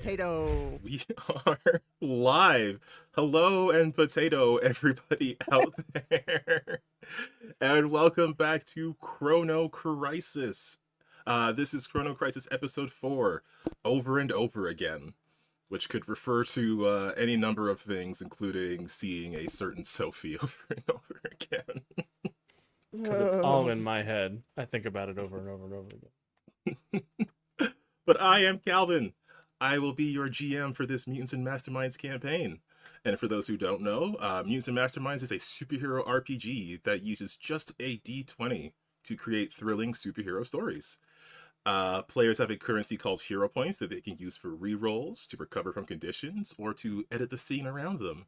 potato. We are live. Hello and potato, everybody out there. And welcome back to Chrono Crisis. This is Chrono Crisis episode 4, Over and Over Again, which could refer to any number of things, including seeing a certain Sophie over and over again. Because it's all in my head. I think about it over and over and over again. But I am Calvin. I will be your GM for this Mutants and Masterminds campaign. And for those who don't know, Mutants and Masterminds is a superhero RPG that uses just a D20 to create thrilling superhero stories. Players have a currency called hero points that they can use for rerolls, to recover from conditions, or to edit the scene around them.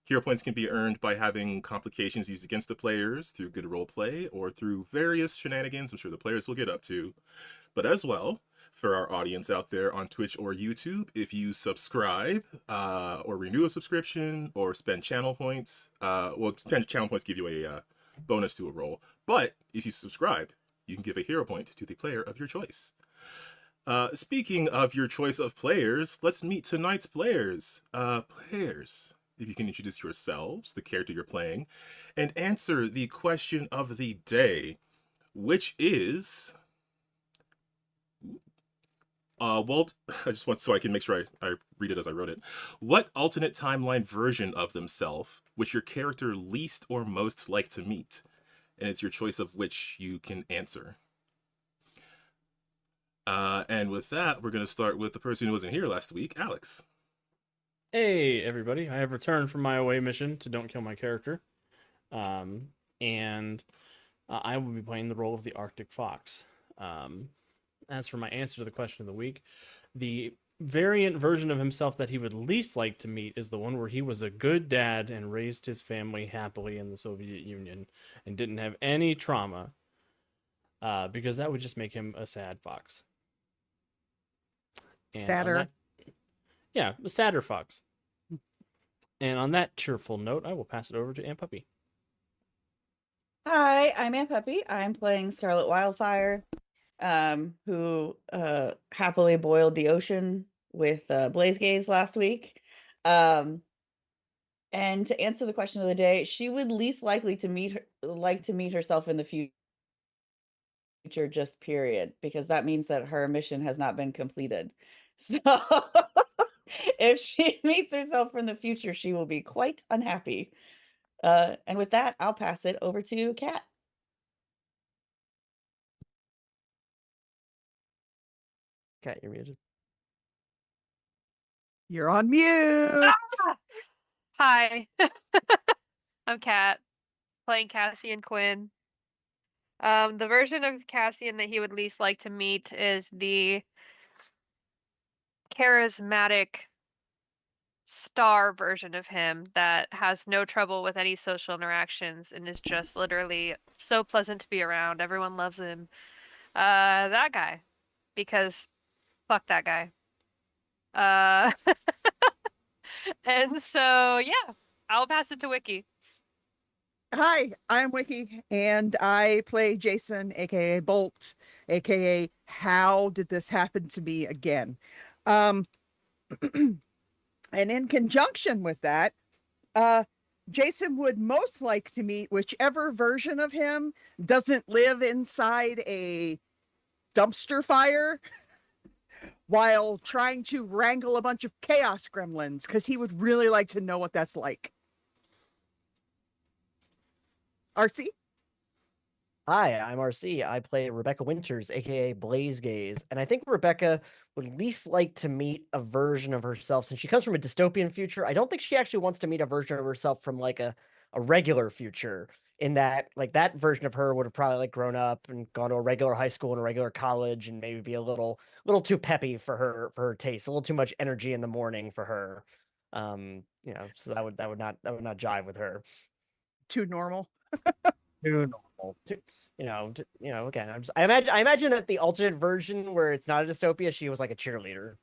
Hero points can be earned by having complications used against the players through good roleplay or through various shenanigans I'm sure the players will get up to. But as well, for our audience out there on Twitch or YouTube, if you subscribe or renew a subscription or spend channel points, channel points give you a bonus to a roll. But if you subscribe, you can give a hero point to the player of your choice. Speaking of your choice of players, let's meet tonight's players. Players, if you can introduce yourselves, the character you're playing, and answer the question of the day, which is... Walt, I just want so I can make sure I read it as I wrote it. What alternate timeline version of themselves would your character least or most like to meet? And it's your choice of which you can answer. And with that, we're going to start with the person who wasn't here last week, Alex. Hey, everybody. I have returned from my away mission to Don't Kill My Character. And I will be playing the role of the Arctic Fox. As for my answer to the question of the week, the variant version of himself that he would least like to meet is the one where he was a good dad and raised his family happily in the Soviet Union and didn't have any trauma, because that would just make him a sad fox. And Sadder. Yeah, a sadder fox. And on that cheerful note, I will pass it over to Aunt Puppy. Hi, I'm Aunt Puppy. I'm playing Scarlet Wildfire, who happily boiled the ocean with Blaze Gaze last week. And to answer the question of the day, she would least likely to meet herself in the future, just period, because that means that her mission has not been completed. So if she meets herself from the future, she will be quite unhappy. And with that, I'll pass it over to Kat. Kat, you're muted. You're on mute. Hi, I'm Kat, playing Cassian Quinn. The version of Cassian that he would least like to meet is the charismatic star version of him that has no trouble with any social interactions and is just literally so pleasant to be around. Everyone loves him. That guy, because fuck that guy. And so, yeah, I'll pass it to Wiki. Hi, I'm Wiki, and I play Jason, aka Bolt, aka How Did This Happen to Me Again? And in conjunction with that, Jason would most like to meet whichever version of him doesn't live inside a dumpster fire while trying to wrangle a bunch of chaos gremlins, because he would really like to know what that's like. RC? Hi, I'm RC. I play Rebecca Winters, aka Blaze Gaze, and I think Rebecca would least like to meet a version of herself since she comes from a dystopian future. I don't think she actually wants to meet a version of herself from like a regular future. In that, like that version of her would have probably like grown up and gone to a regular high school and a regular college and maybe be a little too peppy for her taste, a little too much energy in the morning for her. So that would not jive with her. Too normal. Too normal. Again, I imagine that the alternate version where it's not a dystopia, she was like a cheerleader.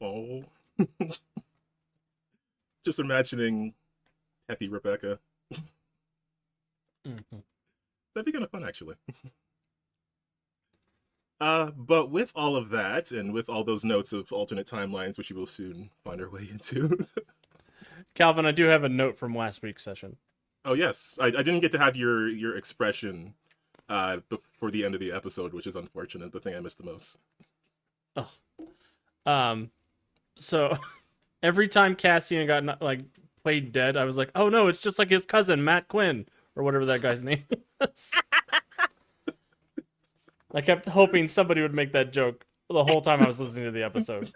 Oh. Just imagining happy Rebecca. Mm-hmm. That'd be kind of fun, actually. But with all of that, and with all those notes of alternate timelines, which we will soon find our way into. Calvin, I do have a note from last week's session. Oh yes, I didn't get to have your expression before the end of the episode, which is unfortunate. The thing I missed the most. So every time Cassian got played dead, I was like, oh no, it's just like his cousin Matt Quinn or whatever that guy's name was. I kept hoping somebody would make that joke the whole time I was listening to the episode.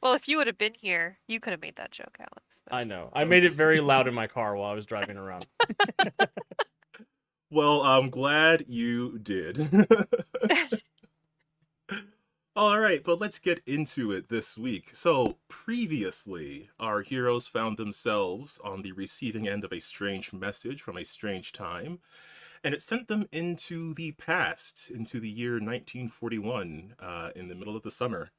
Well, if you would have been here, you could have made that joke, Alex. But... I know. I made it very loud in my car while I was driving around. Well, I'm glad you did. All right, but let's get into it this week. So, previously, our heroes found themselves on the receiving end of a strange message from a strange time, and it sent them into the past, into the year 1941, in the middle of the summer,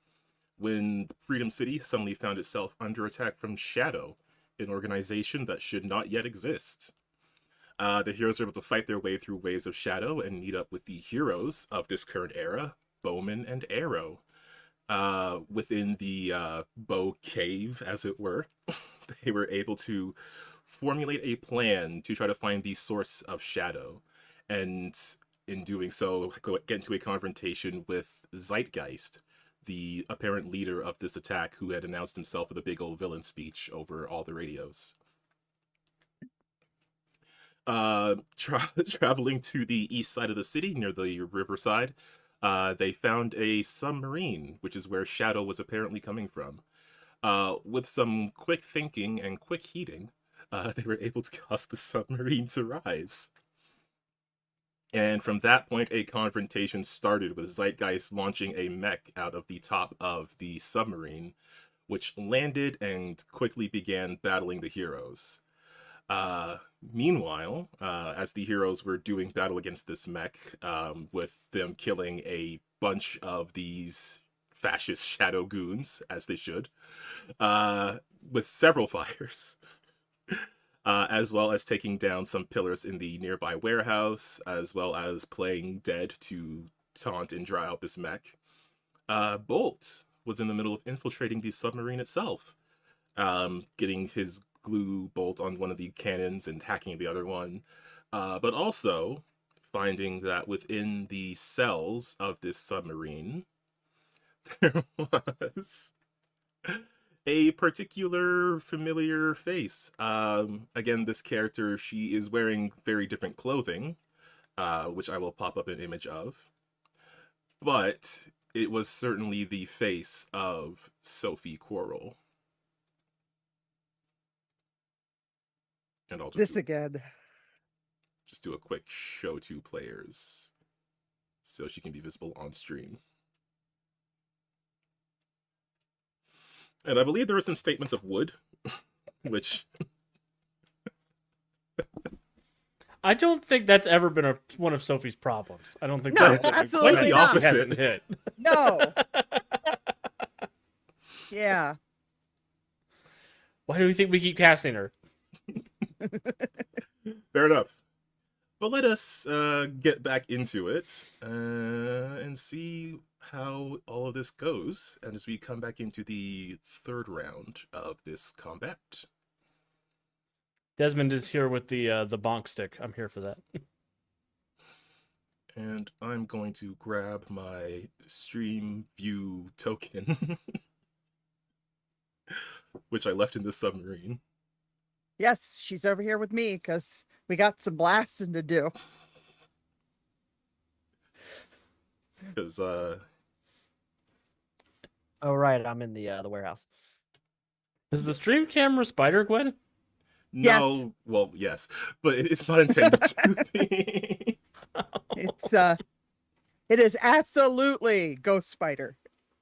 when Freedom City suddenly found itself under attack from Shadow, an organization that should not yet exist. The heroes are able to fight their way through waves of Shadow and meet up with the heroes of this current era, Bowman and Arrow. Within the Bow Cave, as it were, they were able to formulate a plan to try to find the source of Shadow, and in doing so, get into a confrontation with Zeitgeist, the apparent leader of this attack, who had announced himself with a big old villain speech over all the radios. Traveling to the east side of the city, near the riverside, they found a submarine, which is where Shadow was apparently coming from. With some quick thinking and quick heating, they were able to cause the submarine to rise. And from that point, a confrontation started, with Zeitgeist launching a mech out of the top of the submarine, which landed and quickly began battling the heroes. Meanwhile, as the heroes were doing battle against this mech, with them killing a bunch of these fascist shadow goons, as they should, with several fires, as well as taking down some pillars in the nearby warehouse, as well as playing dead to taunt and dry out this mech. Bolt was in the middle of infiltrating the submarine itself, getting his glue bolt on one of the cannons and hacking the other one, but also finding that within the cells of this submarine there was a particular familiar face. Again, this character, she is wearing very different clothing, which I will pop up an image of, but it was certainly the face of Sophie Quarrel. And I'll just again. Just do a quick show to players so she can be visible on stream. And I believe there are some statements of wood, which I don't think that's ever been one of Sophie's problems. I don't think No, that's absolutely quite the not. she hasn't opposite. hit. No. Yeah. Why do we think we keep casting her? Fair enough. But let us get back into it and see how all of this goes, and as we come back into the third round of this combat. Desmond is here with the bonk stick. I'm here for that. And I'm going to grab my stream view token, which I left in the submarine. Yes, she's over here with me because we got some blasting to do. Because Oh right, I'm in the warehouse. Is the stream camera Spider-Gwen? Yes. no, well, yes, but it's not intended to be. It is absolutely Ghost Spider.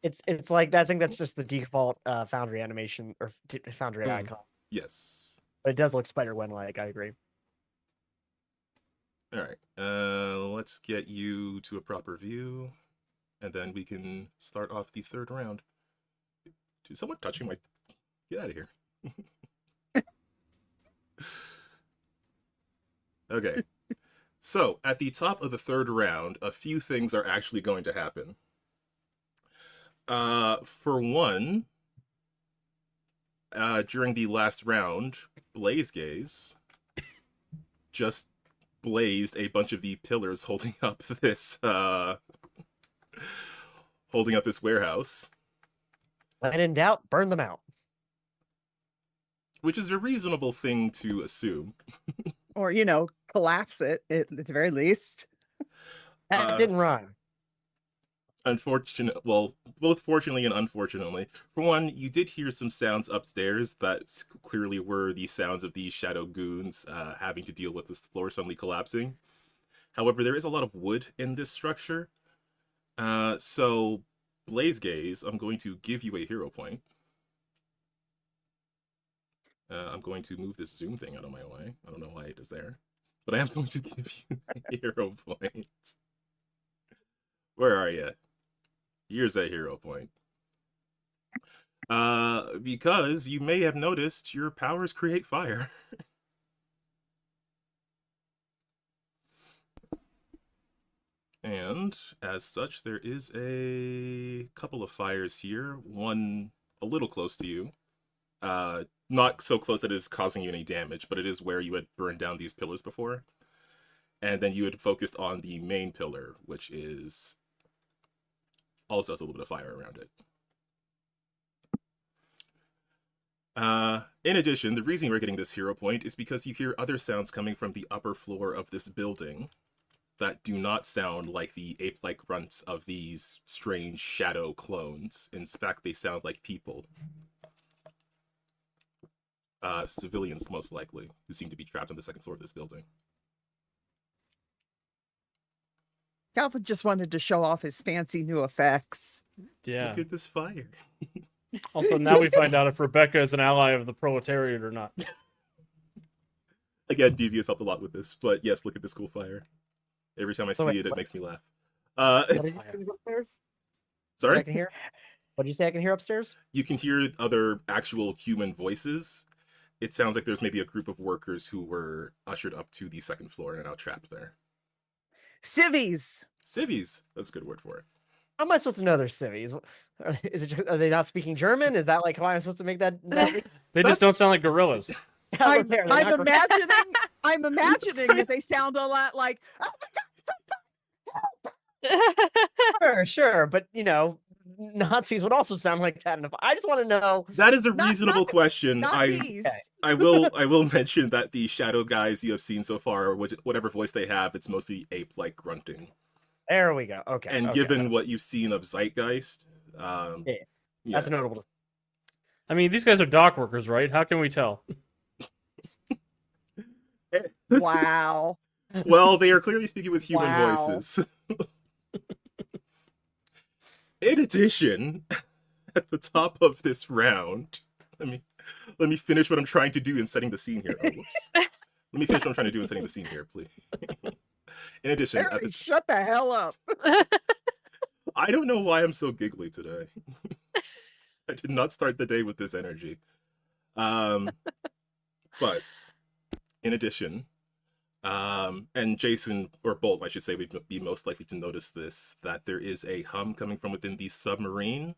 It's like I think that's just the default Foundry animation or Foundry icon. Yes. But it does look Spider-Gwen like. I agree. All right. Let's get you to a proper view, and then we can start off the third round. Dude, someone touching my... Get out of here. Okay. So, at the top of the third round, a few things are actually going to happen. For one, during the last round, Blaze Gaze just blazed a bunch of the pillars holding up this warehouse, When in doubt, burn them out. which is a reasonable thing to assume. Or, collapse it at the very least. That didn't rhyme. Well, both fortunately and unfortunately. For one, you did hear some sounds upstairs that clearly were the sounds of these shadow goons having to deal with this floor suddenly collapsing. However, there is a lot of wood in this structure. So, Blaze Gaze, I'm going to give you a hero point. I'm going to move this zoom thing out of my way. I don't know why it is there. But I am going to give you a hero point. Where are you? Here's a hero point. Because you may have noticed your powers create fire. And as such, there is a couple of fires here. One a little close to you. Not so close that it is causing you any damage, but it is where you had burned down these pillars before. And then you had focused on the main pillar, which is also has a little bit of fire around it. In addition, the reason we're getting this hero point is because you hear other sounds coming from the upper floor of this building that do not sound like the ape-like grunts of these strange shadow clones. In fact, they sound like people. Civilians, most likely, who seem to be trapped on the second floor of this building. Calvin just wanted to show off his fancy new effects. Yeah. Look at this fire. Also, now we find out if Rebecca is an ally of the proletariat or not. Again, Devious helped a lot with this, but yes, look at this cool fire. Every time I see it, it makes me laugh. What did you say upstairs? Sorry? I can hear? What did you say I can hear upstairs? You can hear other actual human voices. It sounds like there's maybe a group of workers who were ushered up to the second floor and are now trapped there. Civvies. Civvies. That's a good word for it. How am I supposed to know they're civvies? Is it just, are they not speaking German? Is that like how I'm supposed to make that? They just don't sound like gorillas. I'm imagining that they sound a lot like, oh my Sure, but Nazis would also sound like that. And I just want to know. That is a reasonable question. not these. I will mention that the shadow guys you have seen so far, whatever voice they have, it's mostly ape-like grunting. There we go. Okay. And given what you've seen of Zeitgeist, that's notable. I mean, these guys are dock workers, right? How can we tell? Wow. Well, they are clearly speaking with human voices. In addition, at the top of this round, let me finish what I'm trying to do in setting the scene here. Oh, whoops. Let me finish what I'm trying to do in setting the scene here, please. In addition, Harry, shut the hell up. I don't know why I'm so giggly today. I did not start the day with this energy. But in addition, and Jason, or Bolt, I should say, would be most likely to notice this, that there is a hum coming from within the submarine.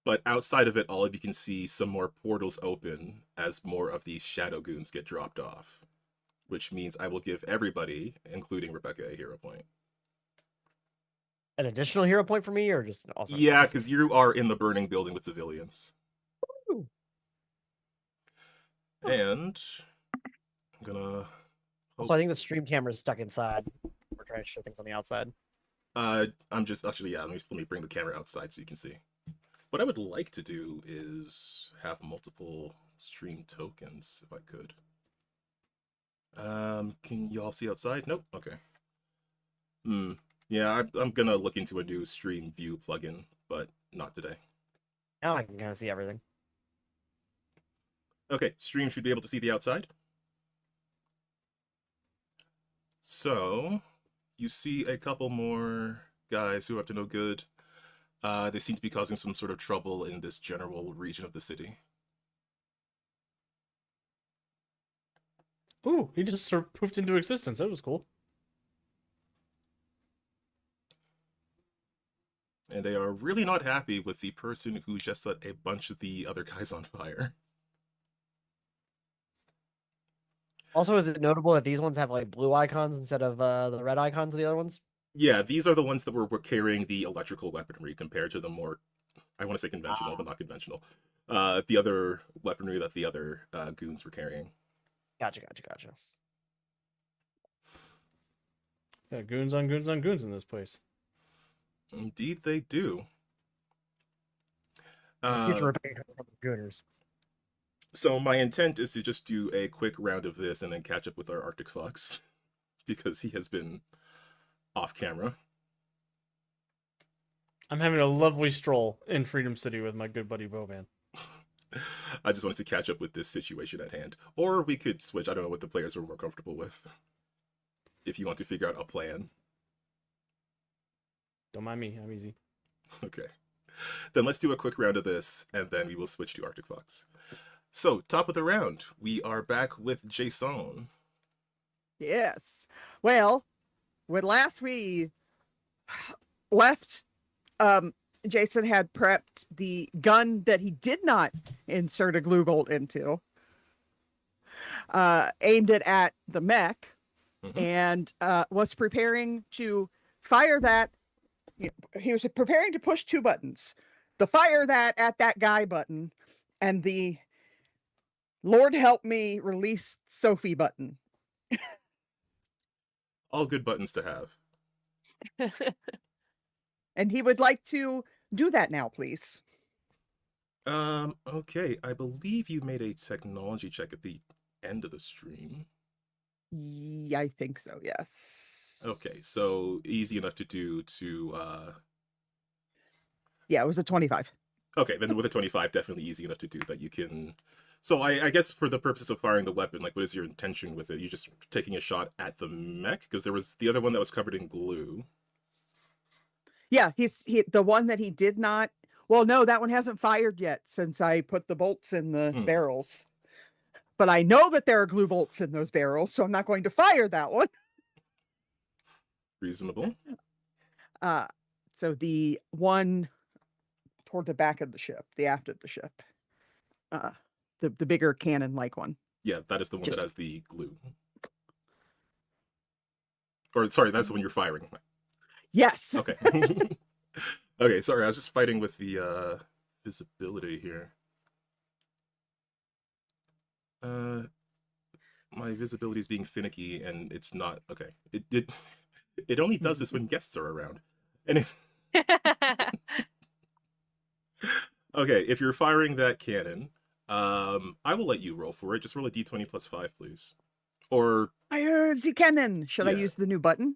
But outside of it, all of you can see some more portals open as more of these shadow goons get dropped off. Which means I will give everybody, including Rebecca, a hero point. An additional hero point for me, or just also? Yeah, because you are in the burning building with civilians. Woo. And I'm gonna. Also, I think the stream camera is stuck inside. We're trying to show things on the outside. I'm just actually let me bring the camera outside so you can see. What I would like to do is have multiple stream tokens, if I could. Can y'all see outside? Nope. Okay. Yeah, I'm gonna look into a new stream view plugin, but not today. Now I can kind of see everything. Okay, stream should be able to see the outside. So, you see a couple more guys who are up to no good. They seem to be causing some sort of trouble in this general region of the city. Ooh, he just sort of poofed into existence. That was cool. And they are really not happy with the person who just set a bunch of the other guys on fire. Also, is it notable that these ones have like blue icons instead of the red icons of the other ones? Yeah, these are the ones that were carrying the electrical weaponry compared to the more, I want to say conventional, but not conventional. The other weaponry that the other goons were carrying. Gotcha. Yeah, goons on goons on goons in this place. Indeed, they do. Future Rebecca from the Gooners. So my intent is to just do a quick round of this and then catch up with our Arctic Fox because he has been off camera. I'm having a lovely stroll in Freedom City with my good buddy Bovan. I just wanted to catch up with this situation at hand. Or we could switch. I don't know what the players are more comfortable with. If you want to figure out a plan. Don't mind me, I'm easy. Okay. Then let's do a quick round of this, and then we will switch to Arctic Fox. So, top of the round, we are back with Jason. Yes. Well, when last we left, Jason had prepped the gun that he did not insert a glue bolt into, aimed it at the mech, and was preparing to fire that. He was preparing to push two buttons, the fire that at that guy button, and the Lord help me release Sophie button. All good buttons to have. And he would like to do that now, please. Okay. I believe you made a technology check at the end of the stream. Yeah, I think so, yes. Okay, so easy enough to do to Yeah, it was a 25. Okay, then with a 25, definitely easy enough to do that you can. So I guess for the purposes of firing the weapon, like what is your intention with it? You're just taking a shot at the mech? Because there was the other one that was covered in glue. Yeah, the one that he did not. Well, no, that one hasn't fired yet since I put the bolts in the barrels. But I know that there are glue bolts in those barrels, so I'm not going to fire that one. Reasonable. So the one toward the back of the ship, the aft of the ship, the bigger cannon-like one. Yeah, that is the one that has the glue. Or sorry, that's the one you're firing. Yes. Okay. Okay, sorry, I was just fighting with the visibility here. My visibility is being finicky, and it's not okay. It only does this when guests are around. And okay, if you're firing that cannon, I will let you roll for it. Just roll a d20 plus 5, please. Or Fire the cannon. Should I use the new button?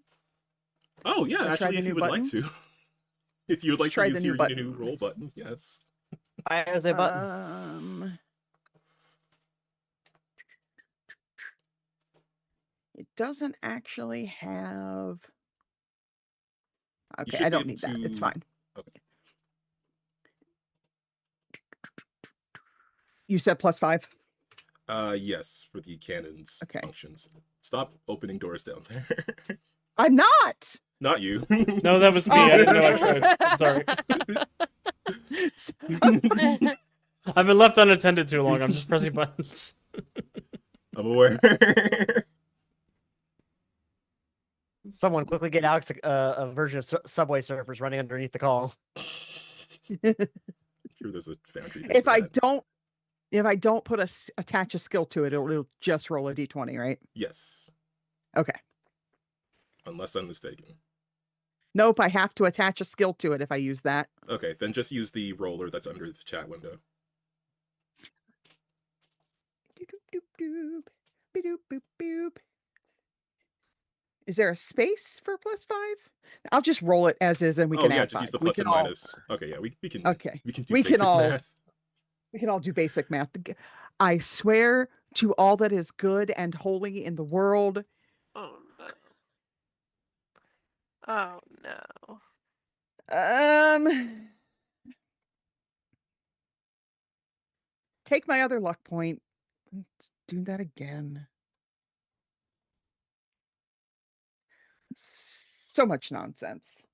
Oh yeah, actually, if you would like to. If you would like to use your new roll button, yes. Fire the button. It doesn't actually have. Okay, I don't need that. It's fine. Okay. You said plus 5? Yes, for the cannon's functions. Stop opening doors down there. I'm not. Not you. No, that was me. I didn't know I could. I'm sorry. I've been left unattended too long. I'm just pressing buttons. I'm aware. Someone quickly get Alex a version of Subway Surfers running underneath the call. Sure, there's a foundry. If I don't put attach a skill to it, it'll just roll a d20, right? Yes. Okay. Unless I'm mistaken. Nope, I have to attach a skill to it if I use that. Okay, then just use the roller that's under the chat window. Is there a space for plus 5? I'll just roll it as is, and we can add just 5. Use the plus and minus. Okay, yeah, we can. Okay, we can do basic math. We can all do basic math. I swear to all that is good and holy in the world. Oh no. Oh no. Take my other luck point. Let's do that again. So much nonsense.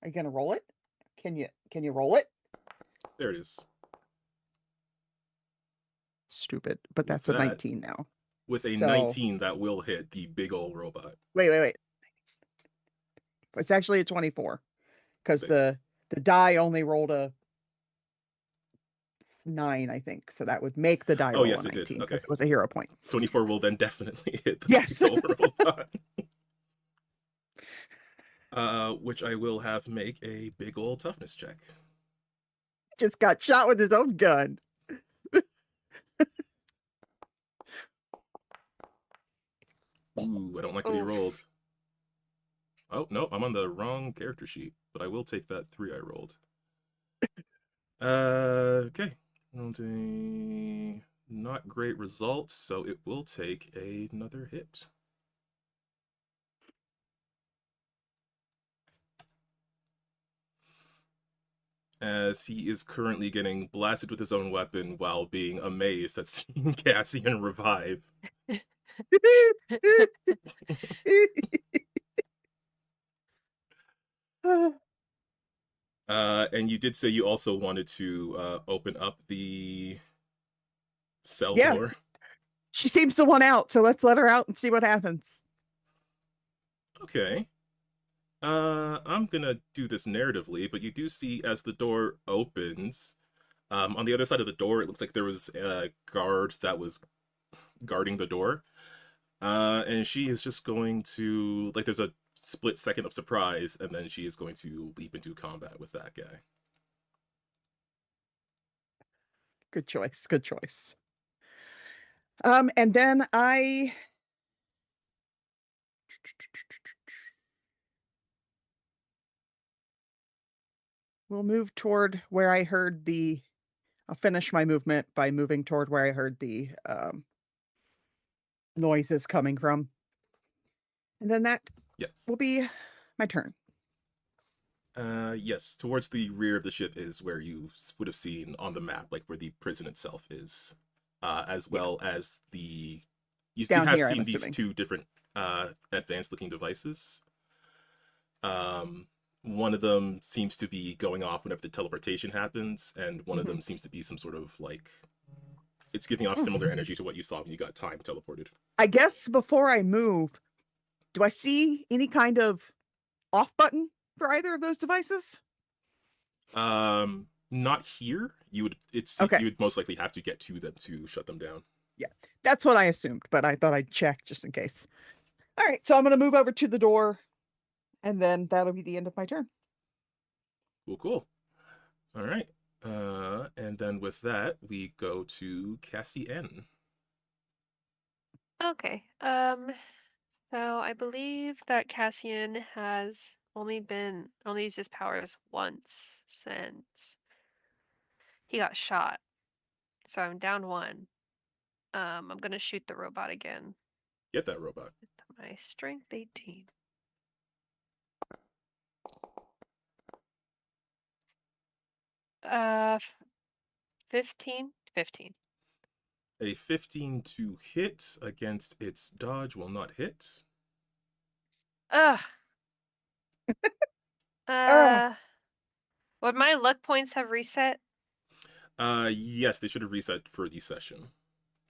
Are you gonna roll it? Can you roll it? There it is. Stupid, but With that's a that, 19 now. With a So- 19, that will hit the big old robot. Wait. It's actually a 24 because Okay. the die only rolled a 9, I think. So that would make the die Oh, roll yes, a it did. 19 Okay. because it was a hero point. 24 will then definitely hit the Yes. big old robot. Which I will have make a big old toughness check. Just got shot with his own gun. Ooh, I don't like what he Oof. rolled. Oh, no, I'm on the wrong character sheet, but I will take that 3 I rolled. Okay. Rolled a not great result, so it will take another hit. As he is currently getting blasted with his own weapon while being amazed at seeing Cassian revive. And you did say you also wanted to open up the cell Yeah. door. She seems to want out, so let's let her out and see what happens. Okay. I'm gonna do this narratively, but you do see as the door opens, on the other side of the door, it looks like there was a guard that was guarding the door. And she is just going to, like, there's a split second of surprise, and then she is going to leap into combat with that guy. Good choice. Good choice. And then I will move toward where I heard the. I'll finish my movement by moving toward where I heard the noises coming from. And then that Yes. will be my turn. Yes, towards the rear of the ship is where you would have seen on the map, like where the prison itself is, as well as the. You Down have here, I'm seen these assuming. 2 different advanced-looking devices. One of them seems to be going off whenever the teleportation happens, and one of them seems to be some sort of like. It's giving off similar energy to what you saw when you got time teleported. I guess before I move, do I see any kind of off button for either of those devices? Not here. You would. Okay. You would most likely have to get to them to shut them down. Yeah, that's what I assumed, but I thought I'd check just in case. All right, so I'm going to move over to the door, and then that'll be the end of my turn. Cool. All right. And then with that, we go to Cassie N. Okay. So I believe that Cassian has only used his powers once since he got shot. So I'm down 1. I'm gonna shoot the robot again. Get that robot. With my strength 18. Uh, 15. A 15 to hit against its dodge will not hit. Ugh. Ugh. Would my luck points have reset? Yes, they should have reset for the session.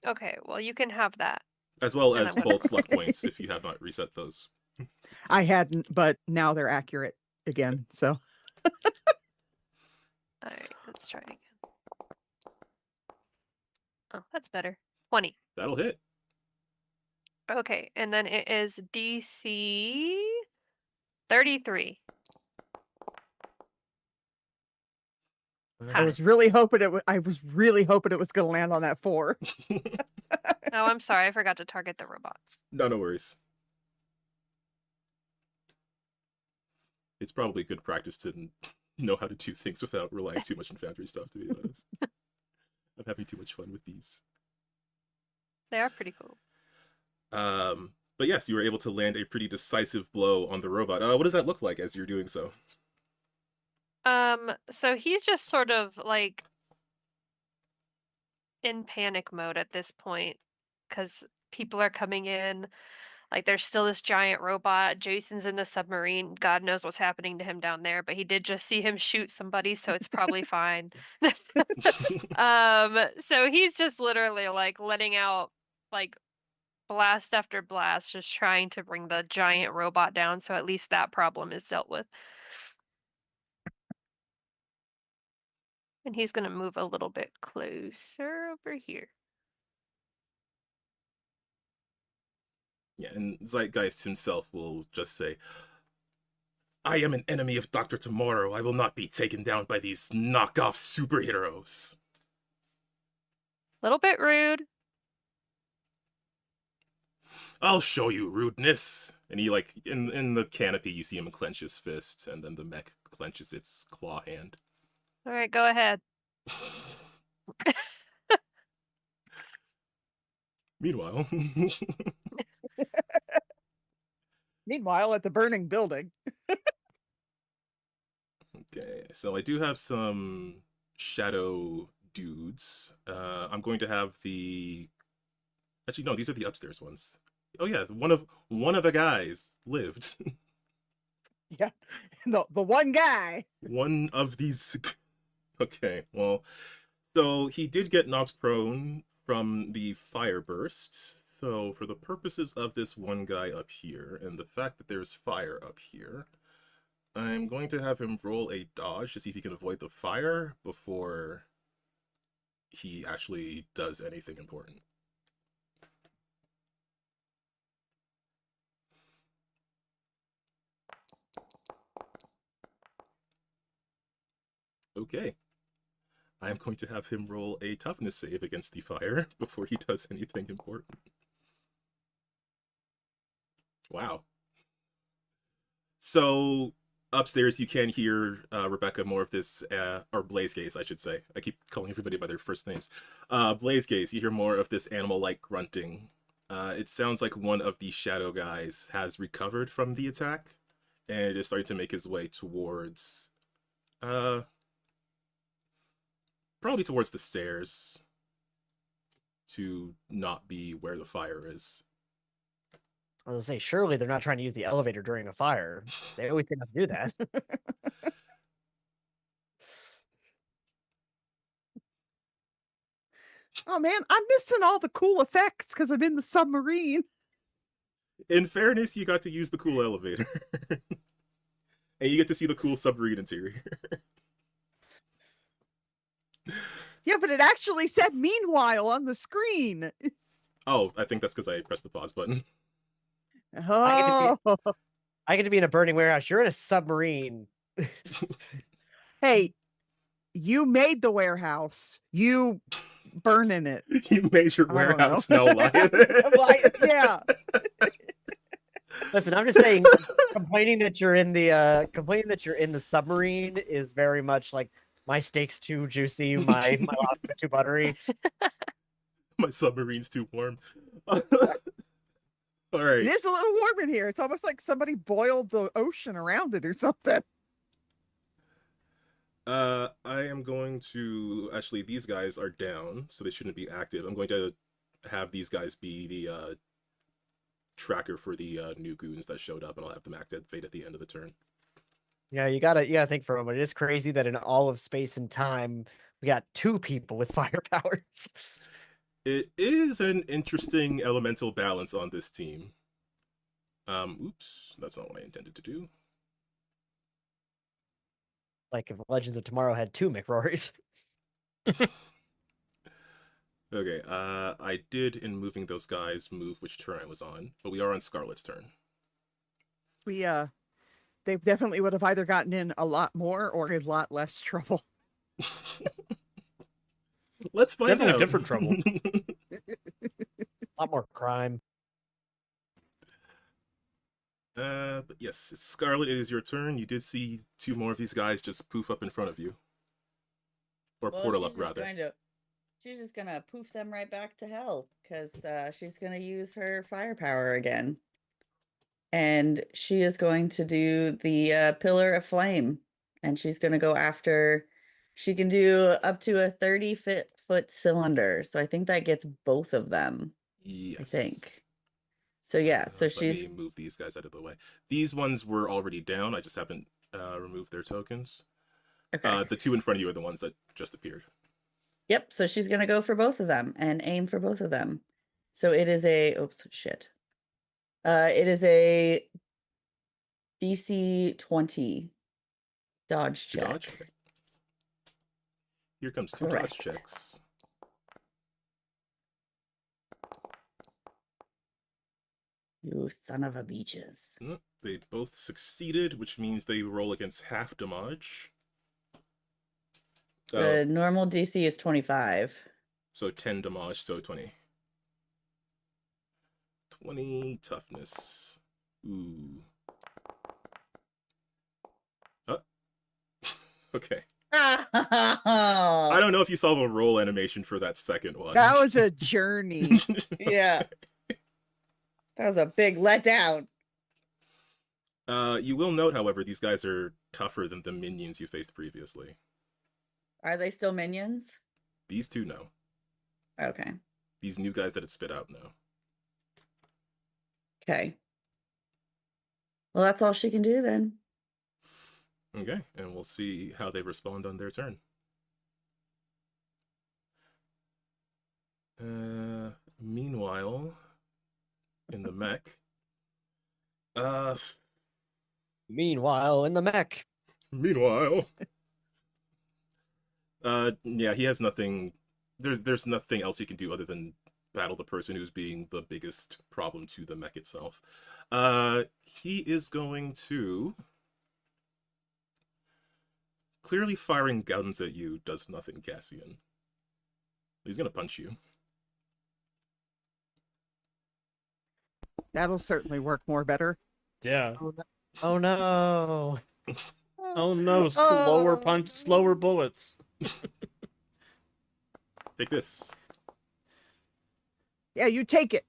Okay, well you can have that. As well And as I'm gonna- Bolt's luck points if you have not reset those. I hadn't, but now they're accurate again. So Alright, let's try again. Oh, that's better. 20. That'll hit. Okay, and then it is DC 33. I was really hoping it. I was really hoping it was going to land on that 4. Oh, I'm sorry, I forgot to target the robots. No worries. It's probably good practice to know how to do things without relying too much on Foundry stuff, to be honest. I'm having too much fun with these. They are pretty cool. But yes, you were able to land a pretty decisive blow on the robot. What does that look like as you're doing so? So he's just sort of like in panic mode at this point because people are coming in. Like there's still this giant robot. Jason's in the submarine. God knows what's happening to him down there, but he did just see him shoot somebody, so it's probably fine. So he's just literally like letting out like blast after blast, just trying to bring the giant robot down, so at least that problem is dealt with. And he's gonna move a little bit closer over here. Yeah, and Zeitgeist himself will just say, I am an enemy of Dr. Tomorrow. I will not be taken down by these knockoff superheroes. Little bit rude. I'll show you rudeness. And he, like, in the canopy, you see him clench his fist, and then the mech clenches its claw hand. All right, go ahead. Meanwhile, Meanwhile, at the burning building. okay, so I do have some shadow dudes. I'm going to have the. Actually, no, these are the upstairs ones. Oh yeah, one of the guys lived. Yeah. The one guy. One of these. Okay, well, so he did get knocked prone from the fire burst. So for the purposes of this one guy up here, and the fact that there's fire up here, I'm going to have him roll a dodge to see if he can avoid the fire before he actually does anything important. Okay. I'm going to have him roll a toughness save against the fire before he does anything important. Wow. So upstairs you can hear Rebecca more of this, or Blaze Gaze, I should say. I keep calling everybody by their first names. Blaze Gaze, you hear more of this animal-like grunting. It sounds like one of the shadow guys has recovered from the attack and is starting to make his way towards, probably towards the stairs to not be where the fire is. I was gonna say, surely they're not trying to use the elevator during a fire. They always seem to do that. Oh man, I'm missing all the cool effects because I'm in the submarine. In fairness, you got to use the cool elevator. And you get to see the cool submarine interior. Yeah, but it actually said meanwhile on the screen. Oh, I think that's because I pressed the pause button. Oh. I get to be in a burning warehouse. You're in a submarine. Hey, you made the warehouse. You burn in it. You made your I don't know. warehouse smell like Yeah. Listen, I'm just saying, complaining that you're in the submarine is very much like my steak's too juicy, my lobster too buttery. My submarine's too warm. All right. It is a little warm in here. It's almost like somebody boiled the ocean around it or something. I am going to actually, these guys are down, so they shouldn't be active. I'm going to have these guys be the tracker for the new goons that showed up, and I'll have them activate at the end of the turn. Yeah, you gotta think for a moment. It is crazy that in all of space and time, we got 2 people with fire powers. It is an interesting elemental balance on this team. Oops, that's not what I intended to do. Like if Legends of Tomorrow had 2 McRorys. Okay, I did, in moving those guys, move which turn I was on, but we are on Scarlet's turn. They definitely would have either gotten in a lot more or a lot less trouble. Let's find Definitely out. different trouble. A lot more crime. But yes, Scarlet, it is your turn. You did see 2 more of these guys just poof up in front of you. Or portal up, rather. She's just gonna poof them right back to hell because she's gonna use her firepower again, and she is going to do the pillar of flame, and she's gonna go after. She can do up to a 30-foot cylinder, so I think that gets both of them. Yes. I think. So yeah, so Let she's me move these guys out of the way. These ones were already down. I just haven't removed their tokens. okay. The two in front of you are the ones that just appeared. Yep, so she's gonna go for both of them and aim for both of them. So it is a oops shit. It is a DC 20 dodge To check. dodge? Okay. Here comes two Correct. dodge checks. You son of a beaches. They both succeeded, which means they roll against half damage. The normal DC is 25. So 10 damage, so 20. 20 toughness. Ooh. Okay. I I don't know if you saw the roll animation for that second one. That was a journey. Yeah. That was a big letdown. You will note, however, these guys are tougher than the minions you faced previously. Are they still minions? These two, no. Okay. These new guys that it spit out, no. Okay. Well, that's all she can do then. Okay, and we'll see how they respond on their turn. Meanwhile, in the mech. Meanwhile, in the mech. Meanwhile. Yeah, he has nothing. There's nothing else he can do other than battle the person who's being the biggest problem to the mech itself. He is going to. Clearly firing guns at you does nothing, Cassian. He's gonna punch you. That'll certainly work more better. Yeah. Oh no. Oh no, slower punch, slower bullets. Take this. Yeah, you take it.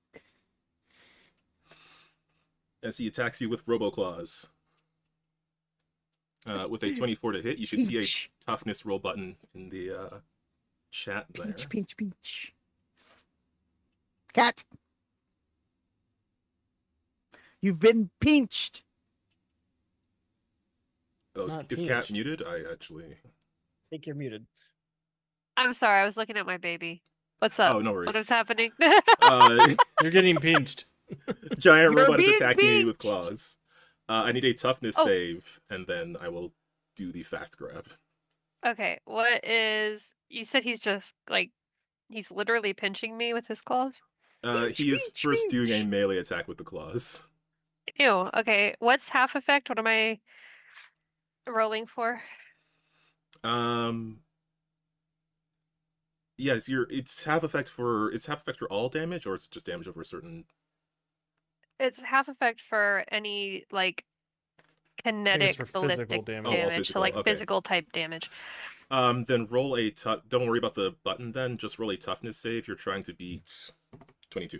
As he attacks you with Roboclaws. With a 24 to hit, you should see Pinch. a toughness roll button in the chat there. Pinch, pinch, pinch. Cat. You've been pinched. Oh, Not is Cat pinched. muted? I actually. I think you're muted. I'm sorry, I was looking at my baby. What's up? Oh, no What worries. is happening? You're getting pinched. Giant You're robot is being attacking you with pinched. claws. I need a toughness Oh. save, and then I will do the fast grab. Okay, what is... You said he's just, like, he's literally pinching me with his claws? Pinch, He is pinch, first doing a pinch. melee attack with the claws. Ew, okay. What's half effect? What am I rolling for? Yes, it's half effect for all damage, or is it just damage over a certain? It's half effect for any, like, kinetic for ballistic physical damage. Oh, all damage, so physical, like okay. physical type damage. Then roll a don't worry about the button then, just roll a toughness save. You're trying to beat 22.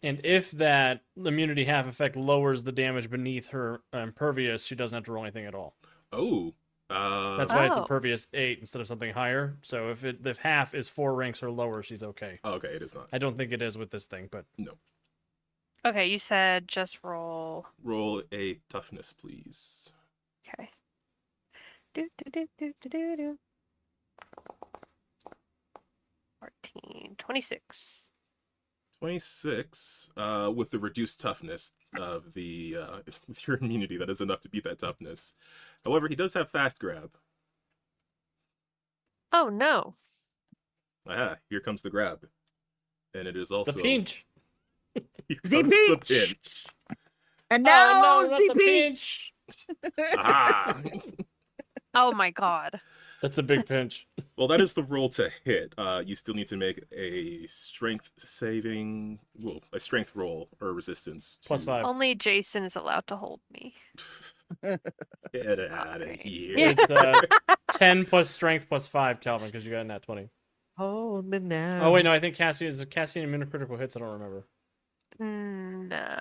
And if that immunity half effect lowers the damage beneath her impervious, she doesn't have to roll anything at all. Oh. That's why it's Oh. impervious 8 instead of something higher. So if half is 4 ranks or lower, she's okay. Oh, okay, it is not. I don't think it is with this thing, but No. Okay, you said just roll. Roll a toughness, please. Okay. Do, do, do, do, do, do, do. 14, 26. 26. With the reduced toughness of the with your immunity, that is enough to beat that toughness. However, he does have fast grab. Oh no. Here comes the grab. And it is also the pinch. Here The comes the pinch. pinch. And now Oh, no, not the the pinch. Ah. Oh my god. That's a big pinch. Well, that is the roll to hit. You still need to make a strength roll or resistance. Plus 5. Only Jason is allowed to hold me. Get out of Alright. here. It's 10 plus strength plus 5, Calvin, because you got a nat 20. Hold me now. Oh, wait, no, I think Cassian immune to critical hits. I don't remember. No.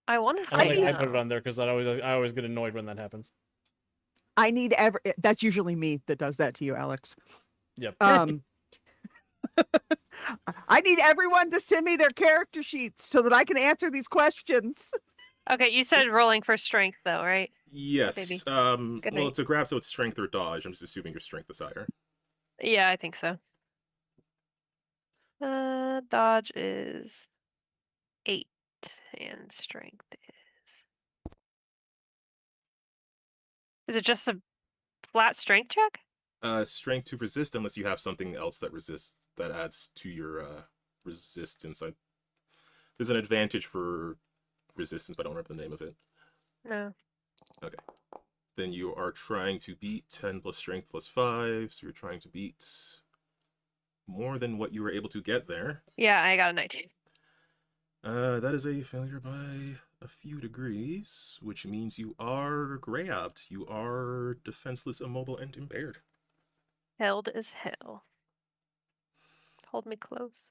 I want to I say don't think I no. put it on there because I always get annoyed when that happens. I need that's usually me that does that to you, Alex. Yep. I need everyone to send me their character sheets so that I can answer these questions. Okay, you said rolling for strength though, right? Yes. Maybe. Good Well, night. it's a grab, so it's strength or dodge. I'm just assuming your strength is higher. Yeah, I think so. Dodge is 8 and strength is. Is it just a flat strength check? Strength to resist unless you have something else that resists that adds to your resistance. There's an advantage for resistance, but I don't remember the name of it. No. Okay. Then you are trying to beat 10 plus strength plus 5, so you're trying to beat more than what you were able to get there. Yeah, I got a 19. That is a failure by a few degrees, which means you are grabbed. You are defenseless, immobile, and impaired. Held as hell. Hold me close.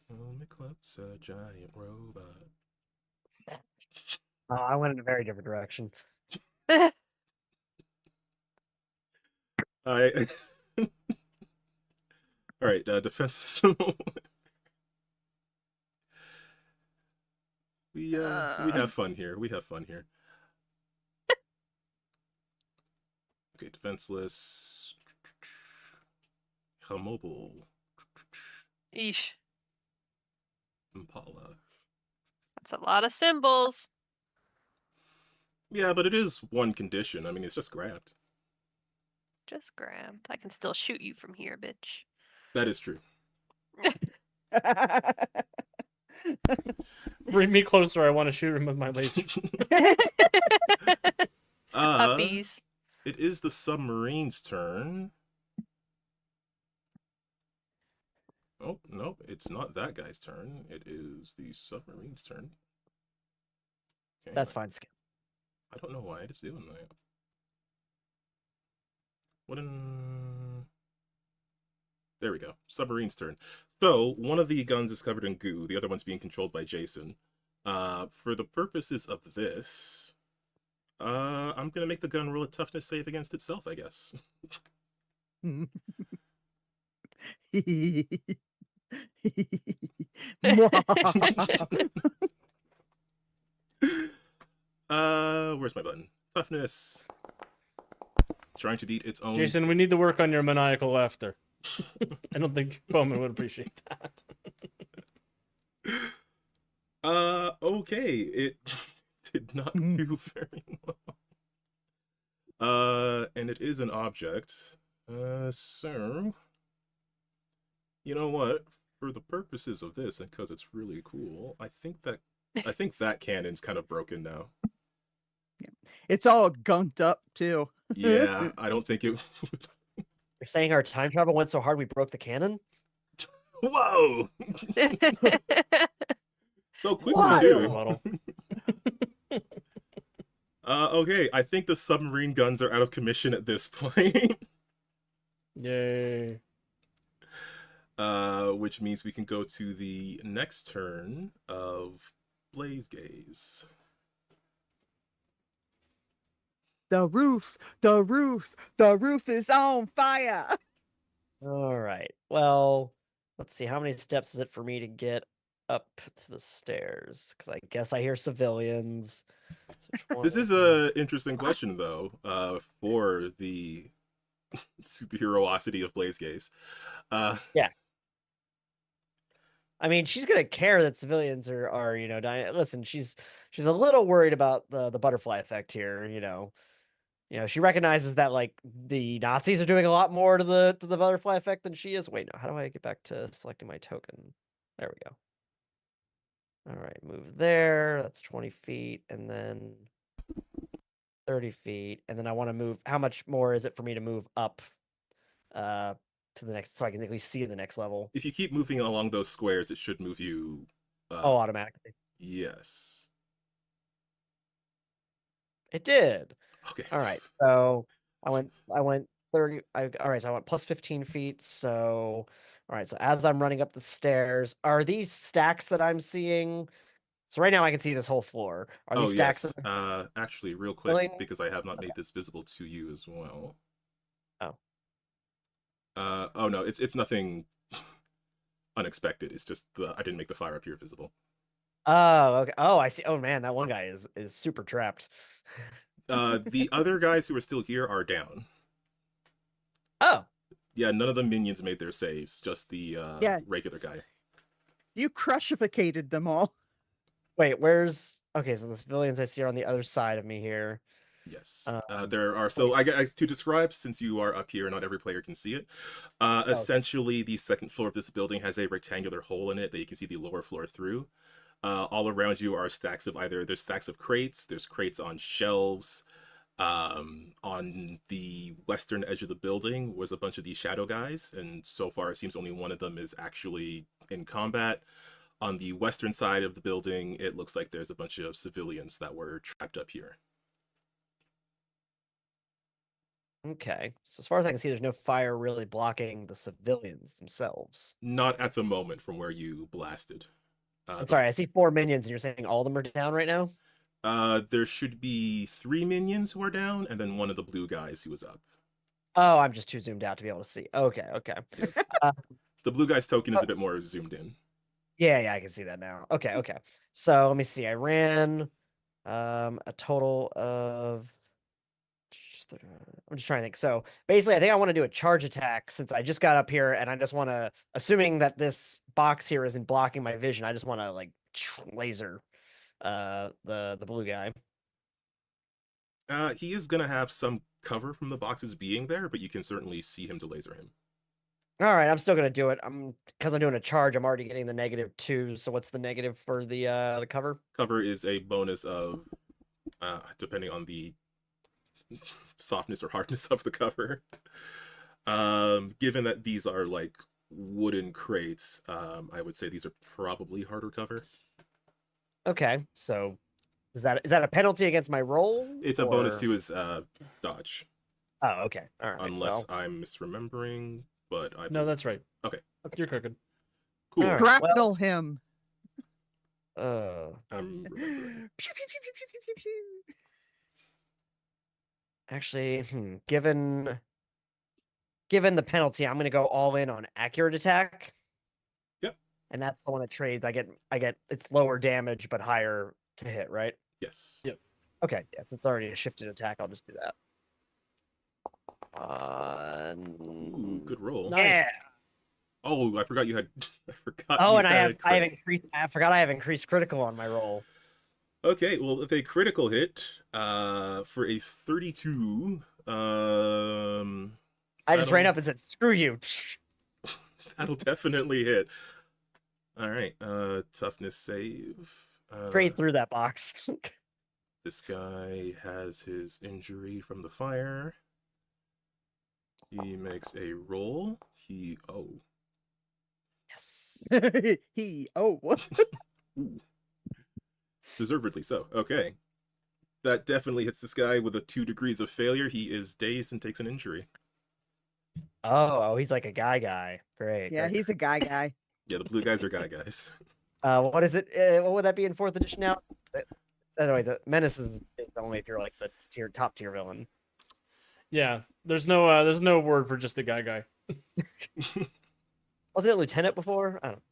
Hold me close, a giant robot. Oh, I went in a very different direction. I. All right, defenseless, immobile. We have fun here. We have fun here. Okay, defenseless. Immobile. Eesh. Impala. That's a lot of symbols. Yeah, but it is one condition. I mean, it's just grabbed. Just grabbed. I can still shoot you from here, bitch. That is true. Bring me closer. I want to shoot him with my laser. Puppies. It is the submarine's turn. Oh, no, it's not that guy's turn. It is the submarine's turn. Okay, That's fine, Skip. I don't know why it is doing that. What in... There we go. Submarine's turn. So, one of the guns is covered in goo. The other one's being controlled by Jason. For the purposes of this, I'm going to make the gun roll a toughness save against itself, I guess. Where's my button? Toughness. Trying to beat its own. Jason, we need to work on your maniacal laughter. I don't think Bowman would appreciate that. Okay. It did not do very well. And it is an object. So you know what? For the purposes of this, and because it's really cool, I think that cannon's kind of broken now. It's all gunked up too. Yeah, I don't think it. You're saying our time travel went so hard we broke the cannon? Whoa! So quickly Wild. too. Model. Okay, I think the submarine guns are out of commission at this point. Yay. Which means we can go to the next turn of Blaze Gaze. The roof, the roof, the roof is on fire. All right. Well, let's see. How many steps is it for me to get up to the stairs? Because I guess I hear civilians. So This is a interesting question, though, for the superheroicity of Blaze Gaze. Yeah. I mean, she's gonna care that civilians are dying. Listen, she's a little worried about the butterfly effect here. She recognizes that like the Nazis are doing a lot more to the butterfly effect than she is. Wait, no, how do I get back to selecting my token? There we go. All right, move there. That's 20 feet, and then 30 feet, and then I want to move. How much more is it for me to move up to the next, so I can at least see the next level? If you keep moving along those squares, it should move you. Automatically. Yes. It did. Okay. All right. So I went 30. All right. So I went plus 15 feet. So, all right. So as I'm running up the stairs, are these stacks that I'm seeing? So right now I can see this whole floor. Are these stacks? Yes. Actually, real quick, Filling? because I have not made this visible to you as well. Oh. Oh no, it's nothing. unexpected. It's just I didn't make the fire appear visible. Oh, okay. Oh, I see. Oh man, that one guy is super trapped. The other guys who are still here are down. Oh, Yeah, none of the minions made their saves, just the Yeah. regular guy. You crushificated them all. wait, where's okay? So the civilians I see are on the other side of me here. Yes. Um, There are, so I guess to describe, since you are up here, not every player can see it. Essentially, the second floor of this building has a rectangular hole in it that you can see the lower floor through. All around you are stacks of there's stacks of crates, there's crates on shelves. On the western edge of the building was a bunch of these shadow guys, and so far it seems only one of them is actually in combat. On the western side of the building, it looks like there's a bunch of civilians that were trapped up here. Okay. So as far as I can see, there's no fire really blocking the civilians themselves. Not at the moment from where you blasted. I'm sorry, I see 4 minions, and you're saying all of them are down right now? There should be 3 minions who are down, and then one of the blue guys who was up. Oh, I'm just too zoomed out to be able to see. Okay, okay. The blue guy's token is a bit more zoomed in. Yeah, I can see that now. Okay, okay. So let me see. I ran a total of I'm just trying to think. So basically, I think I want to do a charge attack since I just got up here, and I just want to, assuming that this box here isn't blocking my vision, I just want to like laser the blue guy. He is gonna have some cover from the boxes being there, but you can certainly see him to laser him. All right, I'm still gonna do it. Because I'm doing a charge. I'm already getting the -2. So what's the negative for the cover? Cover is a bonus of, depending on the softness or hardness of the cover. Given that these are like wooden crates, I would say these are probably harder cover. Okay, so is that a penalty against my roll? It's a bonus to his dodge. Oh, okay. All right. Unless well, I'm misremembering, but No, that's right. Okay. You're cooking. Cool. All right. Shrapnel him. I'm Pew, remembering. pew, pew, pew, pew, pew, pew, pew. actually, given the penalty, I'm gonna go all in on accurate attack. Yep. And that's the one that trades. I get it's lower damage but higher to hit, right? Yes. Yep. Okay, yes, it's already a shifted attack. I'll just do that. Ooh, good roll. Nice. Yeah. Oh, I forgot you had. I forgot. Oh, you and I had have a crit. increased. I forgot I have increased critical on my roll. Okay, well, if a critical hit, for a 32, I just ran that'll- up and said, "Screw you." that'll definitely hit. All right, toughness save. Straight through that box. This guy has his injury from the fire. He makes a roll. Yes. What? Ooh. Deservedly so. Okay. That definitely hits this guy with a 2 degrees of failure. He is dazed and takes an injury. Oh, he's like a guy. Great. Yeah, great. he's a guy. Yeah, the blue guys are guys. What is it? What would that be in 4th edition now? Anyway, the menace is only if you're like the top tier villain. Yeah, there's no word for just a guy. Wasn't it lieutenant before? I don't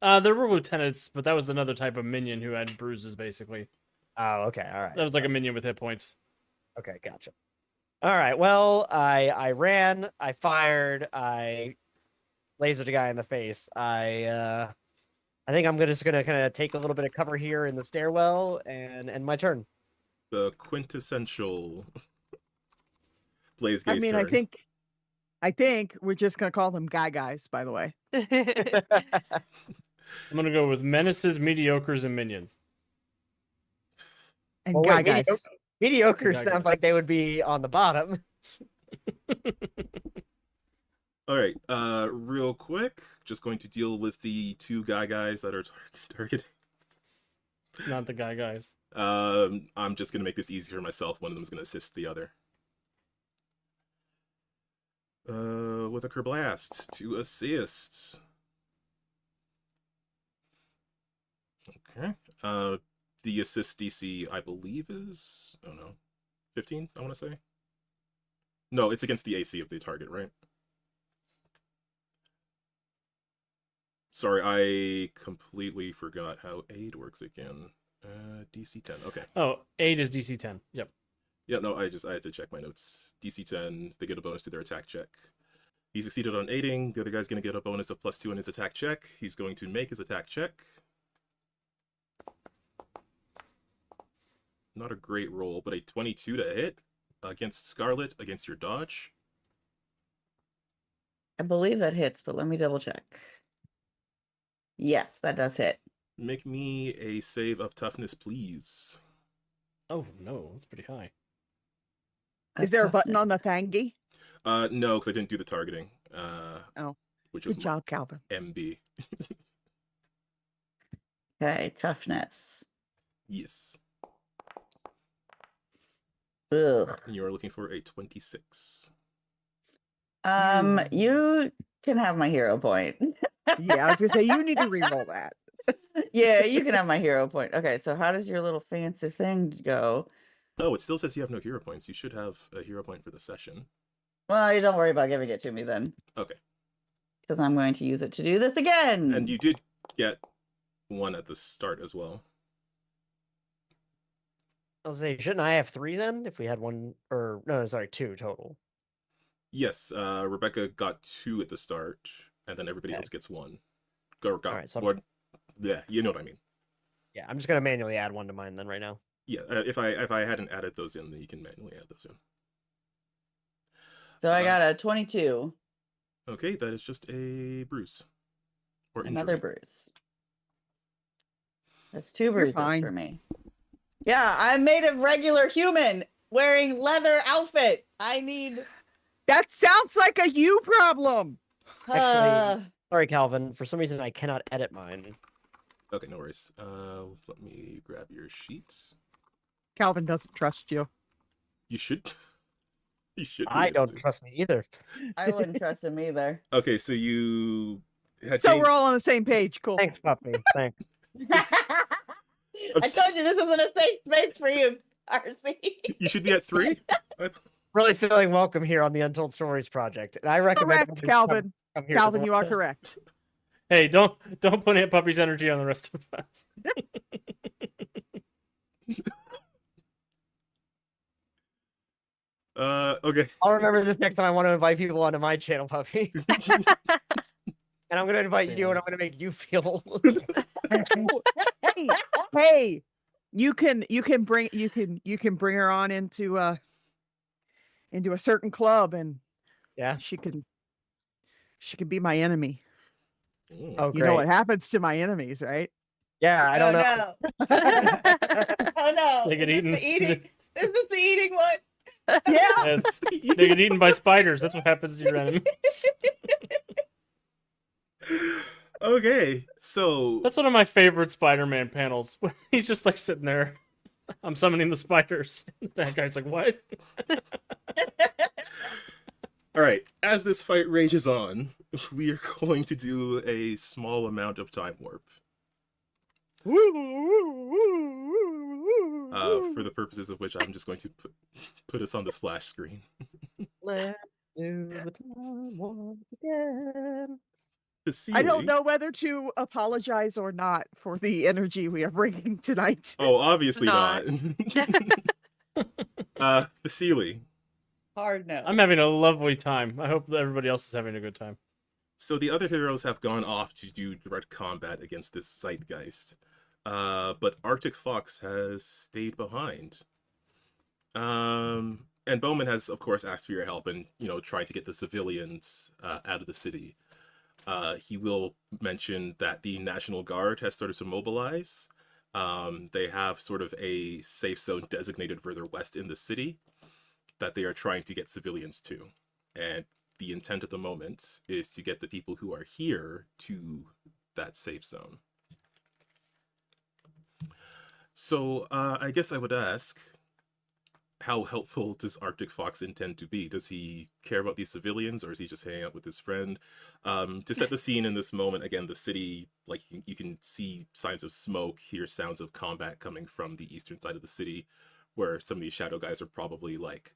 know. There were lieutenants, but that was another type of minion who had bruises, basically. Oh, okay, all right. That was like a minion with hit points. Okay, gotcha. All right. Well, I ran, I fired, I lasered a guy in the face. I think I'm just gonna kind of take a little bit of cover here in the stairwell and end my turn. The quintessential Blaze Gaze I mean, turn. I think we're just gonna call them guys. By the way, I'm gonna go with menaces, mediocres, and minions. and Well, wait, guys. Mediocre Guy sounds guys. like they would be on the bottom. All right, real quick, just going to deal with the 2 guys that are targeting. Not the guys. I'm just gonna make this easier for myself. One of them is gonna assist the other. With a Kerblast to assist. Okay. The assist DC, I believe, is 15. I want to say. No, it's against the AC of the target, right? sorry, I completely forgot how aid works again. DC 10. Okay. Oh, 8 is DC 10. Yep. Yeah, no, I had to check my notes. DC 10, they get a bonus to their attack check. He succeeded on aiding. The other guy's going to get a bonus of +2 on his attack check. He's going to make his attack check. Not a great roll, but a 22 to hit against Scarlet, against your dodge. I believe that hits, but let me double check. Yes, that does hit. Make me a save of toughness, please. Oh, no. That's pretty high. Is there a button on the thangy? No, because I didn't do the targeting. Oh, which was good job, Calvin. MB. Okay, toughness. Yes. Ugh. And you are looking for a 26. You can have my hero point. Yeah, I was gonna say you need to re-roll that. Yeah, you can have my hero point. Okay, so how does your little fancy thing go? Oh, it still says you have no hero points. You should have a hero point for the session. Well, you don't worry about giving it to me then. Okay. Because I'm going to use it to do this again. And you did get one at the start as well. I'll say, shouldn't I have 3 then? If we had one, or no, sorry, 2 total. Yes, Rebecca got 2 at the start, and then everybody Okay. else gets 1. Go, All right, so one. Yeah, you know what I mean. Yeah, I'm just gonna manually add 1 to mine then right now. Yeah, if I hadn't added those in, then you can manually add those in. So I got a 22. Okay, that is just a bruise. Or Another injury. bruise. That's 2 bruises fine. for me. Yeah, I'm made of regular human wearing leather outfit. I need. That sounds like a you problem. Actually, sorry, Calvin. For some reason, I cannot edit mine. Okay, no worries. Let me grab your sheet. Calvin doesn't trust you. You should. You should. I don't trust me either. I wouldn't trust him either. Okay, so you had So gained- we're all on the same page. Cool. Thanks, puppy. Thanks. I told you this isn't a safe space for you, RC. You should be at 3. Really feeling welcome here on the Untold Stories project, and I recommend. Correct, everybody Calvin. come here Calvin, as you well. are correct. Hey, don't put Aunt Puppy's energy on the rest of us. Okay. I'll remember this next time I want to invite people onto my channel, puppy. And I'm gonna invite you, and I'm gonna make you feel. Hey, hey, you can bring bring her on into a certain club, and Yeah. she can be my enemy. Mm. Oh, You great. know what happens to my enemies, right? Yeah, I don't know. No. Oh no. They get Is this eaten. the eating? Is this the eating one? Yeah. Yeah, they get eaten by spiders. That's what happens to your enemies. Okay, so That's one of my favorite Spider-Man panels. Where he's just like sitting there. I'm summoning the spiders. That guy's like, what? all right. As this fight rages on, we are going to do a small amount of time warp. For the purposes of which I'm just going to put us on the splash screen. Let's do the time once again. I don't know whether to apologize or not for the energy we are bringing tonight. Oh, obviously not. Not. Vasily. Hard no. I'm having a lovely time. I hope that everybody else is having a good time. So the other heroes have gone off to do direct combat against this zeitgeist. But Arctic Fox has stayed behind. And Bowman has, of course, asked for your help in, trying to get the civilians out of the city. He will mention that the National Guard has started to mobilize. They have sort of a safe zone designated further west in the city that they are trying to get civilians to. And the intent at the moment is to get the people who are here to that safe zone. So I guess I would ask, how helpful does Arctic Fox intend to be? Does he care about these civilians, or is he just hanging out with his friend? To set the scene in this moment, again, the city, like you can see signs of smoke, hear sounds of combat coming from the eastern side of the city, where some of these shadow guys are probably like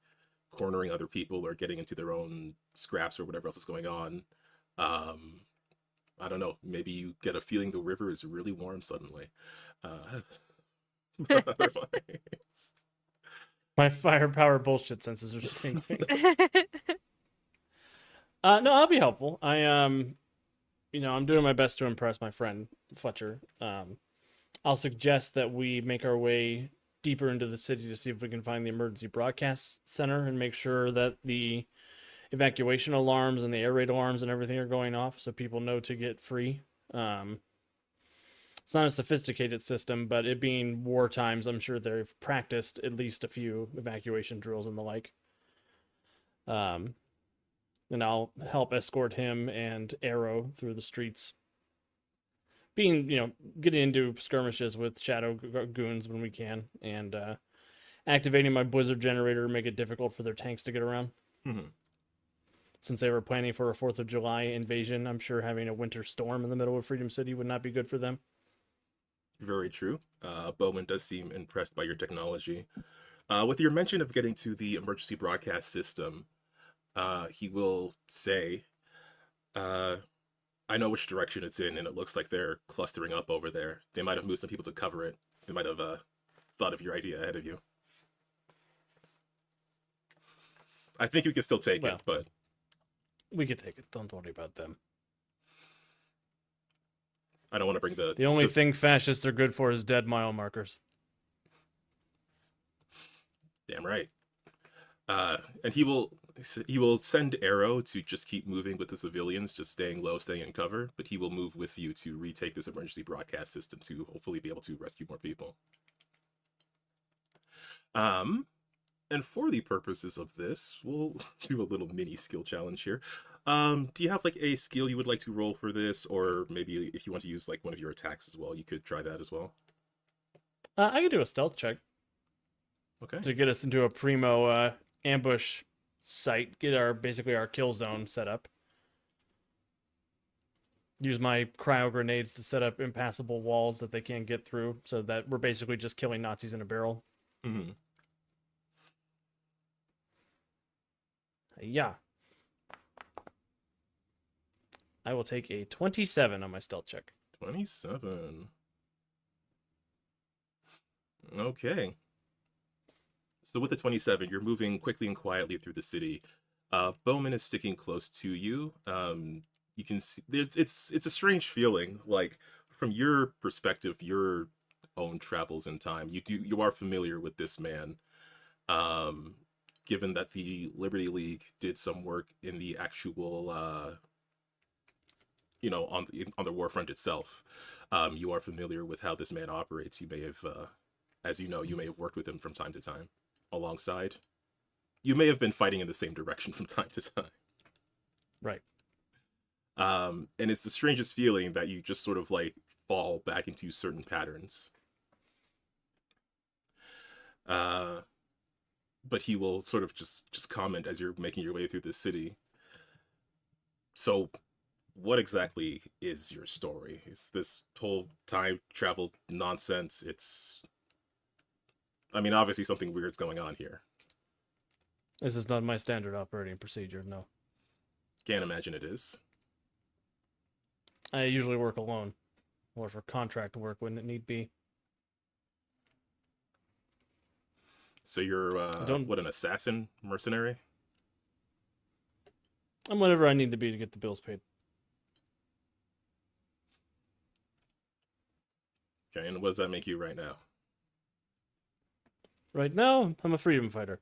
cornering other people or getting into their own scraps or whatever else is going on. I don't know, maybe you get a feeling the river is really warm suddenly. But otherwise, My firepower bullshit senses are tingling. No, I'll be helpful. I'm doing my best to impress my friend Fletcher. I'll suggest that we make our way deeper into the city to see if we can find the emergency broadcast center and make sure that the evacuation alarms and the air raid alarms and everything are going off so people know to get free. It's not a sophisticated system, but it being war times, I'm sure they've practiced at least a few evacuation drills and the like. And I'll help escort him and Arrow through the streets. Getting into skirmishes with shadow goons when we can, and activating my blizzard generator to make it difficult for their tanks to get around. Mhm. Since they were planning for a 4th of July invasion, I'm sure having a winter storm in the middle of Freedom City would not be good for them. Very true. Bowman does seem impressed by your technology. With your mention of getting to the emergency broadcast system, he will say, I know which direction it's in, and it looks like they're clustering up over there. They might have moved some people to cover it. They might have thought of your idea ahead of you. I think you can still take it, but... We could take it. Don't worry about them. I don't want to bring the... The only thing fascists are good for is dead mile markers. Damn right. And he will send Arrow to just keep moving with the civilians, just staying low, staying in cover, but he will move with you to retake this emergency broadcast system to hopefully be able to rescue more people. And for the purposes of this, we'll do a little mini skill challenge here. Do you have like a skill you would like to roll for this, or maybe if you want to use like one of your attacks as well, you could try that as well? I could do a stealth check. Okay. To get us into a primo ambush site, get basically our kill zone set up. Use my cryo grenades to set up impassable walls that they can't get through, so that we're basically just killing Nazis in a barrel. Mm-hmm. Yeah. I will take a 27 on my stealth check. 27. Okay. So with the 27, you're moving quickly and quietly through the city. Bowman is sticking close to you. You can see it's a strange feeling. Like from your perspective, your own travels in time, you are familiar with this man. Given that the Liberty League did some work in the actual, on the war front itself, you are familiar with how this man operates. You may have, as you know, you may have worked with him from time to time. Alongside, you may have been fighting in the same direction from time to time. Right. And it's the strangest feeling that you just sort of like fall back into certain patterns. But he will sort of just comment as you're making your way through the city. So, what exactly is your story? Is this whole time travel nonsense? Obviously something weird's going on here. This is not my standard operating procedure, no. Can't imagine it is. I usually work alone, or for contract work when it need be. So you're, what, an assassin mercenary? I'm whatever I need to be to get the bills paid. Okay, and what does that make you right now? Right now, I'm a freedom fighter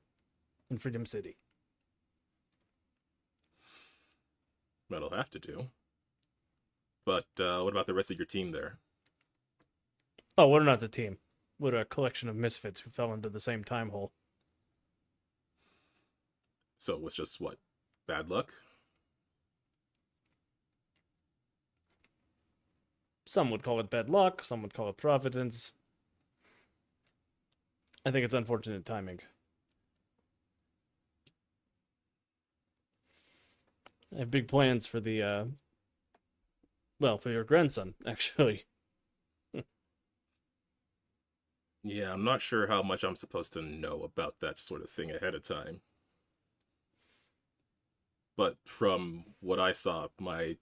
in Freedom City. That'll have to do. But what about the rest of your team there? Oh, we're not the team. We're a collection of misfits who fell into the same time hole. So it was just, what, bad luck? Some would call it bad luck, some would call it providence. I think it's unfortunate timing. I have big plans for the, for your grandson, actually. Yeah, I'm not sure how much I'm supposed to know about that sort of thing ahead of time. But from what I saw, my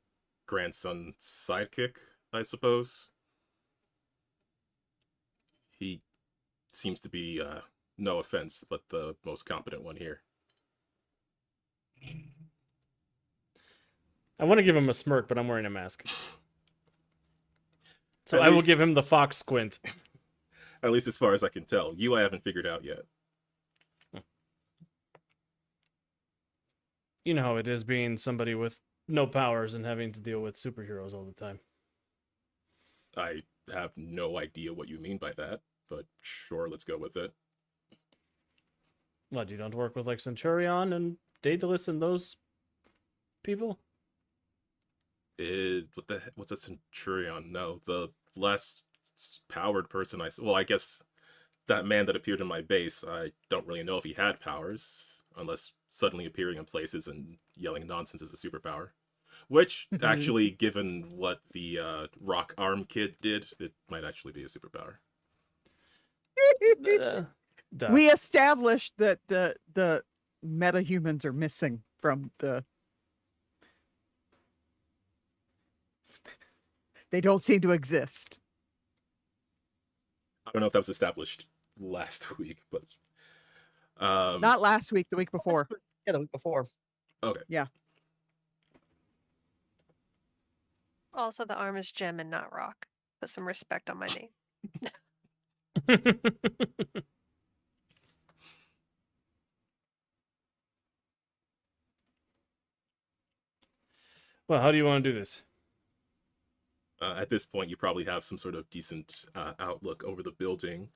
grandson sidekick, I suppose. He seems to be, no offense, but the most competent one here. I want to give him a smirk, but I'm wearing a mask. So At I will least- give him the fox squint. At least as far as I can tell. You I haven't figured out yet. You know how it is being somebody with no powers and having to deal with superheroes all the time. I have no idea what you mean by that, but sure, let's go with it. What, you don't work with like Centurion and Daedalus and those people? What's a Centurion? No, the less powered person well, I guess that man that appeared in my base, I don't really know if he had powers, unless suddenly appearing in places and yelling nonsense is a superpower. Which, actually, given what the rock arm kid did, it might actually be a superpower. Duh. We established that the metahumans are missing from the. They don't seem to exist. I don't know if that was established last week, but Not last week, the week before. Yeah, the week before. okay. Also, the arm is gem and not rock. Put some respect on my name. Well, how do you want to do this? At this point, you probably have some sort of decent outlook over the building.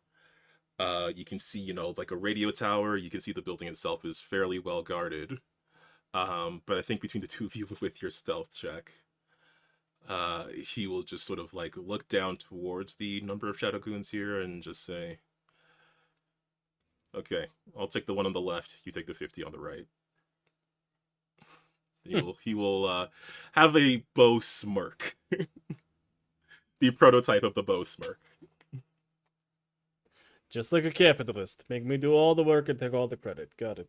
You can see, like a radio tower. You can see the building itself is fairly well guarded. But I think between the two of you with your stealth check, he will just sort of like look down towards the number of Shadow Goons here and just say, okay, I'll take the one on the left, you take the 50 on the right. He will have a bow smirk. The prototype of the bow smirk. Just like a capitalist. Make me do all the work and take all the credit. Got it.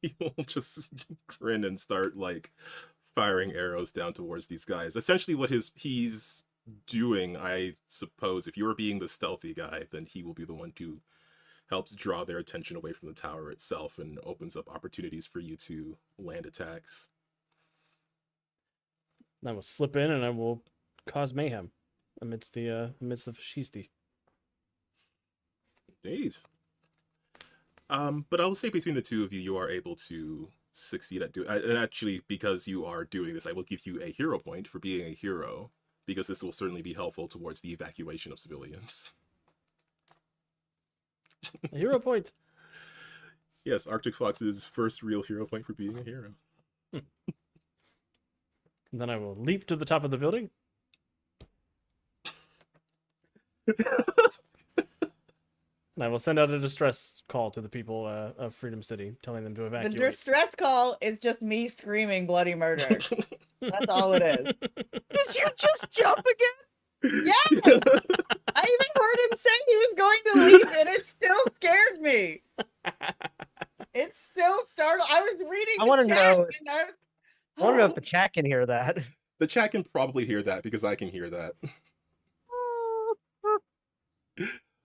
He will just grin and start like firing arrows down towards these guys. Essentially what he's doing, I suppose, if you're being the stealthy guy, then he will be the one who helps draw their attention away from the tower itself and opens up opportunities for you to land attacks. I will slip in and I will cause mayhem amidst the fascisti. Indeed. But I will say between the two of you, you are able to succeed at doing. And actually, because you are doing this, I will give you a hero point for being a hero, because this will certainly be helpful towards the evacuation of civilians. A hero point. Yes, Arctic Fox's first real hero point for being a hero. And then I will leap to the top of the building. And I will send out a distress call to the people of Freedom City, telling them to The evacuate. distress call is just me screaming bloody murder. That's all it is. Did you just jump again? Yeah! I even heard him say he was going to leave, and it still scared me. It still startled. I was reading I the wanna chat, know- and I was. I want to know if the chat can hear that. The chat can probably hear that because I can hear that.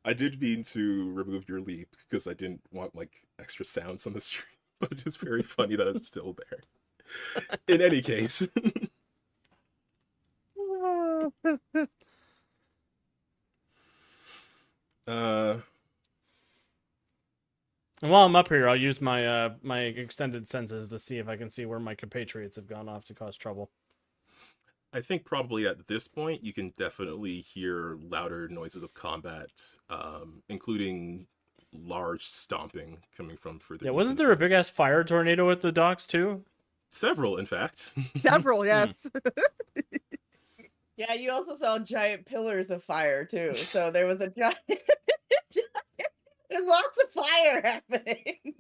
I did mean to remove your leap because I didn't want like extra sounds on the stream, but it's very funny that it's still there. In any case. And while I'm up here, I'll use my my extended senses to see if I can see where my compatriots have gone off to cause trouble. I think probably at this point you can definitely hear louder noises of combat, including large stomping coming from further. Yeah, east wasn't and there a south. big ass fire tornado at the docks too? Several, in fact. Several, yes. Yeah, you also saw giant pillars of fire too. So there was a giant. There's lots of fire happening.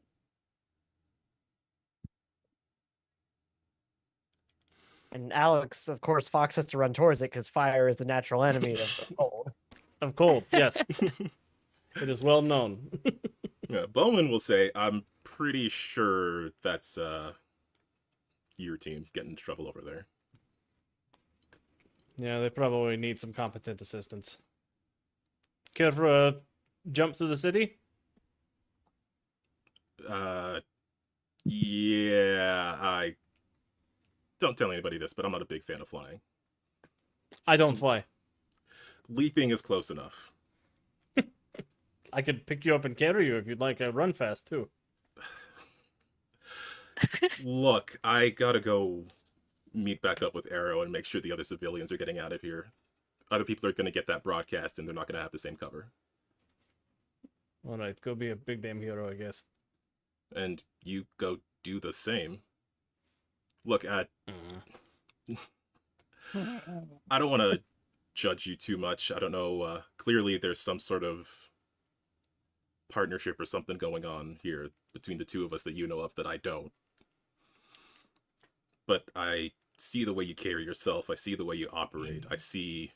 And Alex, of course, Fox has to run towards it because fire is the natural enemy of cold. Of cold, yes. It is well known. Yeah, Bowman will say, I'm pretty sure that's your team getting into trouble over there. Yeah, they probably need some competent assistance. Care for a jump through the city? Yeah, I don't tell anybody this, but I'm not a big fan of flying. I don't fly. Leaping is close enough. I could pick you up and carry you if you'd like. I run fast too. Look, I gotta go meet back up with Arrow and make sure the other civilians are getting out of here. Other people are gonna get that broadcast and they're not gonna have the same cover. All right, go be a big damn hero, I guess. And you go do the same. Look, I don't want to judge you too much. I don't know. Clearly, there's some sort of partnership or something going on here between the two of us that you know of that I don't. But I see the way you carry yourself. I see the way you operate. I see...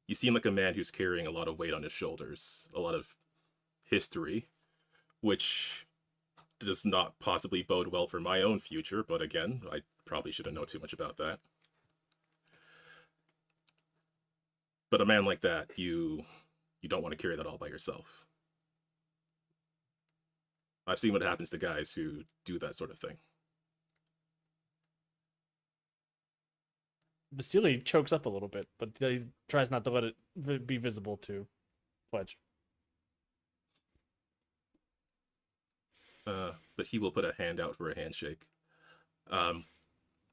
You seem like a man who's carrying a lot of weight on his shoulders. A lot of history. Which does not possibly bode well for my own future. But again, I probably shouldn't know too much about that. But a man like that, you don't want to carry that all by yourself. I've seen what happens to guys who do that sort of thing. Vasily chokes up a little bit, but he tries not to let it be visible to Fledge. But he will put a hand out for a handshake.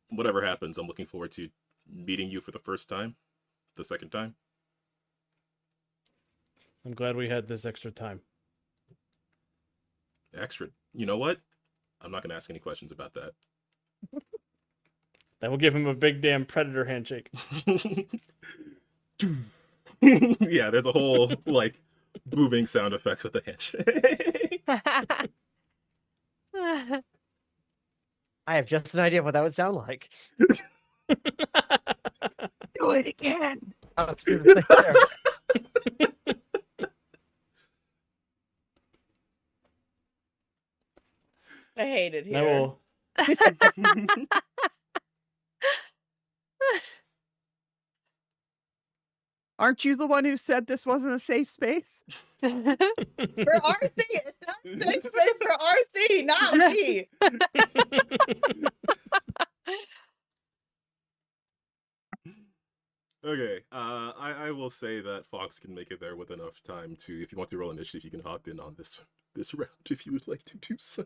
Whatever happens, I'm looking forward to meeting you for the first time, the second time. I'm glad we had this extra time. Extra. You know what? I'm not going to ask any questions about that. That will give him a big damn predator handshake. Yeah, there's a whole, like, booming sound effects with the handshake. I have just an idea of what that would sound like. Do it again. Oh, let's do the thing there. I hate it here. That will... Aren't you the one who said this wasn't a safe space? For RC, it's not a safe space for RC, not me. Okay, I will say that Fox can make it there with enough time to, if you want to roll initiative, you can hop in on this round if you would like to do so.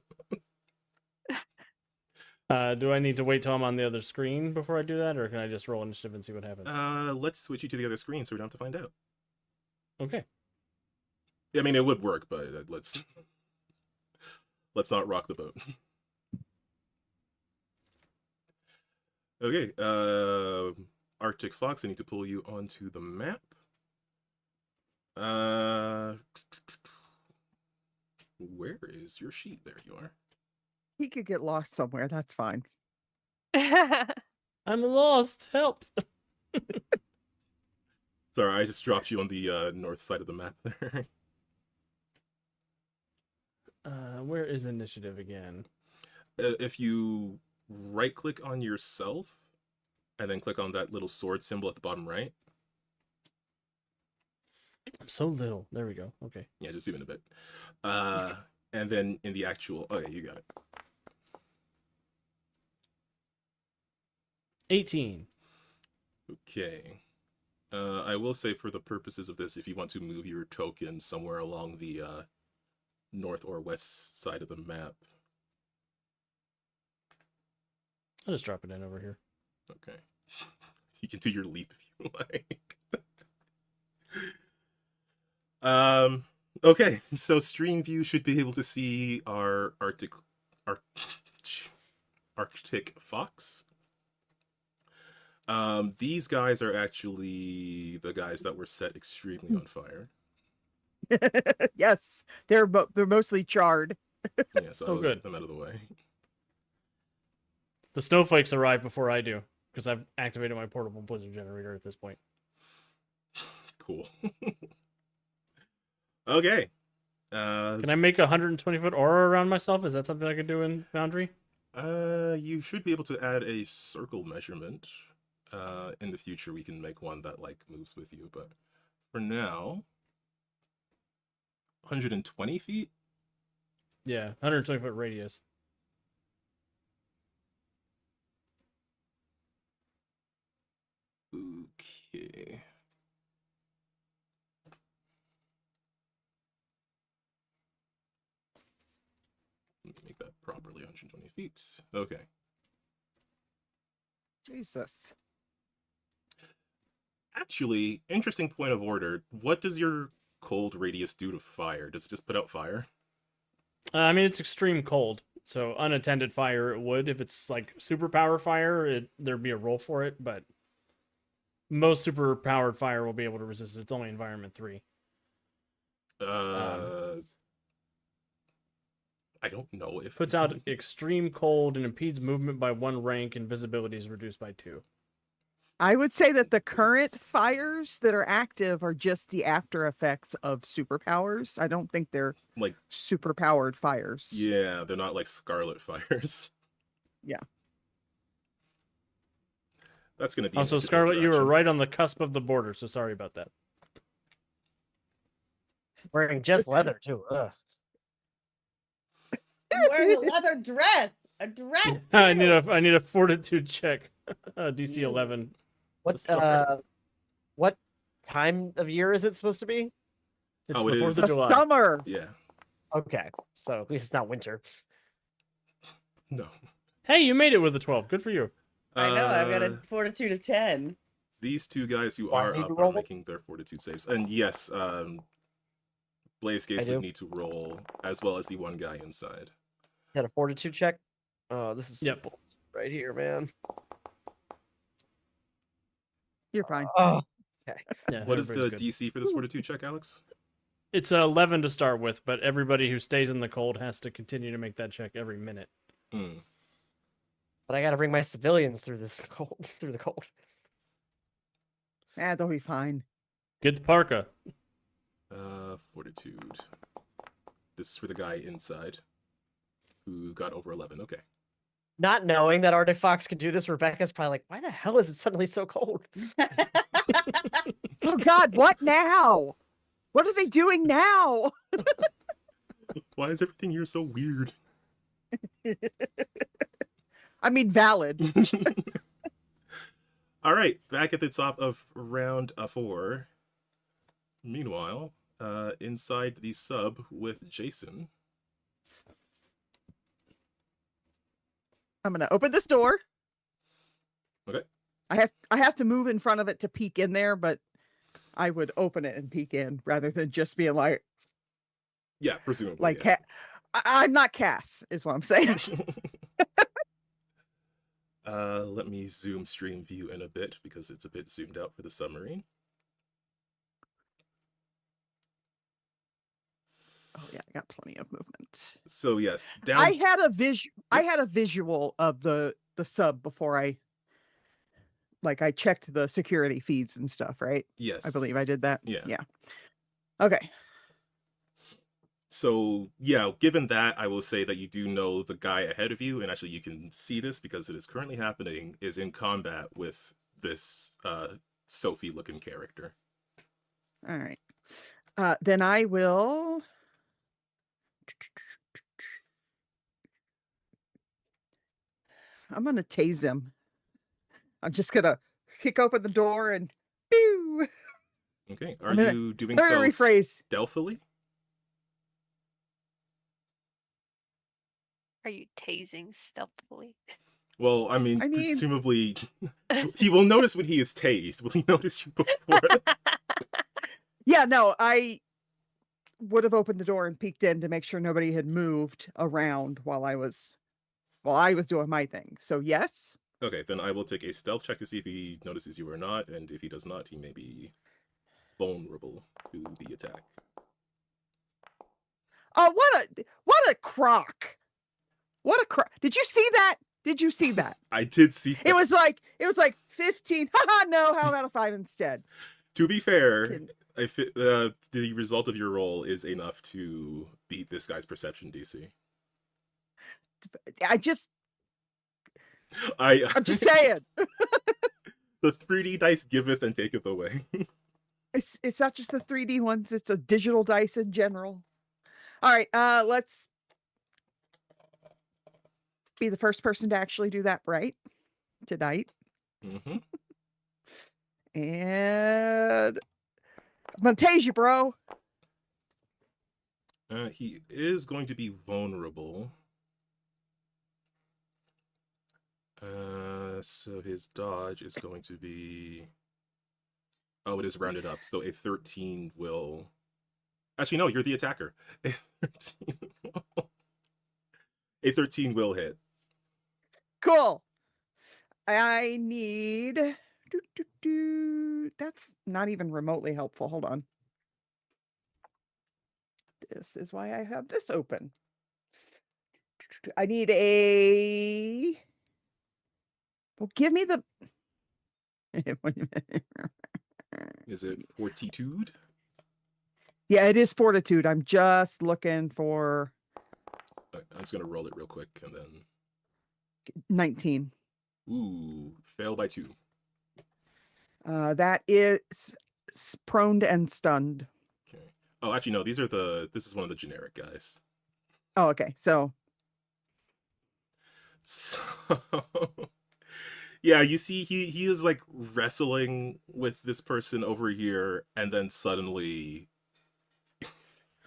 do I need to wait till I'm on the other screen before I do that, or can I just roll initiative and see what happens? Let's switch you to the other screen so we don't have to find out. Okay. I mean, it would work, but let's not rock the boat. Okay, Arctic Fox, I need to pull you onto the map. Where is your sheet? There you are. He could get lost somewhere. That's fine. I'm lost. Help. Sorry, I just dropped you on the north side of the map there. Where is initiative again? If you right-click on yourself, and then click on that little sword symbol at the bottom right. I'm so little. There we go. Okay. Yeah, just zoom in a bit. And then in the actual... Okay, you got it. 18. Okay. I will say for the purposes of this, if you want to move your token somewhere along the north or west side of the map. I'll just drop it in over here. Okay. You can do your leap if you like. Okay, so stream view should be able to see our Arctic Fox. These guys are actually the guys that were set extremely on fire. Yes, they're mostly charred. Yeah, so I'll good. get them out of the way. The snowflakes arrive before I do, because I've activated my portable blizzard generator at this point. Cool. Okay. Can I make a 120-foot aura around myself? Is that something I could do in Boundary? You should be able to add a circle measurement. In the future, we can make one that like moves with you, but for now, 120 feet. Yeah, 120-foot radius. Okay. Let me make that properly. 120 feet. Okay. Jesus. Actually, interesting point of order. What does your cold radius do to fire? Does it just put out fire? I mean, it's extreme cold, so unattended fire it would. If it's like superpower fire, there'd be a roll for it, but most superpowered fire will be able to resist it. It's only environment 3. I don't know if Puts out extreme cold and impedes movement by 1 rank, and visibility is reduced by 2. I would say that the current fires that are active are just the after effects of superpowers. I don't think they're like superpowered fires. Yeah, they're not like scarlet fires. Yeah. That's gonna be Also, Scarlet, you were right on the cusp of the border, so sorry about that. Wearing just leather too. Ugh. I'm wearing a leather dress. A dress. I need a fortitude check. DC 11. What time of year is it supposed to be? It's Oh, the it 4th is. of The July. summer. Yeah. Okay, so at least it's not winter. No. Hey, you made it with a 12. Good for you. I know. I've got Uh, a fortitude of 10. These two guys who Why are need up to are roll? making their fortitude saves. And yes, Blaze Gaze I do. would need to roll, as well as the one guy inside. Is that a fortitude check? Oh, this is Yep. simple right here, man. You're fine. Oh, Yeah, What is the everybody's good. DC for this fortitude check, Alex? It's 11 to start with, but everybody who stays in the cold has to continue to make that check every minute. Hmm. but I got to bring my civilians through this cold, through the cold. They'll be fine. Get the parka. Fortitude. This is for the guy inside who got over 11. Okay. Not knowing that Arctic Fox could do this, Rebecca's probably like, "Why the hell is it suddenly so cold?" Oh God, what now? What are they doing now? Why is everything here so weird? I mean, valid. All right, back at the top of round 4. Meanwhile, inside the sub with Jason. I'm gonna open this door. Okay. I have to move in front of it to peek in there, but I would open it and peek in rather than just being like Yeah, presumably. like yeah. I'm not Cass, is what I'm saying. Let me zoom stream view in a bit because it's a bit zoomed out for the submarine. Oh yeah, I got plenty of movement. So yes, down. I had a visual of the sub before I checked the security feeds and stuff, right? Yes, I believe I did that. Yeah. Yeah. Okay. So yeah, given that, I will say that you do know the guy ahead of you, and actually you can see this because it is currently happening, is in combat with this Sophie-looking character. All right. Then I will. I'm gonna tase him. I'm just gonna kick open the door and pew. Okay, are I'm gonna- you doing Let so me rephrase. stealthily? Are you tasing stealthily? Well, I mean, I mean- presumably he will notice when he is tased. Will he notice you before? Yeah, no, I would have opened the door and peeked in to make sure nobody had moved around while I was doing my thing. So yes. Okay, then I will take a stealth check to see if he notices you or not, and if he does not, he may be vulnerable to the attack. Oh, what a crock. What a crock. Did you see that? Did you see that? I did see that. It was like 15. Haha, no, how about a 5 instead? To be fair, Kidding. the result of your roll is enough to beat this guy's perception DC. I'm just saying. The 3D dice giveth and taketh away. It's not just the 3D ones, it's a digital dice in general. All right, let's be the first person to actually do that right tonight. Mm-hmm. And I'm gonna tase you, bro. He is going to be vulnerable. So his dodge is going to be... Oh, it is rounded up. So a 13 will... Actually, no, you're the attacker. A 13 will... A 13 will hit. Cool. I need... That's not even remotely helpful. Hold on. This is why I have this open. I need a... Well, give me the... Is it Fortitude? Yeah, it is Fortitude. I'm just looking for... I'm just going to roll it real quick and then... 19. Ooh, fail by 2. That is prone and stunned. Okay. Oh, actually, no, these are the... This is one of the generic guys. Oh, okay. So... Yeah, you see, he is like wrestling with this person over here, and then suddenly,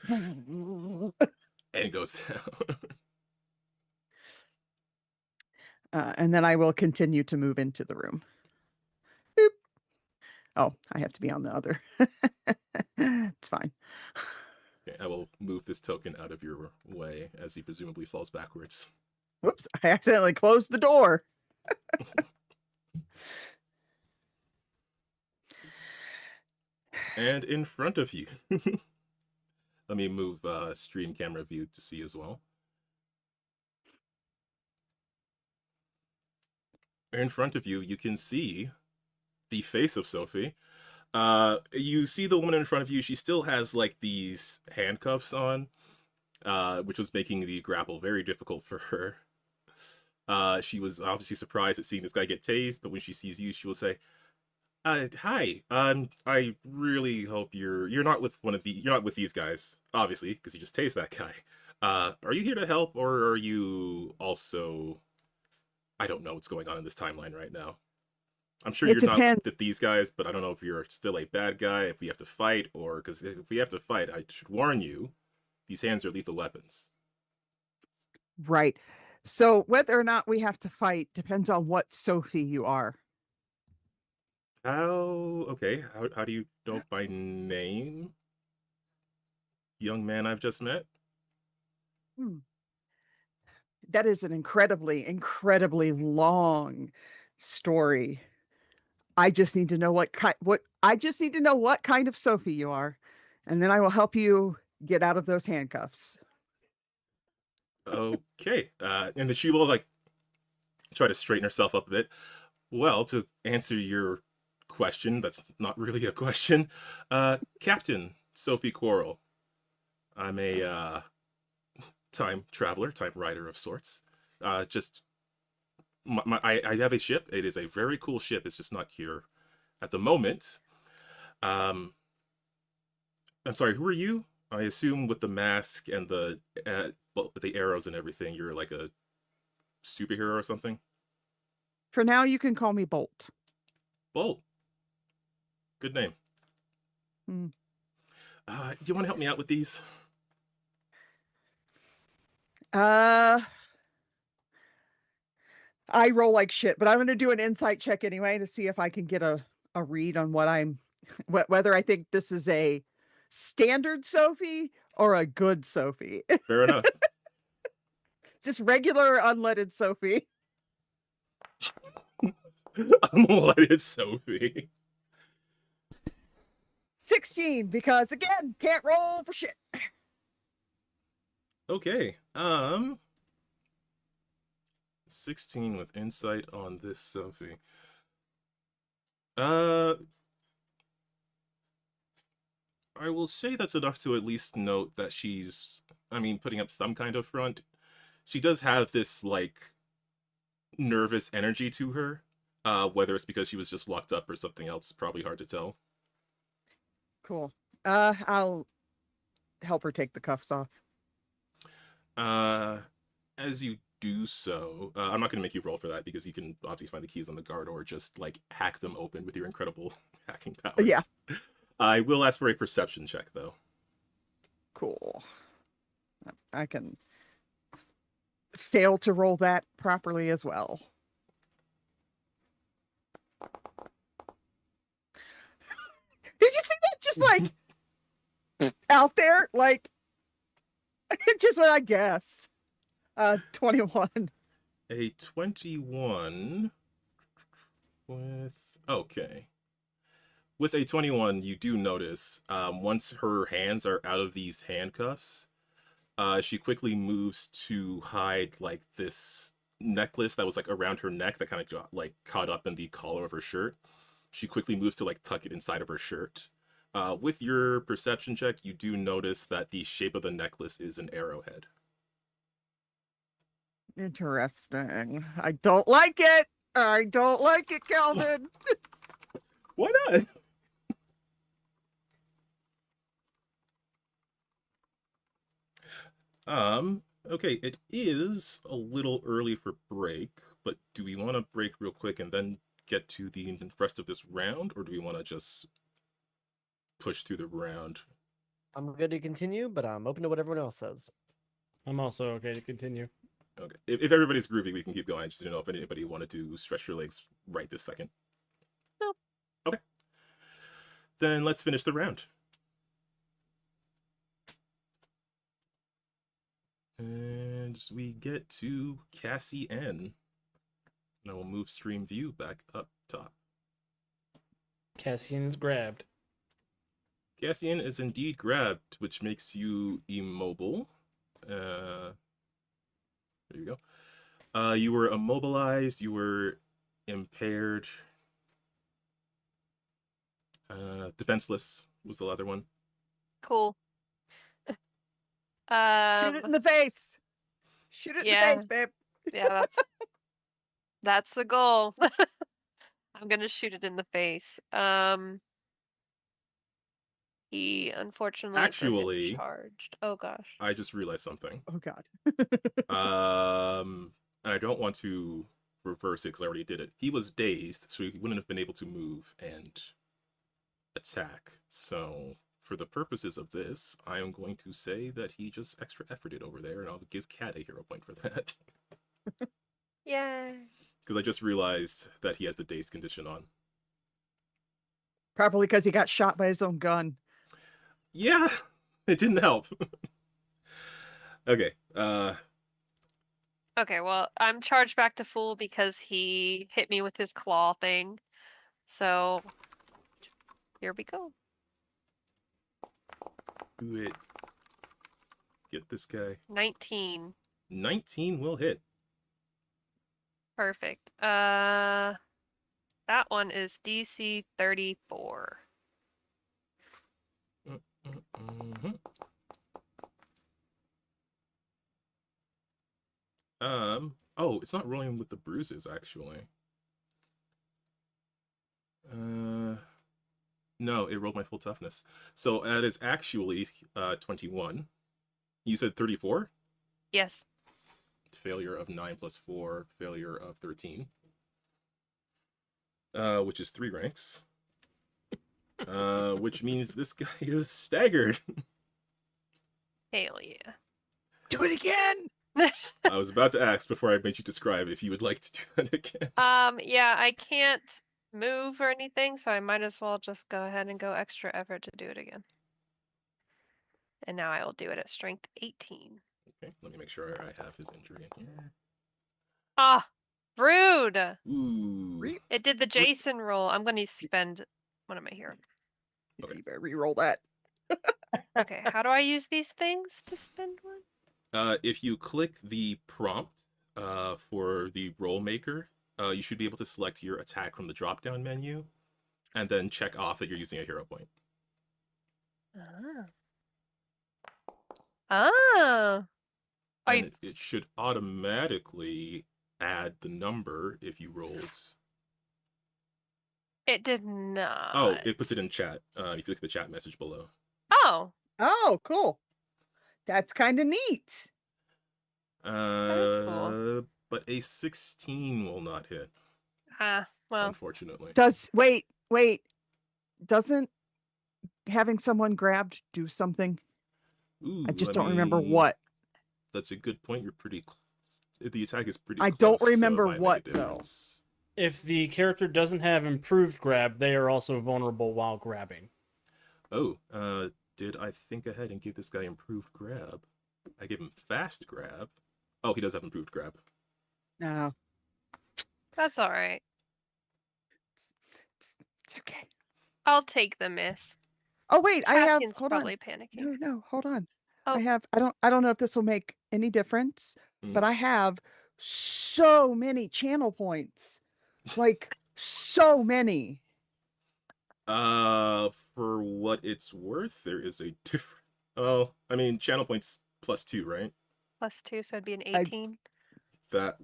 and goes down. And then I will continue to move into the room. Boop. Oh, I have to be on the other. It's fine. Okay, I will move this token out of your way as he presumably falls backwards. Whoops, I accidentally closed the door. And in front of you. Let me move stream camera view to see as well. In front of you, you can see the face of Sophie. You see the woman in front of you. She still has like these handcuffs on, which was making the grapple very difficult for her. She was obviously surprised at seeing this guy get tased, but when she sees you, she will say, "Hi. I really hope you're not with you're not with these guys, obviously, because you just tased that guy. Are you here to help, or are you also... I don't know what's going on in this timeline right now. I'm sure It you're not depends. with these guys, but I don't know if you're still a bad guy, if we have to fight, or... Because if we have to fight, I should warn you, these hands are lethal weapons." Right. So whether or not we have to fight depends on what Sophie you are. Okay, how do you know by name, young man I've just met? That is an incredibly, incredibly long story. I just need to know what kind of Sophie you are, and then I will help you get out of those handcuffs. Okay, and then she will like try to straighten herself up a bit. Well, to answer your question, that's not really a question. Captain Sophie Quarrel. I'm a time traveler, time rider of sorts. Just I have a ship. It is a very cool ship. It's just not here at the moment. I'm sorry. Who are you? I assume with the mask and the arrows and everything, you're like a superhero or something. For now, you can call me Bolt. Bolt. Good name. Hmm. You want to help me out with these? I roll like shit, but I'm going to do an insight check anyway to see if I can get a read on what whether I think this is a standard Sophie or a good Sophie. Fair enough. Just regular unleaded Sophie. Unleaded Sophie. 16, because again, can't roll for shit. Okay. 16 with insight on this Sophie. I will say that's enough to at least note that she's, I mean, putting up some kind of front. She does have this, like, nervous energy to her. Whether it's because she was just locked up or something else, probably hard to tell. Cool. I'll help her take the cuffs off. As you do so, I'm not going to make you roll for that because you can obviously find the keys on the guard or just, like, hack them open with your incredible hacking powers. Yeah. I will ask for a perception check, though. Cool. I can fail to roll that properly as well. Did you see that? Just like out there, like just what I guess. 21. A 21 with... Okay. With a 21, you do notice, once her hands are out of these handcuffs, she quickly moves to hide, like, this necklace that was, like, around her neck that kind of got, like, caught up in the collar of her shirt. She quickly moves to, like, tuck it inside of her shirt. With your perception check, you do notice that the shape of the necklace is an arrowhead. Interesting. I don't like it. I don't like it, Calvin. Why not? Okay, it is a little early for break, but do we want to break real quick and then get to the rest of this round, or do we want to just push through the round? I'm good to continue, but I'm open to what everyone else says. I'm also okay to continue. Okay. If everybody's groovy, we can keep going. I just didn't know if anybody wanted to stretch your legs right this second. Nope. Okay. Then let's finish the round. And we get to Cassie N. And I will move stream view back up top. Cassian is grabbed. Cassian is indeed grabbed, which makes you immobile. There you go. You were immobilized, you were impaired. Defenseless was the other one. Cool. Shoot it in the face. Shoot it in yeah. the face, babe. Yeah, that's the goal. I'm gonna shoot it in the face. He unfortunately couldn't Actually, charged. Oh gosh. I just realized something. Oh God. And I don't want to reverse it because I already did it. He was dazed, so he wouldn't have been able to move and attack. So, for the purposes of this, I am going to say that he just extra efforted over there, and I'll give Cat a hero point for that. Yeah. Because I just realized that he has the dazed condition on. Probably because he got shot by his own gun. Yeah, it didn't help. Okay. Okay, well, I'm charged back to full because he hit me with his claw thing. So, here we go. Do it. Get this guy. 19. 19 will hit. Perfect. That one is DC 34. Mm-hmm. Oh, it's not rolling with the bruises, actually. No, it rolled my full toughness. So that is actually 21. You said 34? Yes. Failure of 9 plus 4, failure of 13. Which is 3 ranks. Which means this guy is staggered. Hell yeah. Do it again. I was about to ask before I made you describe if you would like to do that again. Yeah, I can't move or anything, so I might as well just go ahead and go extra effort to do it again. And now I will do it at strength 18. Okay, let me make sure I have his injury in here. Ah, rude. Ooh. It did the Jason roll. I'm going to spend one of my here. Okay. You better re-roll that. Okay, how do I use these things to spend one? If you click the prompt for the roll maker, you should be able to select your attack from the drop-down menu, and then check off that you're using a hero point. Oh. Are And you... it should automatically add the number if you rolled. It did Oh, not. it puts it in chat. If you look at the chat message below. Oh. Oh, cool. That's kind of neat. is cool. But a 16 will not hit, Well, unfortunately. Wait. Doesn't having someone grabbed do something? Ooh, I just don't remember what. That's a good point. You're pretty. The attack is pretty. I close, don't so it remember might make a what, though. difference. If the character doesn't have improved grab, they are also vulnerable while grabbing. Oh, did I think ahead and give this guy improved grab? I gave him fast grab. Oh, he does have improved grab. No. that's all right. It's okay. I'll take the miss. Oh wait, I have. Cassian's Hold probably on. panicking. No, hold on. Oh. I have. I don't know if this will make any difference, Hmm. but I have so many channel points, like so many. For what it's worth, there is a different. Oh, I mean, channel points +2, right? +2, so it'd be an 18. That.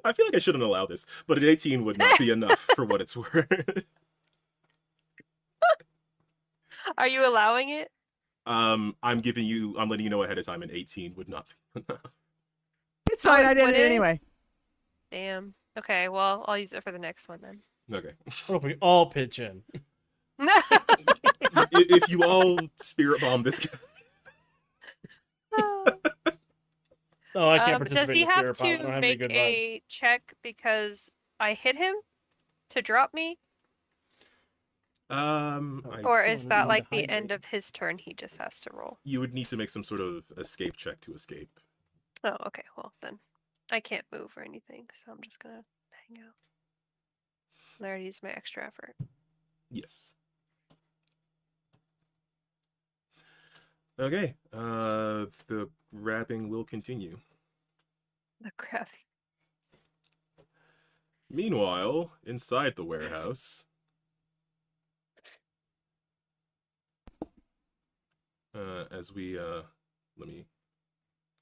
I feel like I shouldn't allow this, but an 18 would not be enough for what it's worth. Are you allowing it? I'm letting you know ahead of time, an 18 would not be enough. It's fine. I did would it it? anyway. Damn. Okay, well, I'll use it for the next one then. Okay. What if we all pitch in? If you all spirit bomb this guy. Oh, I can't Does participate he in have Spirit Bomb. I don't to have any make good vibes. a check because I hit him to drop me? Or is that like the end of his turn he just has to roll? You would need to make some sort of escape check to escape. Oh, okay. Well, then I can't move or anything, so I'm just gonna hang out. I already used my extra effort. Yes. Okay. The grabbing will continue. The grabbing. Meanwhile, inside the warehouse, as we let me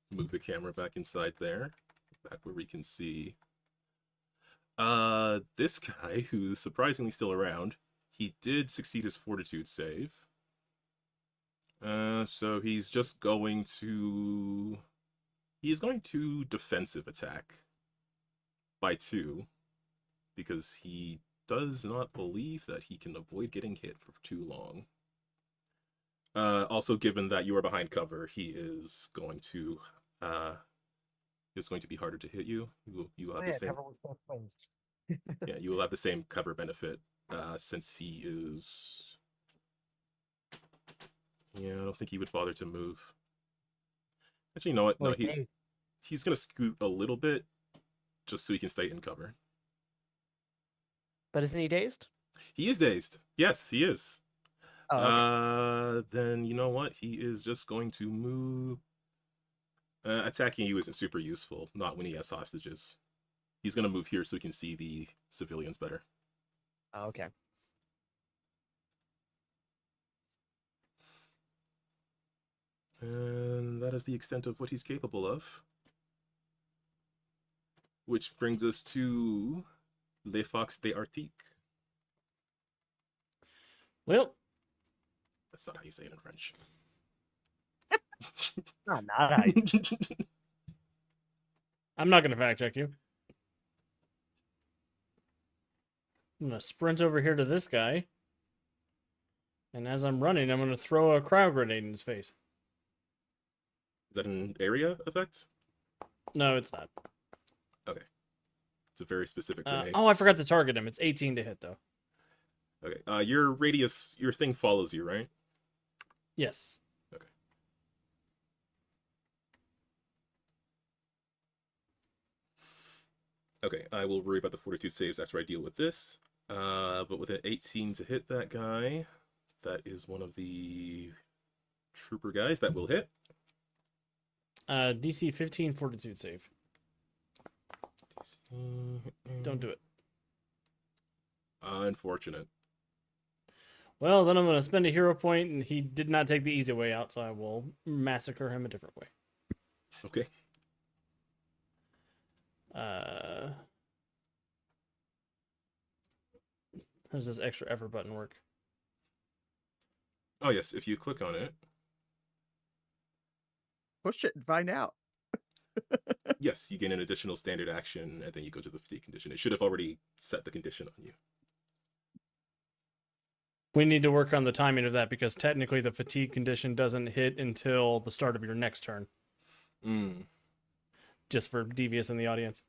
move the camera back inside there, back where we can see this guy who's surprisingly still around. He did succeed his fortitude save. So he's going to defensive attack by 2 because he does not believe that he can avoid getting hit for too long. Also, given that you are behind cover, he is going to be harder to hit you. You will have the same. Cover with both wings. Yeah, you will have the same cover benefit since he is. Yeah, I don't think he would bother to move. Actually, you know what? No, he's gonna scoot a little bit just so he can stay in cover. But isn't he dazed? He is dazed. Yes, he is. Oh, okay. Then you know what? He is just going to move. Attacking you isn't super useful, not when he has hostages. He's gonna move here so he can see the civilians better. Oh, okay. And that is the extent of what he's capable of. Which brings us to Les Fox de Arctique. Well, That's not how you say it in French. Not how you... I'm not going to fact check you. I'm going to sprint over here to this guy. And as I'm running, I'm going to throw a crowd grenade in his face. Is that an area effect? No, it's not. Okay. It's a very specific grenade. Oh, I forgot to target him. It's 18 to hit, though. Okay. Your radius, your thing follows you, right? Yes. Okay. Okay, I will worry about the fortitude saves after I deal with this. But with an 18 to hit that guy, that is one of the trooper guys that will hit. DC 15 fortitude save. DC... Don't do it. Unfortunate. Well, then I'm going to spend a hero point, and he did not take the easy way out, so I will massacre him a different way. Okay. How does this extra effort button work? Oh yes, if you click on it, Push it and find out. yes, you gain an additional standard action, and then you go to the fatigue condition. It should have already set the condition on you. We need to work on the timing of that because technically the fatigue condition doesn't hit until the start of your next turn. Just for Devious in the audience.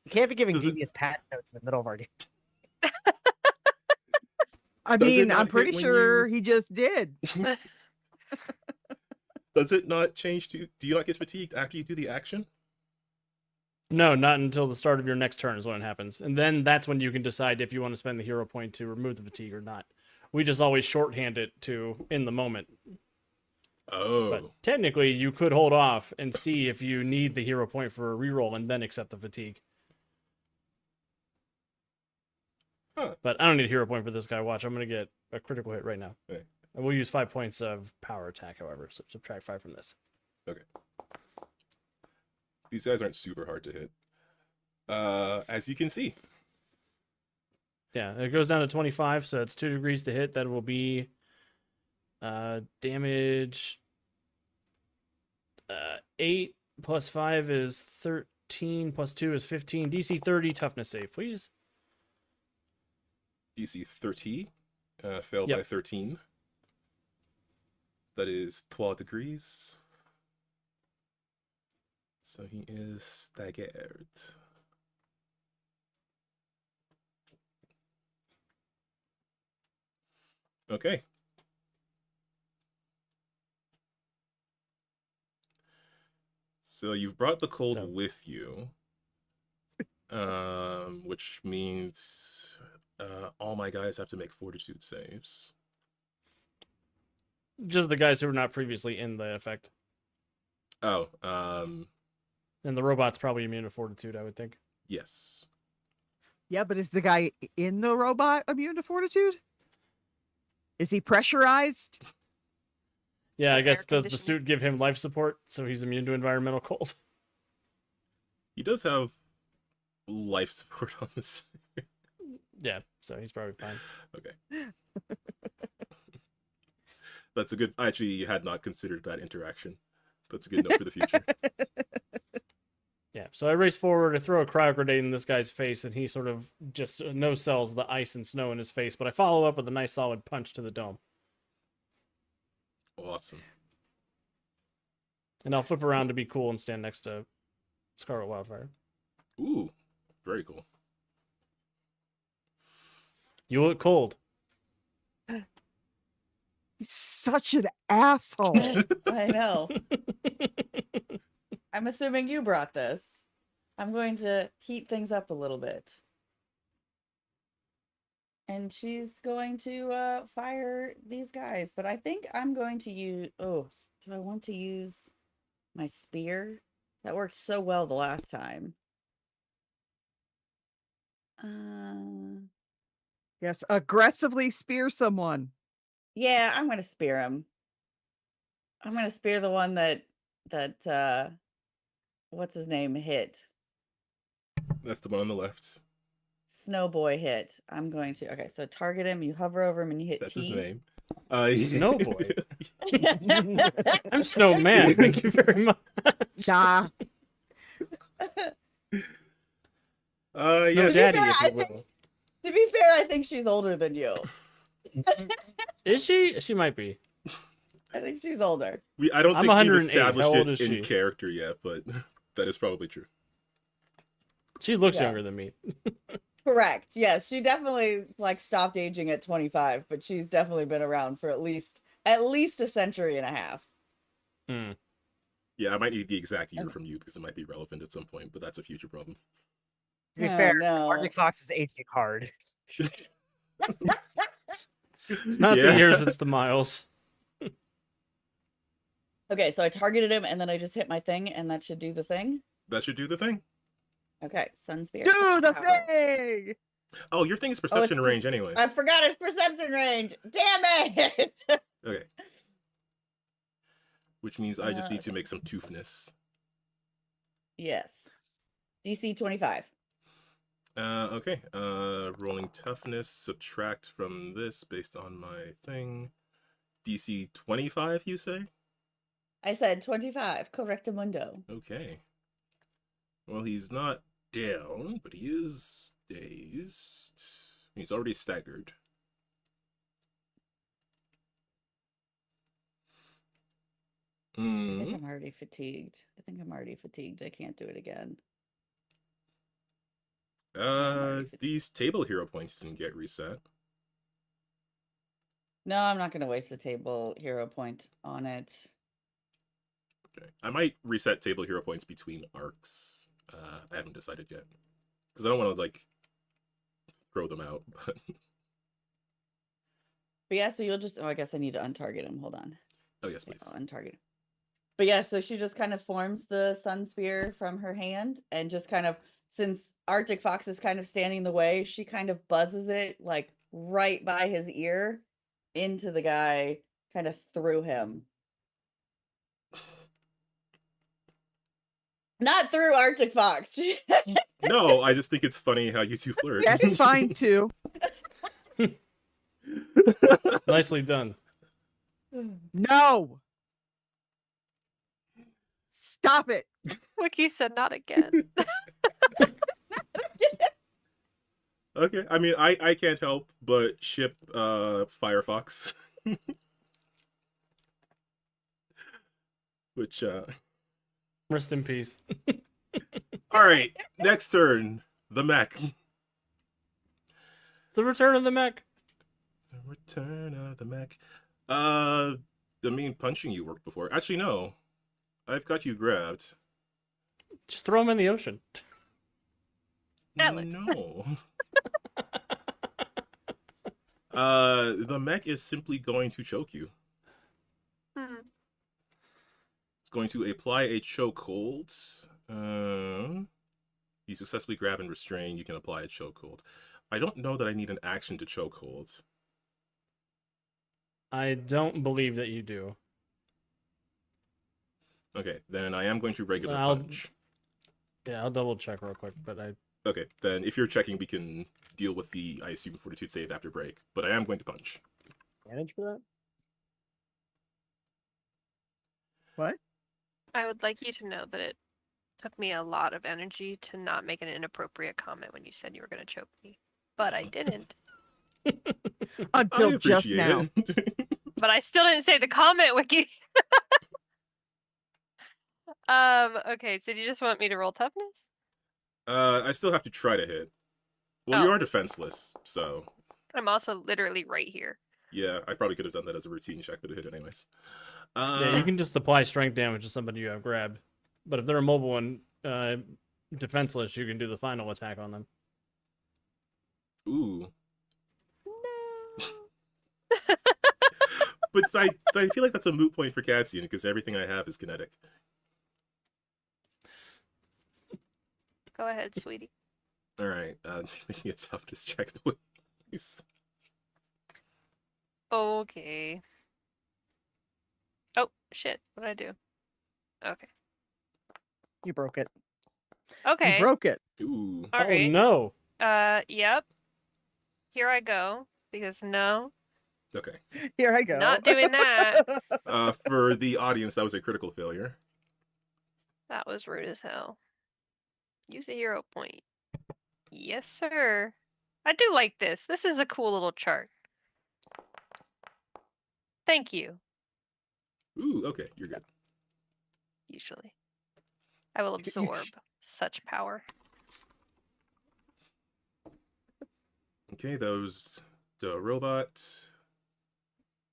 You can't be giving Does it- devious pat notes in the middle of our game. I Does it mean, not I'm hit pretty when sure you- he just did. Does it not change to? Do you not get fatigued after you do the action? No, not until the start of your next turn is when it happens. And then that's when you can decide if you want to spend the hero point to remove the fatigue or not. We just always shorthand it to in the moment. Oh, But technically, you could hold off and see if you need the hero point for a reroll and then accept the fatigue. Huh. But I don't need a hero point for this guy. Watch, I'm going to get a critical hit right now. Okay. And we'll use 5 points of power attack, however. So subtract 5 from this. these guys aren't super hard to hit. As you can see. Yeah, it goes down to 25, so it's 2 degrees to hit. That will be damage 8 plus 5 is 13 plus 2 is 15. DC 30 toughness save, please. DC 30, failed Yep. by 13. That is 12 degrees. So he is staggered. Okay. So you've brought the cold So- with you, which means all my guys have to make fortitude saves. Just the guys who were not previously in the effect. Oh, And the robot's probably immune to fortitude, I would think. yes. Yeah, but is the guy in the robot immune to fortitude? Is he pressurized? Yeah, I Air guess does the conditioning. suit give him life support so he's immune to environmental cold? He does have life support on this. Yeah, so he's probably fine. Okay. That's a good. I actually had not considered that interaction. That's a good note for the future. Yeah, so I race forward, I throw a cryo grenade in this guy's face, and he sort of just no-sells the ice and snow in his face, but I follow up with a nice solid punch to the dome. Awesome. And I'll flip around to be cool and stand next to Scarlet Wildfire. Ooh, very cool. You look cold. He's such an asshole. I know. I'm assuming you brought this. I'm going to heat things up a little bit. And she's going to fire these guys. But I think I'm going to use... Oh, do I want to use my spear? That worked so well the last time. Yes, aggressively spear someone. Yeah, I'm going to spear him. I'm going to spear the one that what's his name hit. That's the one on the left. Snowboy hit. I'm going to. Okay, so target him, you hover over him and you hit That's T. his name. Snowboy? I'm Snowman, thank you very much. Nah. Snow Yes. Daddy, I if you think- will. To be fair, I think she's older than you. Is she? She might be. I think she's older. I don't I'm think we've 108. established How old it is in she? character yet, but that is probably true. She looks Yeah. younger than me. Correct. Yes, she definitely like stopped aging at 25, but she's definitely been around for at least a century and a half. Hmm. Yeah, I might need the exact year Okay. from you because it might be relevant at some point, but that's a future problem. To be Oh, fair, no. Arctic Fox is aging hard. It's not Yeah. the years, it's the miles. Okay, so I targeted him and then I just hit my thing and that should do the thing. That should do the thing. Okay, Sun Spear. Do the Power. thing! Oh, your thing is perception range, anyways. I forgot its perception range. Damn it! Okay. Which means I just need to make some toughness. Yes. DC 25. Okay. Rolling toughness, subtract from this based on my thing. DC 25, you say? I said 25. Correctamundo. Okay. Well, he's not down, but he is dazed. He's already staggered. I think I'm already fatigued. I can't do it again. These table hero points didn't get reset. No, I'm not going to waste the table hero point on it. Okay. I might reset table hero points between arcs. I haven't decided yet. Because I don't want to, like, throw them out. But yeah, so you'll just... Oh, I guess I need to untarget him. Hold on. oh, yes, please. I'll untarget him. But yeah, so she just kind of forms the Sun Spear from her hand and just kind of... Since Arctic Fox is kind of standing in the way, she kind of buzzes it, like, right by his ear into the guy, kind of through him. Not through Arctic Fox. No, I just think it's funny how you two flirt. Yeah, it's fine too. Nicely done. No. Stop it. Wiki said not again. Okay, I mean, I can't help but ship Firefox. Which, Rest in peace. Alright, next turn. The mech. It's the return of the mech. The return of the mech. The mean punching you worked before. Actually, no. I've got you grabbed. Just throw him in the ocean. Alex. No. The mech is simply going to choke you. Hmm. It's going to apply a chokehold. You successfully grab and restrain. You can apply a chokehold. I don't know that I need an action to chokehold. I don't believe that you do. Okay, then I am going to regular I'll- punch. Yeah, I'll double check real quick, but Okay, then if you're checking, we can deal with the, I assume, fortitude save after break. But I am going to punch. Advantage for that? What? I would like you to know that it took me a lot of energy to not make an inappropriate comment when you said you were going to choke me. But I didn't. Until I just appreciate now. it. But I still didn't say the comment, Wiki. Okay, so do you just want me to roll toughness? I still have to try to hit. Well, you Oh. are defenseless, so I'm also literally right here. yeah, I probably could have done that as a routine check, but it hit anyways. yeah, you can just apply strength damage to somebody you have grabbed. But if they're immobile and defenseless, you can do the final attack on them. Ooh. No. But I feel like that's a moot point for Cassian, because everything I have is kinetic. Go ahead, sweetie. Alright, make me a toughness check, please. Okay. Oh, shit. What did I do? Okay. You broke it. Okay. You broke it. Ooh. All Oh right. no! Yep. Here I go. Because no, Okay. Here I go. Not doing that. For the audience, that was a critical failure. that was rude as hell. Use a hero point. Yes, sir. I do like this. This is a cool little chart. Thank you. Ooh, okay, you're good. Usually. I will absorb such power. Okay, those the robot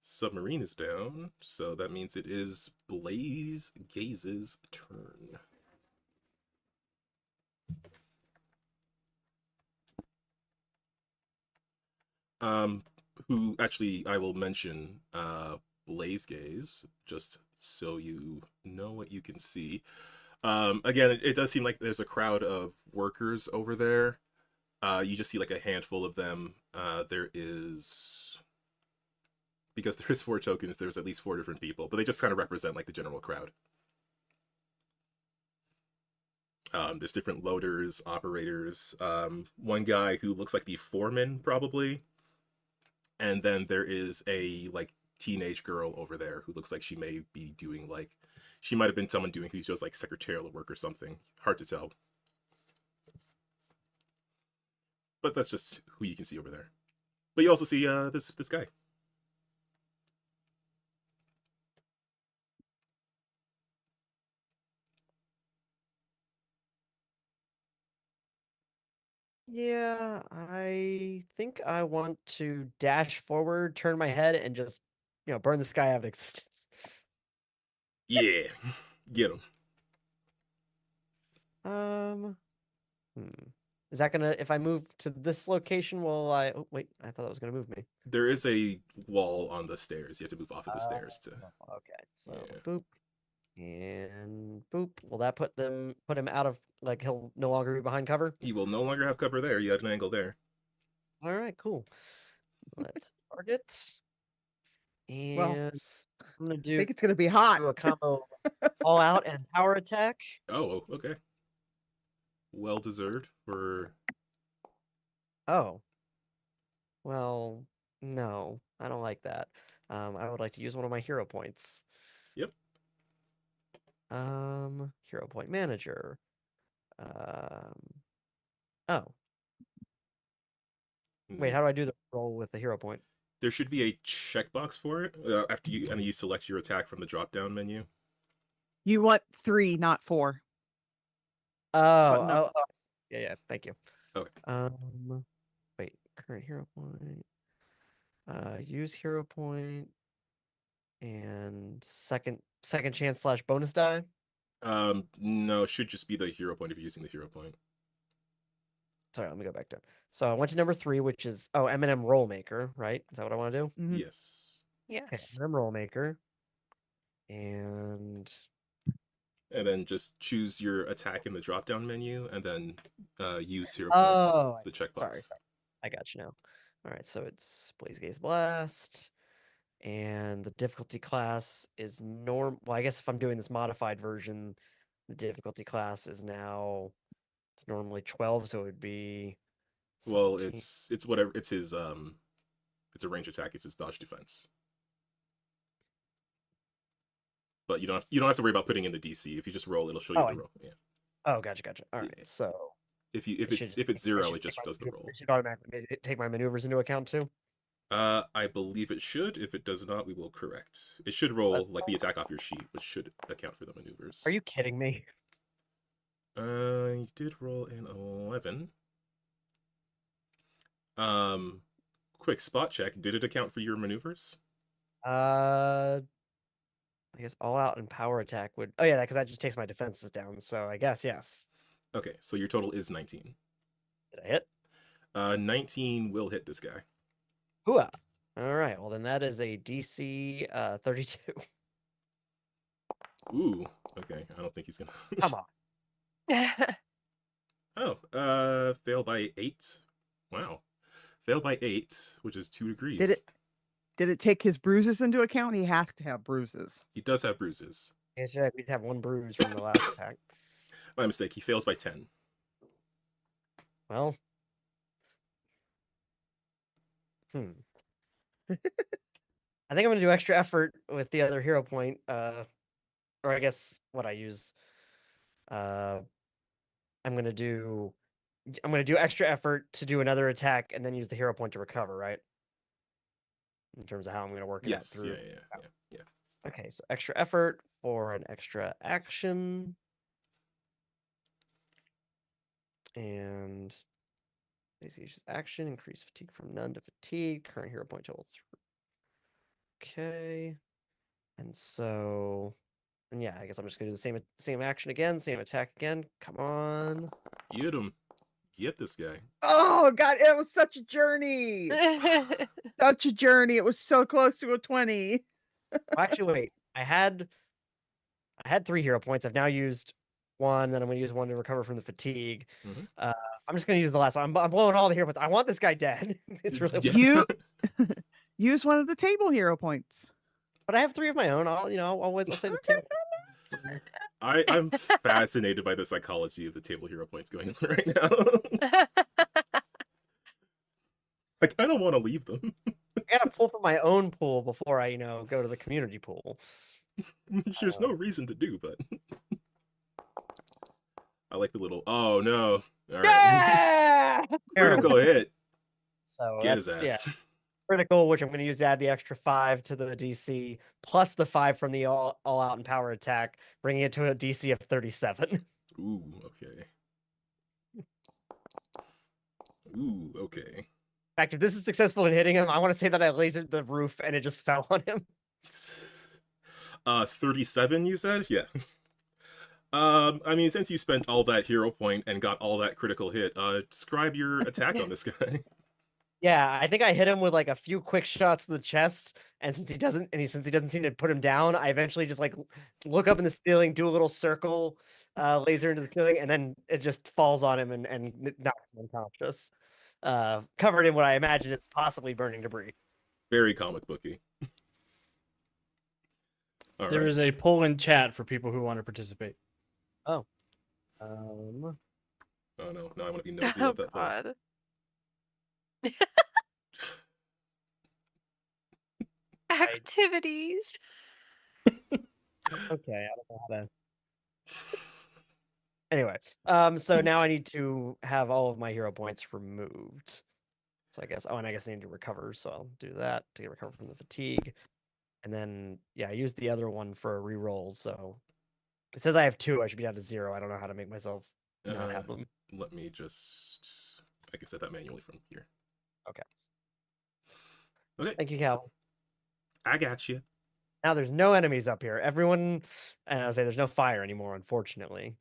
submarine is down, so that means it is Blaze Gaze's turn. Who actually I will mention Blaze Gaze, just so you know what you can see. Again, it does seem like there's a crowd of workers over there. You just see like a handful of them. There is, because there is 4 tokens, there's at least 4 different people, but they just kind of represent like the general crowd. There's different loaders, operators. One guy who looks like the foreman probably, and then there is a like teenage girl over there who looks like she may be doing like, she might have been someone doing who's just like secretarial work or something. Hard to tell. But that's just who you can see over there. But you also see this guy. Yeah, I think I want to dash forward, turn my head, and just, burn this guy out of existence. Yeah, get him. Is that gonna, if I move to this location, will I, oh, wait, I thought that was gonna move me. There is a wall on the stairs. You have to move off of the stairs to. Okay, so Yeah. boop and boop. Will that put him out of, like, he'll no longer be behind cover? He will no longer have cover there. You had an angle there. All right, cool. Let's target. Well, And I'm gonna I do think it's gonna be hot. a combo all out and power attack. Oh, okay. Well deserved for. Oh. Well, no, I don't like that. I would like to use one of my hero points. Yep. Hero point manager. Oh. Wait, how do I do the roll with the hero point? There should be a checkbox for it after you, and you select your attack from the drop-down menu. You want 3, not 4. Oh, no. oh, yeah, thank you. Okay. Wait, current hero point. Use hero point and second chance / bonus die. No, it should just be the hero point if you're using the hero point. Sorry, let me go back down. So I went to number 3, which is M&M roll maker, right? Is that what I want to do? Mhm. Yes. Yes. Okay, M&M roll maker, and then just choose your attack in the drop-down menu, and then use hero point. The checkbox. Sorry, I got you now. All right, so it's Blaze Gaze Blast, and the difficulty class is norm. Well, I guess if I'm doing this modified version, the difficulty class is now, it's normally 12, so it would be. 17. Well, it's whatever. It's his it's a range attack. It's his dodge defense. But you don't have to worry about putting in the DC. If you just roll, it'll show you the roll. Yeah. Oh, gotcha. All right. Yeah. So if it's 0, it just does the roll. It should automatically take my maneuvers into account too. I believe it should. If it does not, we will correct. It should roll like the attack off your sheet, which should account for the maneuvers. Are you kidding me? You did roll an 11. Quick spot check. Did it account for your maneuvers? I guess all out and power attack would. Oh yeah, because that just takes my defenses down. So I guess yes. Okay, so your total is 19. Did I hit? 19 will hit this guy. Hooah! All right. Well, then that is a DC 32. Ooh. Okay. I don't think he's gonna. Come on. Oh. Failed by 8. Wow. Failed by 8, which is 2 degrees. Did it take his bruises into account? He has to have bruises. He does have bruises. Yeah, we have 1 bruise from the last attack. My mistake. He fails by 10. Well. I think I'm gonna do extra effort with the other hero point. Or I guess what I use. I'm gonna do extra effort to do another attack and then use the hero point to recover, right? In terms of how I'm gonna work it out through. Yeah. Okay, so extra effort for an extra action. And basically just action, increase fatigue from none to fatigue, current hero point total 3. Okay. And so, and yeah, I guess I'm just gonna do the same action again, same attack again. Come on. Get him. Get this guy. Oh god, it was such a journey. Such a journey. It was so close to a 20. Well, actually, wait. I had 3 hero points. I've now used one, then I'm going to use one to recover from the fatigue. Mhm. I'm just going to use the last one. I'm blowing all the hero points. I want this guy dead. It's really Yeah. You use one of the table hero points. But I have 3 of my own. I'll say the table. I'm fascinated by the psychology of the table hero points going on right now. I kind of want to leave them. I gotta pull from my own pool before I, go to the community pool. Which there's no reason to do, but I like the little. Oh no! All right, Yeah! critical hit. So Get his that's ass. critical, which I'm going to use to add the extra 5 to the DC, plus the 5 from the all out and power attack, bringing it to a DC of 37. Ooh, okay. Ooh, okay. In fact, if this is successful in hitting him, I want to say that I lasered the roof and it just fell on him. 37, you said? Yeah. I mean, since you spent all that hero point and got all that critical hit, describe your attack on this guy. Yeah, I think I hit him with like a few quick shots to the chest, and since he doesn't seem to put him down, I eventually just like look up in the ceiling, do a little circle, laser into the ceiling, and then it just falls on him and knocks him unconscious, covered in what I imagine is possibly burning debris. Very comic booky. All There right. is a poll in chat for people who want to participate. Um, Oh no, now I want to be nosy Oh about that. God. Activities. okay, I don't know how to. Anyway, so now I need to have all of my hero points removed. So I guess, and I guess I need to recover, so I'll do that to recover from the fatigue. And then, yeah, I used the other one for a reroll, so it says I have 2, I should be down to 0. I don't know how to make myself not have them. Let me just. I can set that manually from here. Okay. Okay. Thank you, Cal. I got you. Now there's no enemies up here. Everyone, and I'll say there's no fire anymore, unfortunately.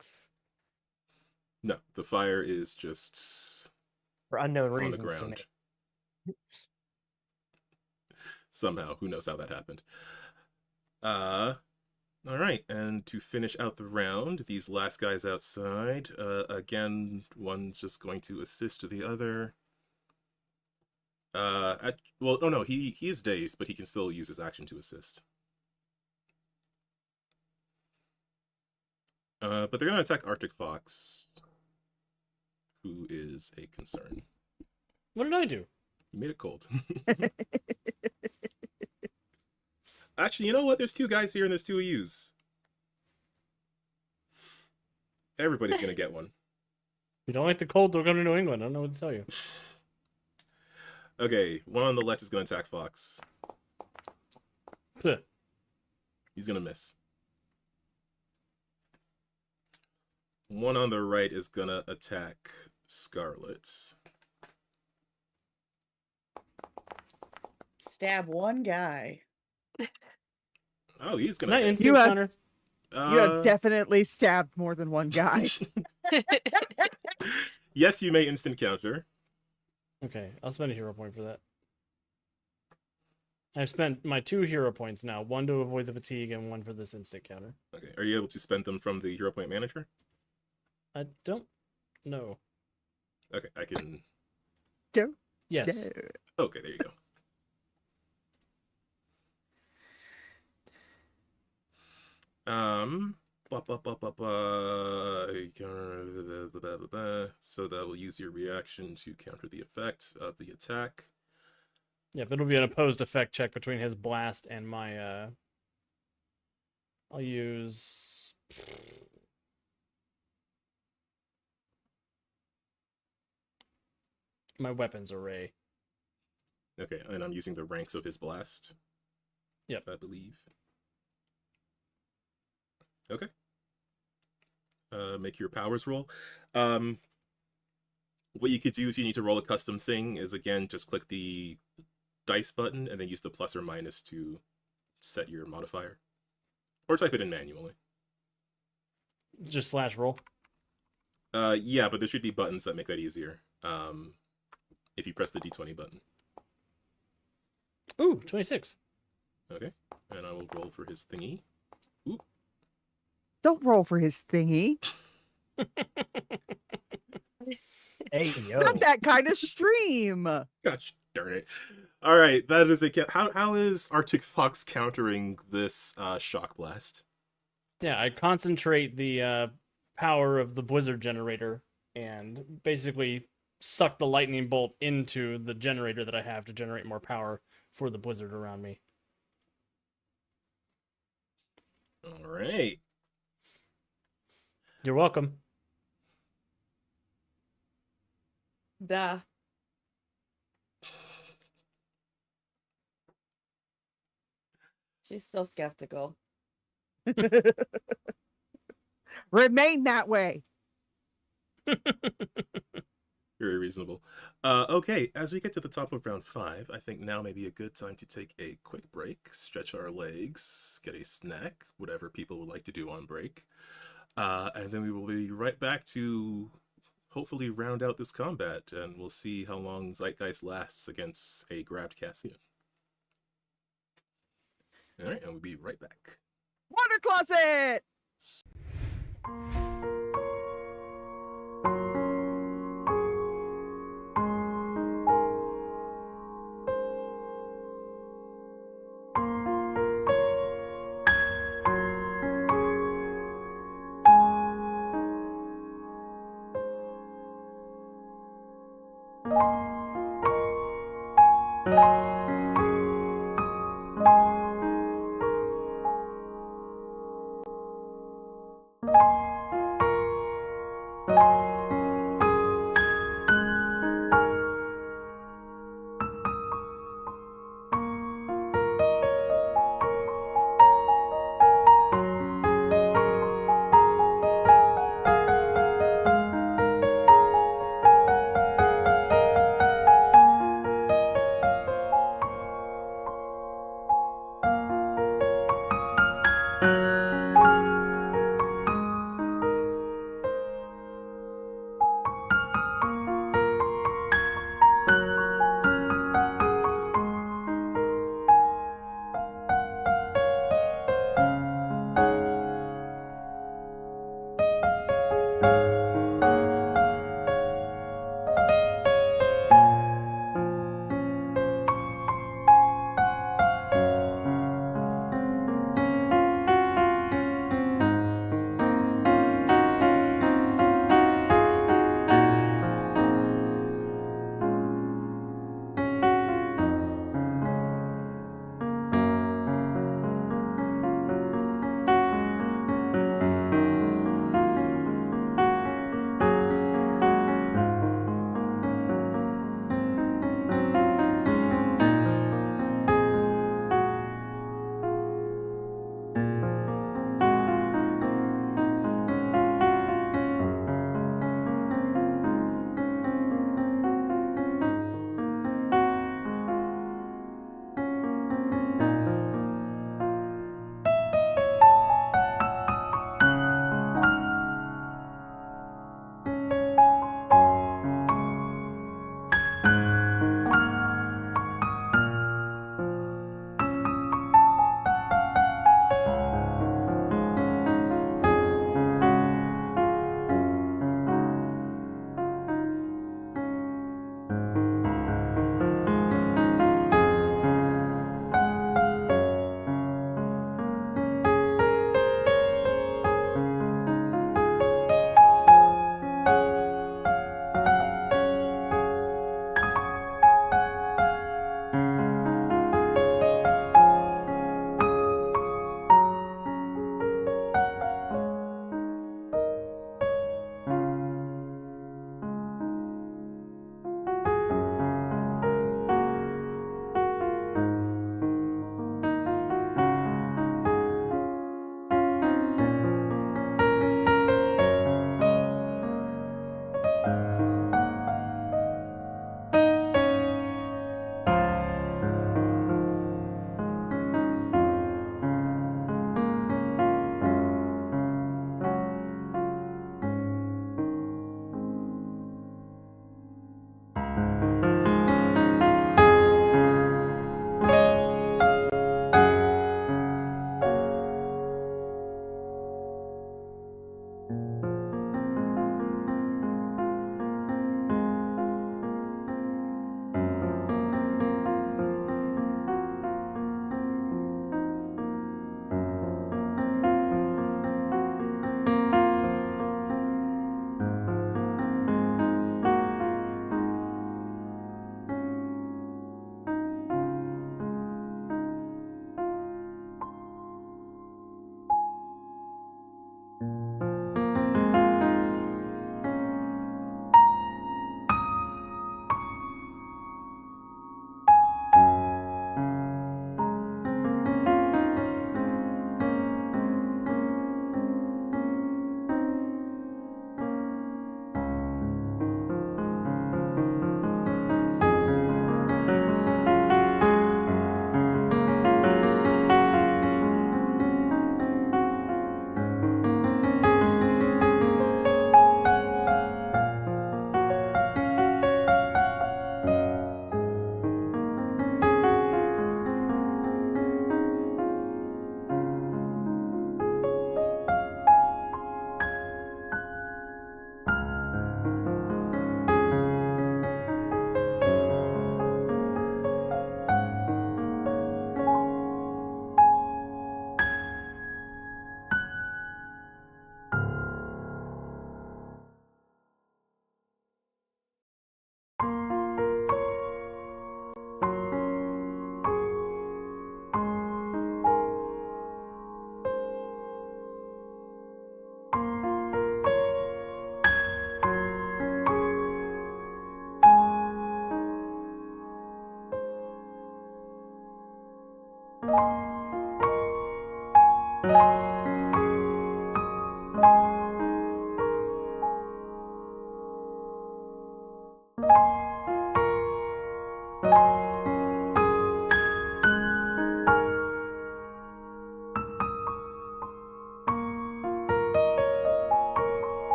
No, the fire is just For unknown on the reasons to ground. me. Somehow, who knows how that happened. All right, and to finish out the round, these last guys outside, again, one's just going to assist the other. Well, oh no, he is dazed, but he can still use his action to assist. But they're gonna attack Arctic Fox, who is a concern. What did I do? You made it cold. Actually, you know what? There's 2 guys here and there's 2 of yous. Everybody's gonna get one. If you don't like the cold, don't go to New England. I don't know what to tell you. Okay, one on the left is gonna attack Fox. Puh. He's gonna miss. One on the right is gonna attack Scarlet. Stab one guy. Oh, he's Can gonna I hit. instant You have, counter? you have definitely stabbed more than one guy. Yes, you may instant counter. Okay, I'll spend a hero point for that. I've spent my 2 hero points now, 1 to avoid the fatigue and 1 for this instant counter. Okay, are you able to spend them from the hero point manager? I don't know. Okay, I can. Don't Yes. know. Okay, there you go. So that will use your reaction to counter the effect of the attack. Yep, it'll be an opposed effect check between his blast and my I'll use my weapons array. Okay, and I'm using the ranks of his blast. Yep. I believe. Okay. Make your powers roll. What you could do if you need to roll a custom thing is, again, just click the dice button and then use the plus or minus to set your modifier. Or type it in manually. Just slash roll. Yeah, but there should be buttons that make that easier. If you press the D20 button. Ooh, 26. Okay, and I will roll for his thingy. Don't roll for his thingy. Hey It's yo. not that kind of stream. Gosh darn it. All right, that is a how is Arctic Fox countering this shock blast? Yeah, I concentrate the power of the blizzard generator and basically suck the lightning bolt into the generator that I have to generate more power for the blizzard around me. All right. You're welcome. Duh. She's still skeptical. Remain that way. Very reasonable. Okay, as we get to the top of round 5, I think now may be a good time to take a quick break, stretch our legs, get a snack, whatever people would like to do on break. And then we will be right back to hopefully round out this combat, and we'll see how long Zeitgeist lasts against a grabbed Cassian. All right, and we'll be right back. Water closet.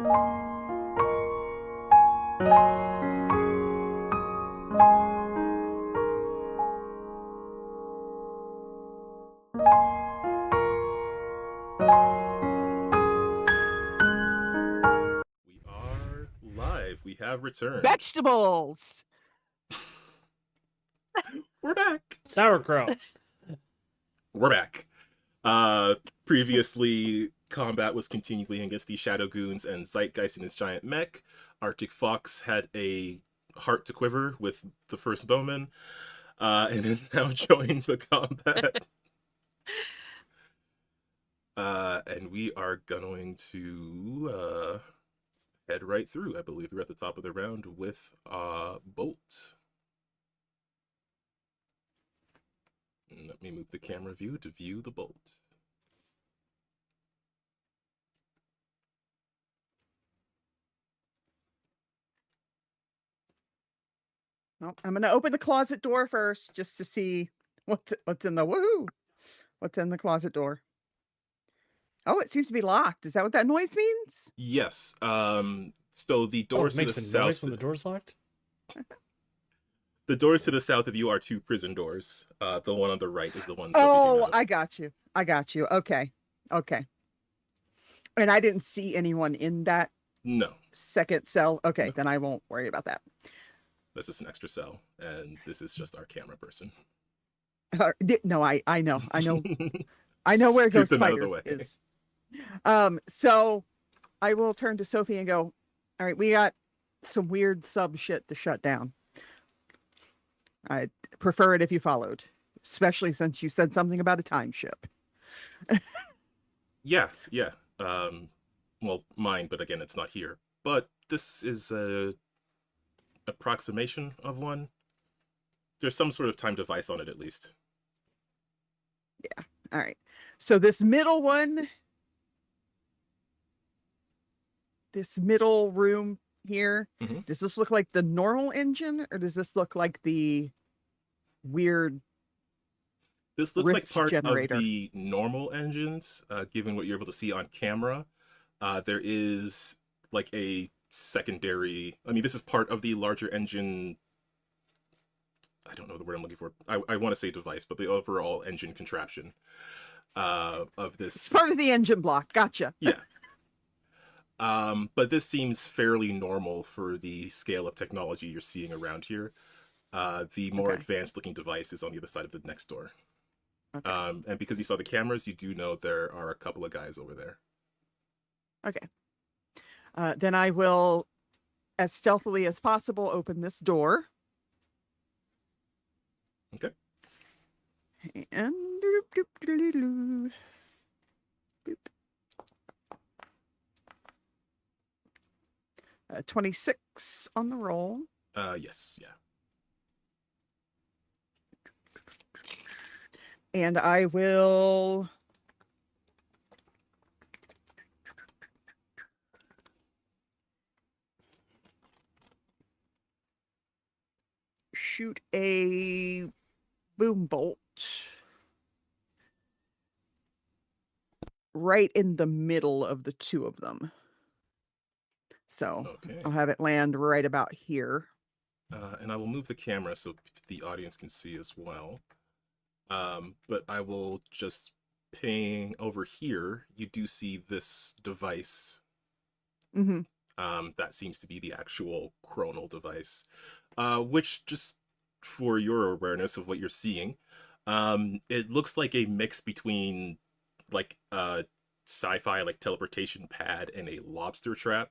We are live. We have returned. Vegetables. We're back. Sauerkraut. We're back. Previously, combat was continuing against the Shadow Goons and Zeitgeist in his giant mech. Arctic Fox had a heart to quiver with the first bowman, and is now joined the combat. And we are going to head right through. I believe we're at the top of the round with Bolt. Let me move the camera view to view the Bolt. Well, I'm going to open the closet door first just to see what's in the what's in the closet door. Oh, it seems to be locked. Is that what that noise means? Yes. So the Oh, doors it to the makes a south. noise when the door's locked? The doors to the south of you are two prison doors. The one on the right is the one. Oh, I got you. I got you. Okay. Okay. And I didn't see anyone in that No, second cell. Okay, No. then I won't worry about that. that's just an extra cell, and this is just our camera person. No, I know. I know where Scoot Ghost them out of Spider the way. is. So I will turn to Sophie and go, all right, we got some weird sub shit to shut down. I'd prefer it if you followed, especially since you said something about a time ship. Yeah. Well, mine, but again, it's not here. But this is a approximation of one. There's some sort of time device on it, at least. Yeah. All right. So this middle one, this middle room here, Mhm. does this look like the normal engine or does this look like the weird This looks like rift part generator? of the normal engines, given what you're able to see on camera. There is like a secondary. I mean, this is part of the larger engine. I don't know the word I'm looking for. I want to say device, but the overall engine contraption of this. It's part of the engine block. Gotcha. Yeah. But this seems fairly normal for the scale of technology you're seeing around here. The more Okay. advanced looking device is on the other side of the next door. Okay. And because you saw the cameras, you do know there are a couple of guys over there. Okay. Then I will, as stealthily as possible, open this door. Okay. And doop, doop, doodly doo. Boop. 26 on the roll. Yes, yeah. And I will shoot a boom bolt right in the middle of the two of them. So Okay. I'll have it land right about here. And I will move the camera so the audience can see as well. But I will just ping over here. You do see this device. Mm-hmm. That seems to be the actual Chrono device. Which, just for your awareness of what you're seeing, it looks like a mix between like a sci-fi like teleportation pad and a lobster trap.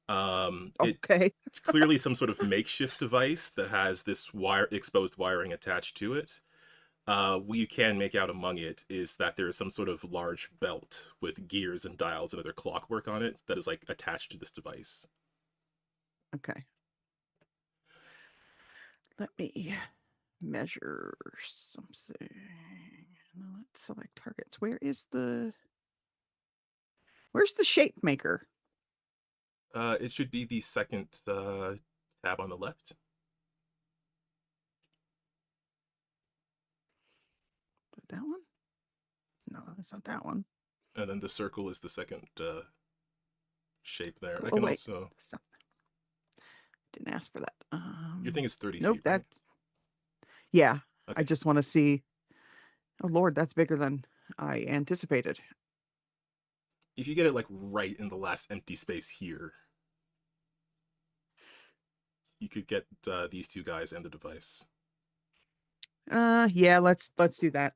Okay. It's clearly some sort of makeshift device that has this exposed wiring attached to it. What you can make out among it is that there is some sort of large belt with gears and dials and other clockwork on it that is like attached to this device. Okay. Let me measure something. Let's select targets. Where's the shape maker? It should be the second tab on the left. That one? No, that's not that one. And then the circle is the second shape there. I Oh can wait, also. stop. Didn't ask for that. Your thing is 30 Nope, feet, right? that's yeah. I Okay. just want to see. Oh Lord, that's bigger than I anticipated. If you get it like right in the last empty space here, you could get these two guys and the device. Yeah, let's do that.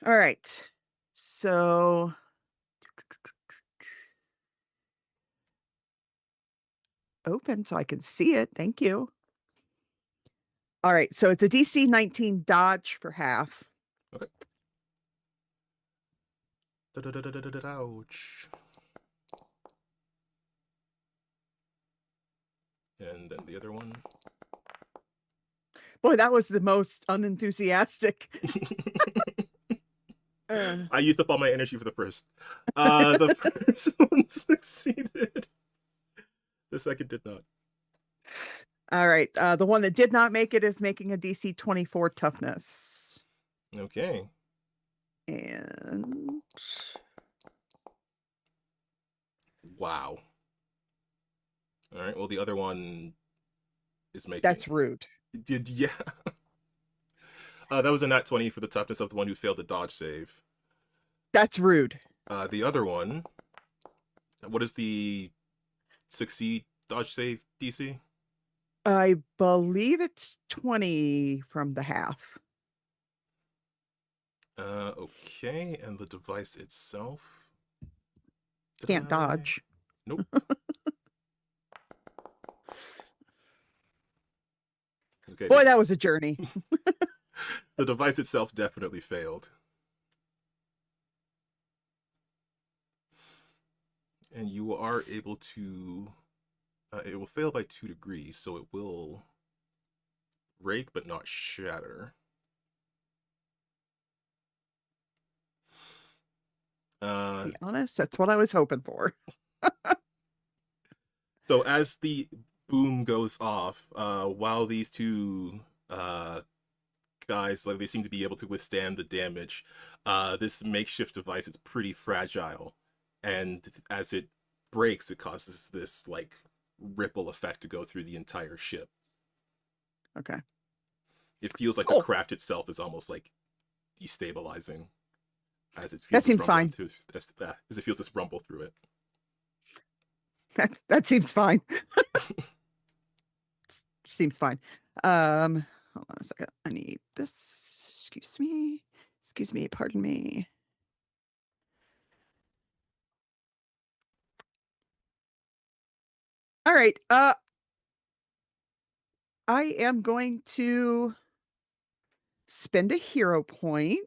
All right. So open so I can see it. Thank you. All right, so it's a DC 19 dodge for half. Okay. Ouch. And then the other one. Boy, that was the most unenthusiastic. I used up all my energy for the first. The first one succeeded. The second did not. All right. The one that did not make it is making a DC 24 toughness. Okay. And Wow. All right. Well, the other one is making. that's rude. Yeah. That was a nat 20 for the toughness of the one who failed the dodge save. That's rude. The other one. What is the succeed dodge save DC? I believe it's 20 from the half. Okay, and the device itself. Can't dodge. Nope. Okay. Boy, that was a journey. The device itself definitely failed. And you are able to. It will fail by 2 degrees, so it will break but not shatter. To be honest, that's what I was hoping for. So as the boom goes off, while these two guys, like, they seem to be able to withstand the damage, this makeshift device is pretty fragile, and as it breaks, it causes this like ripple effect to go through the entire ship. Okay. It feels like Cool. the craft itself is almost like destabilizing as it feels. That seems fine. As it feels this rumble through it. That seems fine. Seems fine. Hold on a second. I need this. Excuse me. Excuse me. Pardon me. All right. I am going to spend a hero point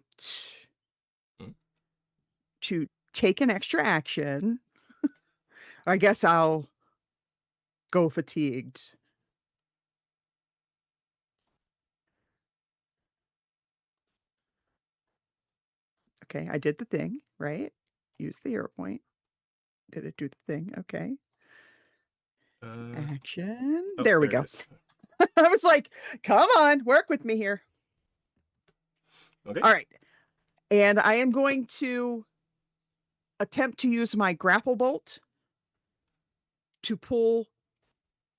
to take an extra action. I guess I'll go fatigued. Okay, I did the thing, right? Use the hero point. Did it do the thing? Okay. Action. Oh, there we go. I was like, come on, work with me here. Okay. All right. And I am going to attempt to use my grapple bolt to pull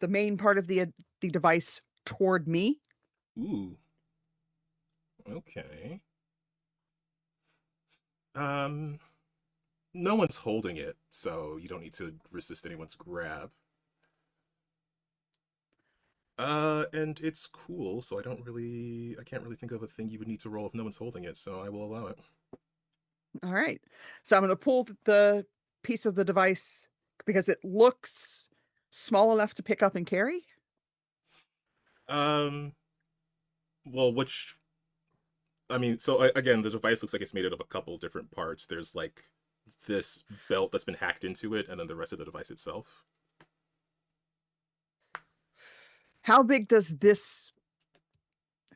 the main part of the device toward me. Ooh. Okay. No one's holding it, so you don't need to resist anyone's grab. And it's cool, so I can't really think of a thing you would need to roll if no one's holding it, so I will allow it. All right. So I'm going to pull the piece of the device because it looks small enough to pick up and carry. Well, so again, the device looks like it's made out of a couple different parts. There's like this belt that's been hacked into it, and then the rest of the device itself. How big does this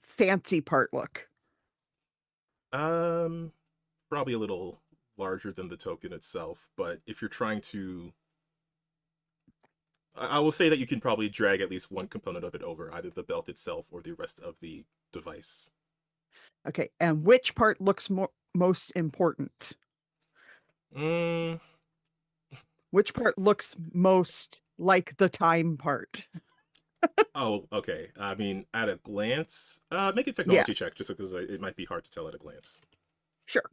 fancy part look? Probably a little larger than the token itself, but if you're trying to, I will say that you can probably drag at least one component of it over, either the belt itself or the rest of the device. Okay, and which part looks most important? Which part looks most like the time part? Oh, okay. I mean, at a glance, make a Yeah, technology check just because it might be hard to tell at a glance. sure.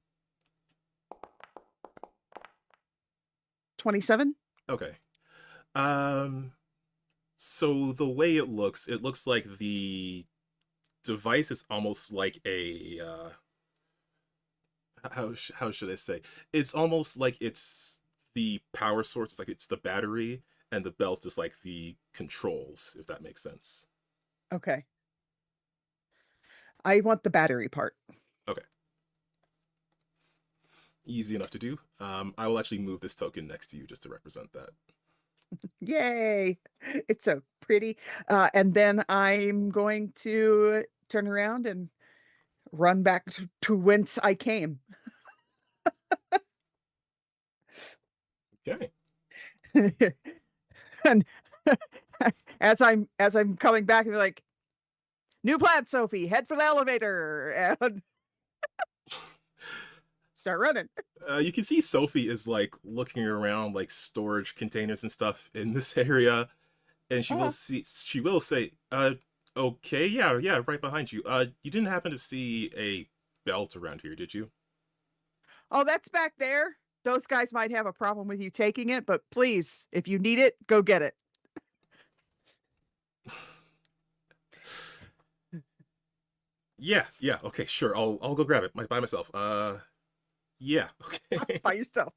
27? Okay. Um, so the way it looks like the device is almost like a how should I say? It's almost like it's the power source. It's like it's the battery, and the belt is like the controls. If that makes sense. Okay. I want the battery part. Okay. Easy enough to do. I will actually move this token next to you just to represent that. Yay. It's so pretty. And then I'm going to turn around and run back to whence I came. Okay. And as I'm coming back, I'm like, new plan, Sophie, head for the elevator and start running. You can see Sophie is like looking around like storage containers and stuff in this area, and she will say, okay, yeah, right behind you. You didn't happen to see a belt around here, did you? Oh, that's back there. Those guys might have a problem with you taking it, but please, if you need it, go get it. Yeah, okay, sure. I'll go grab it by myself. Yeah, okay. By yourself.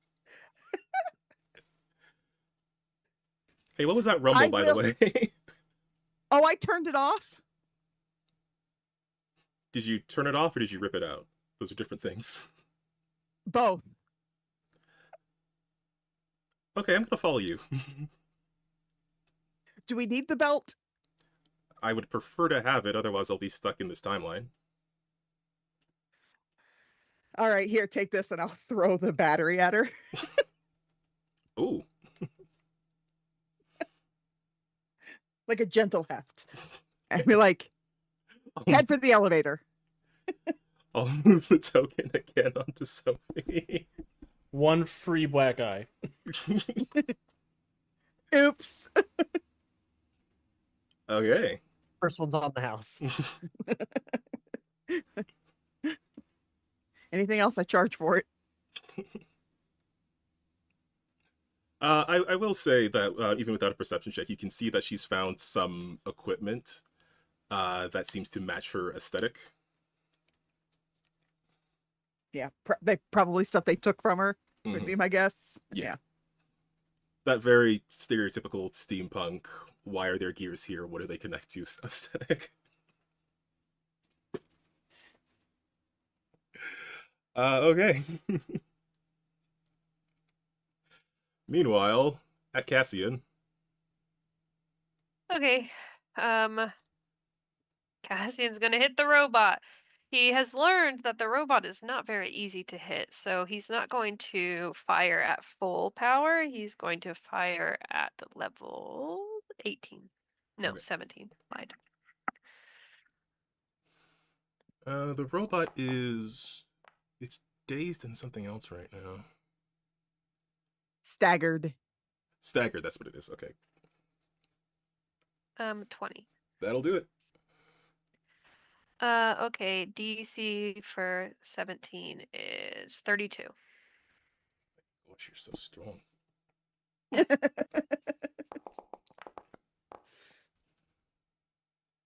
Hey, what was that rumble, I by the will. way? Oh, I turned it off. Did you turn it off or did you rip it out? Those are different things. Both. Okay, I'm gonna follow you. Do we need the belt? I would prefer to have it, otherwise I'll be stuck in this timeline. All right, here, take this, and I'll throw the battery at her. Ooh. Like a gentle heft. And be like, head for the elevator. I'll move the token again onto Sophie. One free black eye. Oops. Okay. First one's on the house. Anything else, I charge for it. I will say that even without a perception check, you can see that she's found some equipment that seems to match her aesthetic. Yeah, they probably stuff they took from her, would Mhm. be my guess. Yeah. That very stereotypical steampunk, why are there gears here? What do they connect to aesthetic? Okay. Meanwhile, at Cassian. Okay. Cassian's gonna hit the robot. He has learned that the robot is not very easy to hit, so he's not going to fire at full power. He's going to fire at level 18. No, Okay. 17. Lied. The robot is... It's dazed in something else right now. Staggered. Staggered, that's what it is. Okay. 20. That'll do it. Okay, DC for 17 is 32. Gosh, you're so strong.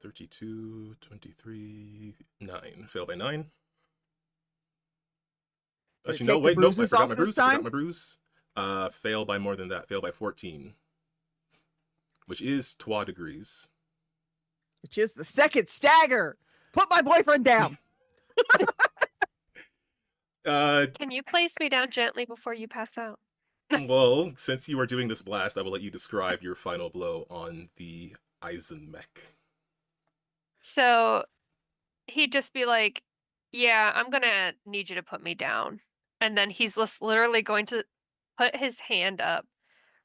32, 23, 9. Fail by 9. Did it Actually, no, take the wait, nope. I bruises forgot off my this bruise. I forgot time? my bruise. Fail by more than that. Fail by 14. Which is 2 degrees. Which is the second stagger. Put my boyfriend down. Can you place me down gently before you pass out? Well, since you are doing this blast, I will let you describe your final blow on the Eisenmech. So he'd just be like, yeah, I'm gonna need you to put me down. And then he's just literally going to put his hand up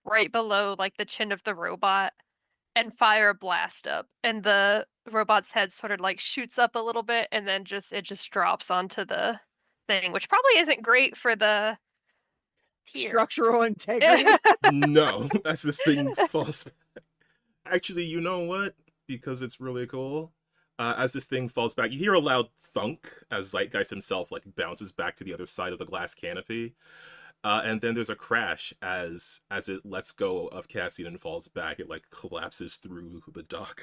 right below like the chin of the robot and fire a blast up. And the robot's head sort of like shoots up a little bit and then it just drops onto the thing, which probably isn't great for the here. Structural integrity. No, as this thing falls back. Actually, you know what? Because it's really cool. As this thing falls back, you hear a loud thunk as Zeitgeist himself like bounces back to the other side of the glass canopy. And then there's a crash as it lets go of Cassian and falls back. It like collapses through the dock.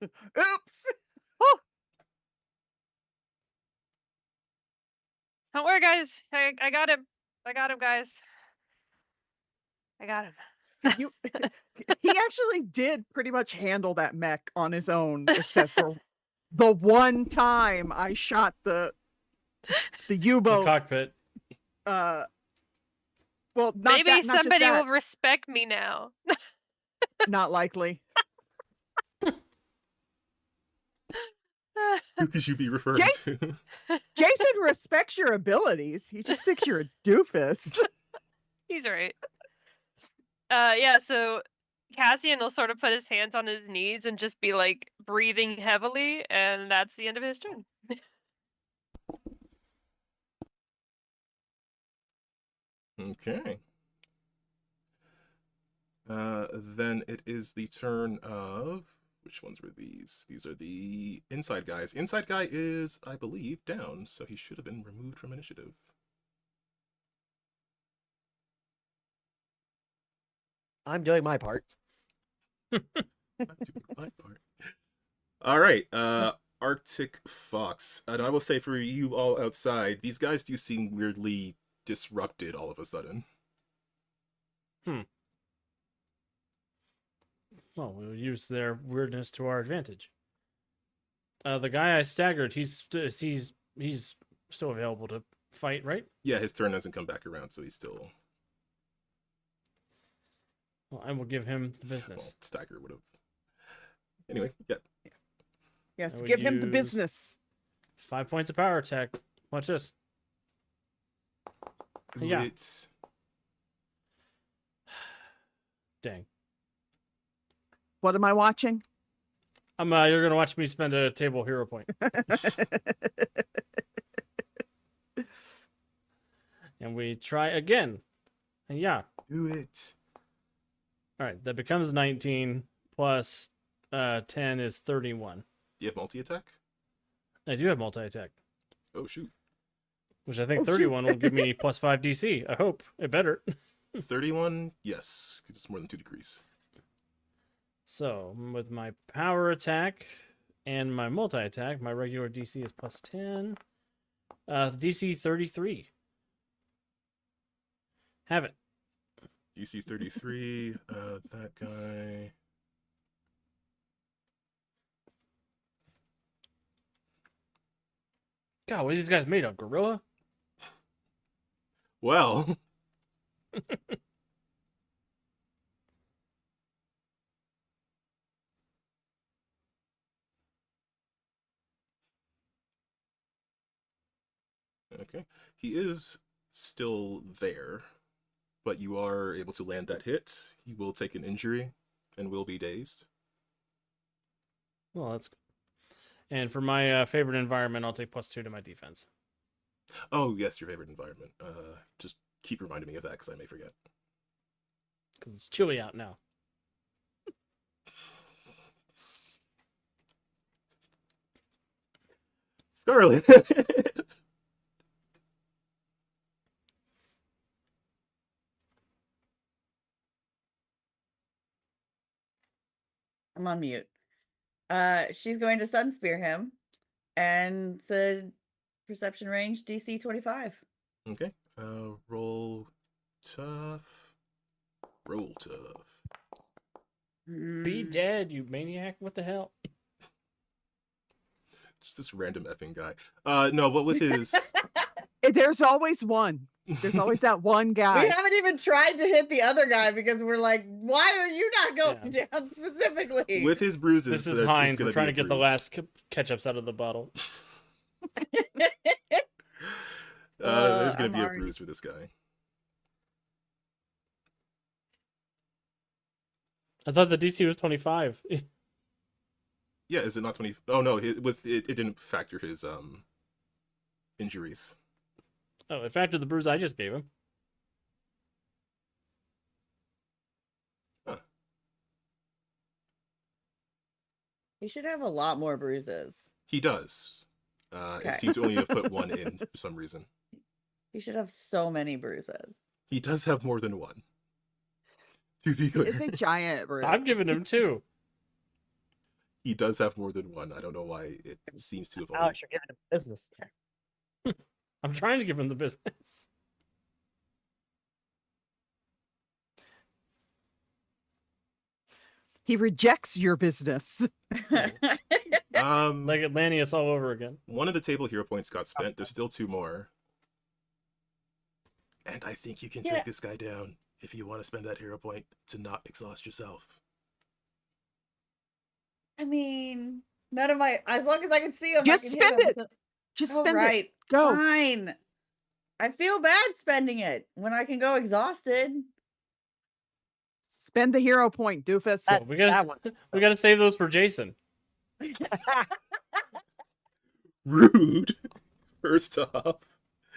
Oops. Don't worry, guys. I got him. I got him, guys. I got him. You, he actually did pretty much handle that mech on his own, except for the one time I shot the The U-boat. cockpit. Well, not Maybe that, not somebody just that. will respect me now. Not likely. Who could you be referring Jason- to? Jason respects your abilities. He just thinks you're a doofus. He's right. Yeah, so Cassian will sort of put his hands on his knees and just be like breathing heavily, and that's the end of his turn. Okay. Then it is the turn of... Which ones were these? These are the inside guys. Inside guy is, I believe, down, so he should have been removed from initiative. I'm doing my part. I'm doing my part. All right, Arctic Fox. And I will say for you all outside, these guys do seem weirdly disrupted all of a sudden. Well, we'll use their weirdness to our advantage. The guy I staggered, he's still available to fight, right? Yeah, his turn hasn't come back around, so he's still... Well, I will give him the business. Well, Stagger would have... Anyway, yeah. Yes, I would give him the use- business. 5 points of power attack. Watch this. Yeah. It's... Dang. What am I watching? You're gonna watch me spend a table hero point, and we try again. And yeah, Do it. all right. That becomes 19 plus 10 is 31. You have multi-attack? I do have multi attack, Oh, shoot. which I think Oh, shoot. 31 will give me plus 5 DC. I hope it better. 31? Yes, because it's more than 2 degrees. So with my power attack and my multi attack, my regular DC is plus 10. DC 33. Have it. DC 33, that guy... God, what are these guys made of? Gorilla? Well... Okay. He is still there, but you are able to land that hit. He will take an injury and will be dazed. Well, that's good. And for my favorite environment, I'll take plus 2 to my defense. Oh, yes, your favorite environment. Just keep reminding me of that because I may forget. Because it's chilly out now. Scarlet! I'm on mute. She's going to sun spear him, and it's a perception range DC 25. Okay. Roll tough. Roll tough. Be Mm, dead, you maniac. What the hell? Just this random effing guy. No, but with his... There's always one. There's always that one We guy. haven't even tried to hit the other guy because we're like, why are you not going down specifically? with his bruises... This is it's Heinz. gonna We're trying be to a get the bruise. last ketchups out of the bottle. There's gonna I'm be a already- bruise for this guy. I thought the DC was 25. Yeah, is it not 20? Oh no, it didn't factor his injuries. Oh, it factored the bruise I just gave him. He should have a lot more bruises. He does. Okay. It seems to only have put one in for some reason. He should have so many bruises. He does have more than one. To be He clear, is a giant bruise. I'm giving him 2. he does have more than one. I don't know why it seems to have only. Alex, you're giving him business. I'm trying to give him the business. He rejects your business. Like Atlanteus all over again. One of the table hero points got spent. There's still 2 more. And I think you can Yeah. take this guy down if you want to spend that hero point to not exhaust yourself. I mean, none of my, as long as I can see him, Just I can spend hit him. it. Just All spend it. right, Go. fine. I feel bad spending it when I can go exhausted. Spend the hero point, doofus. That- We that gotta one. we gotta save those for Jason. Rude. First off.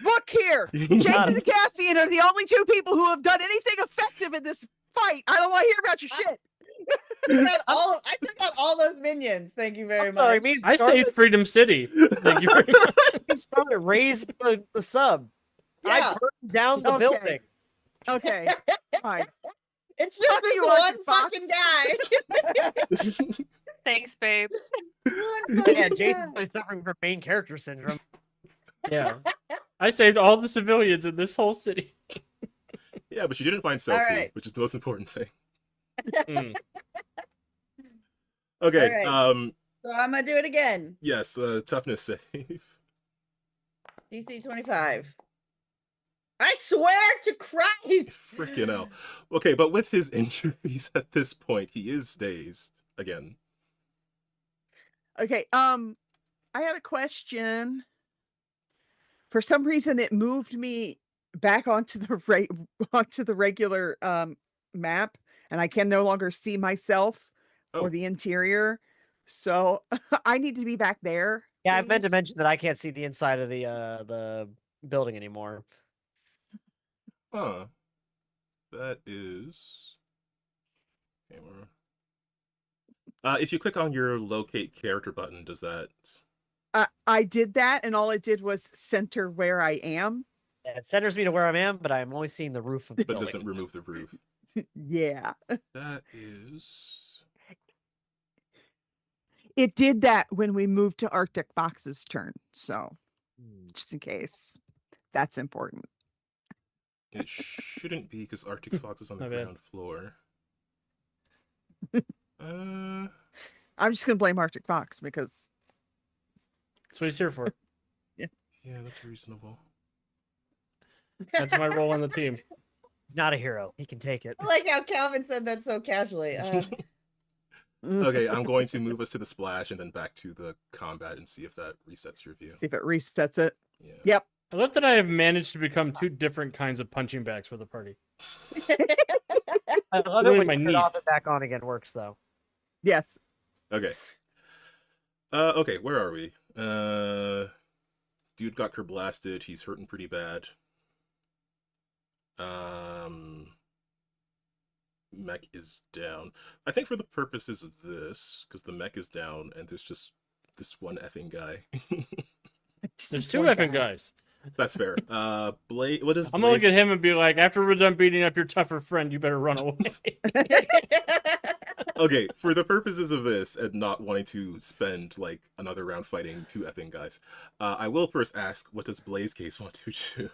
Look here. Jason and Cassian are the only 2 people who have done anything effective in this fight. I don't want to hear about your shit. I took out all those minions. Thank you very I'm much. sorry, me and I Scarlet- saved Freedom City. Thank you very much. Scarlet raised the sub. Yeah. I burned down the Okay. building. Okay. Fine. It's just Fuck this you, one Arctic Fox. fucking guy. Thanks, babe. Yeah, Jason's really suffering from main character syndrome. Yeah. I saved all the civilians in this whole city. Yeah, but she didn't find Sophie, right. which is the most important thing. Mm. Okay, Alright. So I'm gonna do it again. yes, toughness save. DC 25. I swear to Christ. Frickin' hell. Okay, but with his injuries at this point, he is dazed again. Okay. I had a question. For some reason, it moved me back onto the onto the regular map, and I can no longer see myself Oh. or the interior. So I need to be back there. Yeah, I meant to please. mention that I can't see the inside of the building anymore. Huh. That is. Okay, if you click on your locate character button, does that? I did that, and all it did was center where I am. Yeah, it centers me to where I am, but I'm only seeing the roof of the But it building. doesn't remove the roof. Yeah. That is. It did that when we moved to Arctic Fox's turn. So just in case that's important. It shouldn't be because Arctic Fox is on the My bad. ground floor. I'm just going to blame Arctic Fox because That's what he's here for. Yeah, that's reasonable. That's my role on the team. He's not a hero. He can take it. I like how Calvin said that so casually. Okay, I'm going to move us to the splash and then back to the combat and see if that resets your view. see if it resets it. Yeah. Yep. I love that I have managed to become 2 different kinds of punching bags for the party. I love Really it when my you turn niche. off and back on again works though. Yes. Okay. Okay, where are we? Dude got blasted. He's hurting pretty bad. Mech is down. I think for the purposes of this, because the mech is down and there's just this one effing guy. Just There's this 2 one effing guy. guys. That's fair. Blade. What is? I'm gonna look Blaze- at him and be like, after we're done beating up your tougher friend, you better run away. Okay, for the purposes of this and not wanting to spend like another round fighting 2 effing guys, I will first ask, what does Blaze Case want to do?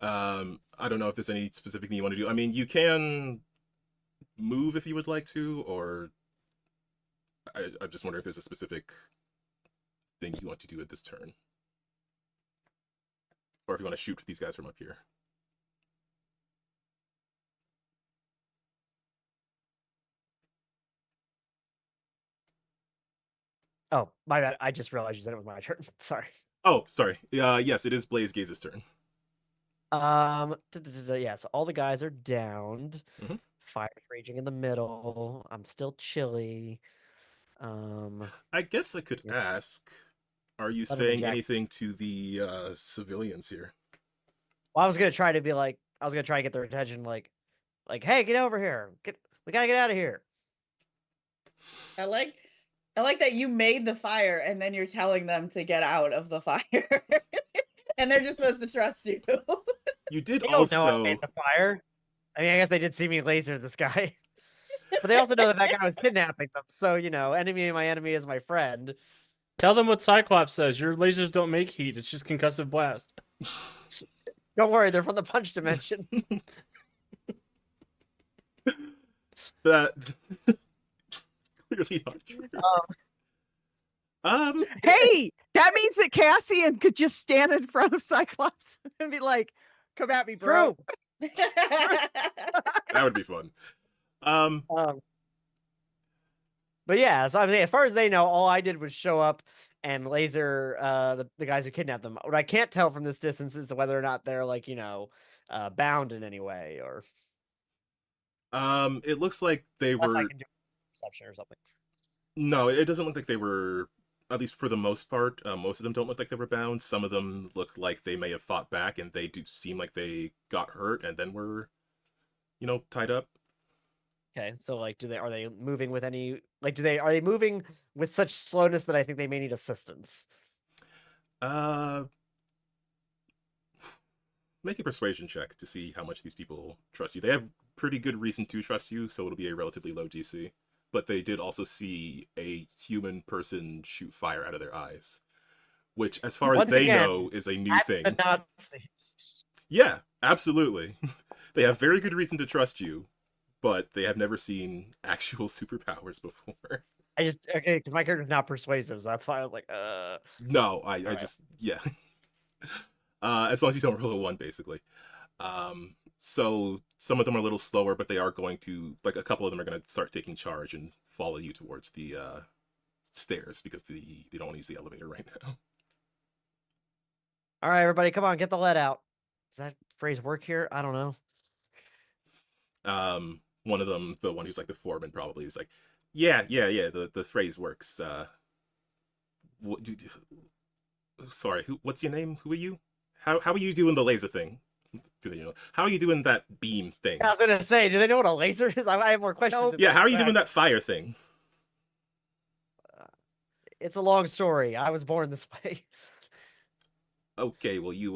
I don't know if there's any specific thing you want to do. I mean, you can move if you would like to, or I just wonder if there's a specific thing you want to do at this turn, or if you want to shoot these guys from up here. Oh, my bad. I just realized you said it was my turn. Sorry. Oh, sorry. Yes, it is Blaze Gaze's turn. Yeah, so all the guys are downed. Mhm. Fire's raging in the middle. I'm still chilly. I guess I could Yeah. ask, are you Let him saying inject. anything to the civilians here? Well, I was gonna try to get their attention, like, Like, hey, get over here. We gotta get out of here. I like that you made the fire and then you're telling them to get out of the fire. And they're just supposed to trust you. You did They don't know I also. made the fire. I mean, I guess they did see me laser this guy. But they also know that that guy was kidnapping them. So, enemy of my enemy is my friend. Tell them what Cyclops says. Your lasers don't make heat. It's just concussive blast. Don't worry, they're from the punch dimension. That clearly not true. Hey, that means that Cassian could just stand in front of Cyclops and be like, "Come at me, bro." True. That would be fun. But yeah, so I mean, as far as they know, all I did was show up and laser the guys who kidnapped them. What I can't tell from this distance is whether or not they're like, bound in any way, or It looks like they unless I were. can do perception or something. No, it doesn't look like they were. At least for the most part, most of them don't look like they were bound. Some of them look like they may have fought back, and they do seem like they got hurt and then were, tied up. Okay, so like, are they moving with any like are they moving with such slowness that I think they may need assistance? Make a persuasion check to see how much these people trust you. They have pretty good reason to trust you, so it'll be a relatively low DC. But they did also see a human person shoot fire out of their eyes, which, as far as Once they again, know, is a new That's thing. the Nazis. Yeah, absolutely. They have very good reason to trust you, but they have never seen actual superpowers before. Okay, because my character's not persuasive, so that's why I was like, No, I right. just, yeah. As long as you don't roll a 1, basically. So some of them are a little slower, but they are going to, like, a couple of them are going to start taking charge and follow you towards the stairs because they don't want to use the elevator right now. All right, everybody, come on, get the lead out. Does that phrase work here? I don't know. One of them, the one who's like the foreman, probably is like, yeah. The phrase works. What do? Sorry, what's your name? Who are you? How are you doing the laser thing? Do they know? How are you doing that beam thing? I was gonna say, do they know what a laser is? I have more questions. Nope. Yeah, how are you doing that fire thing? It's a long story. I was born this way. Okay, well you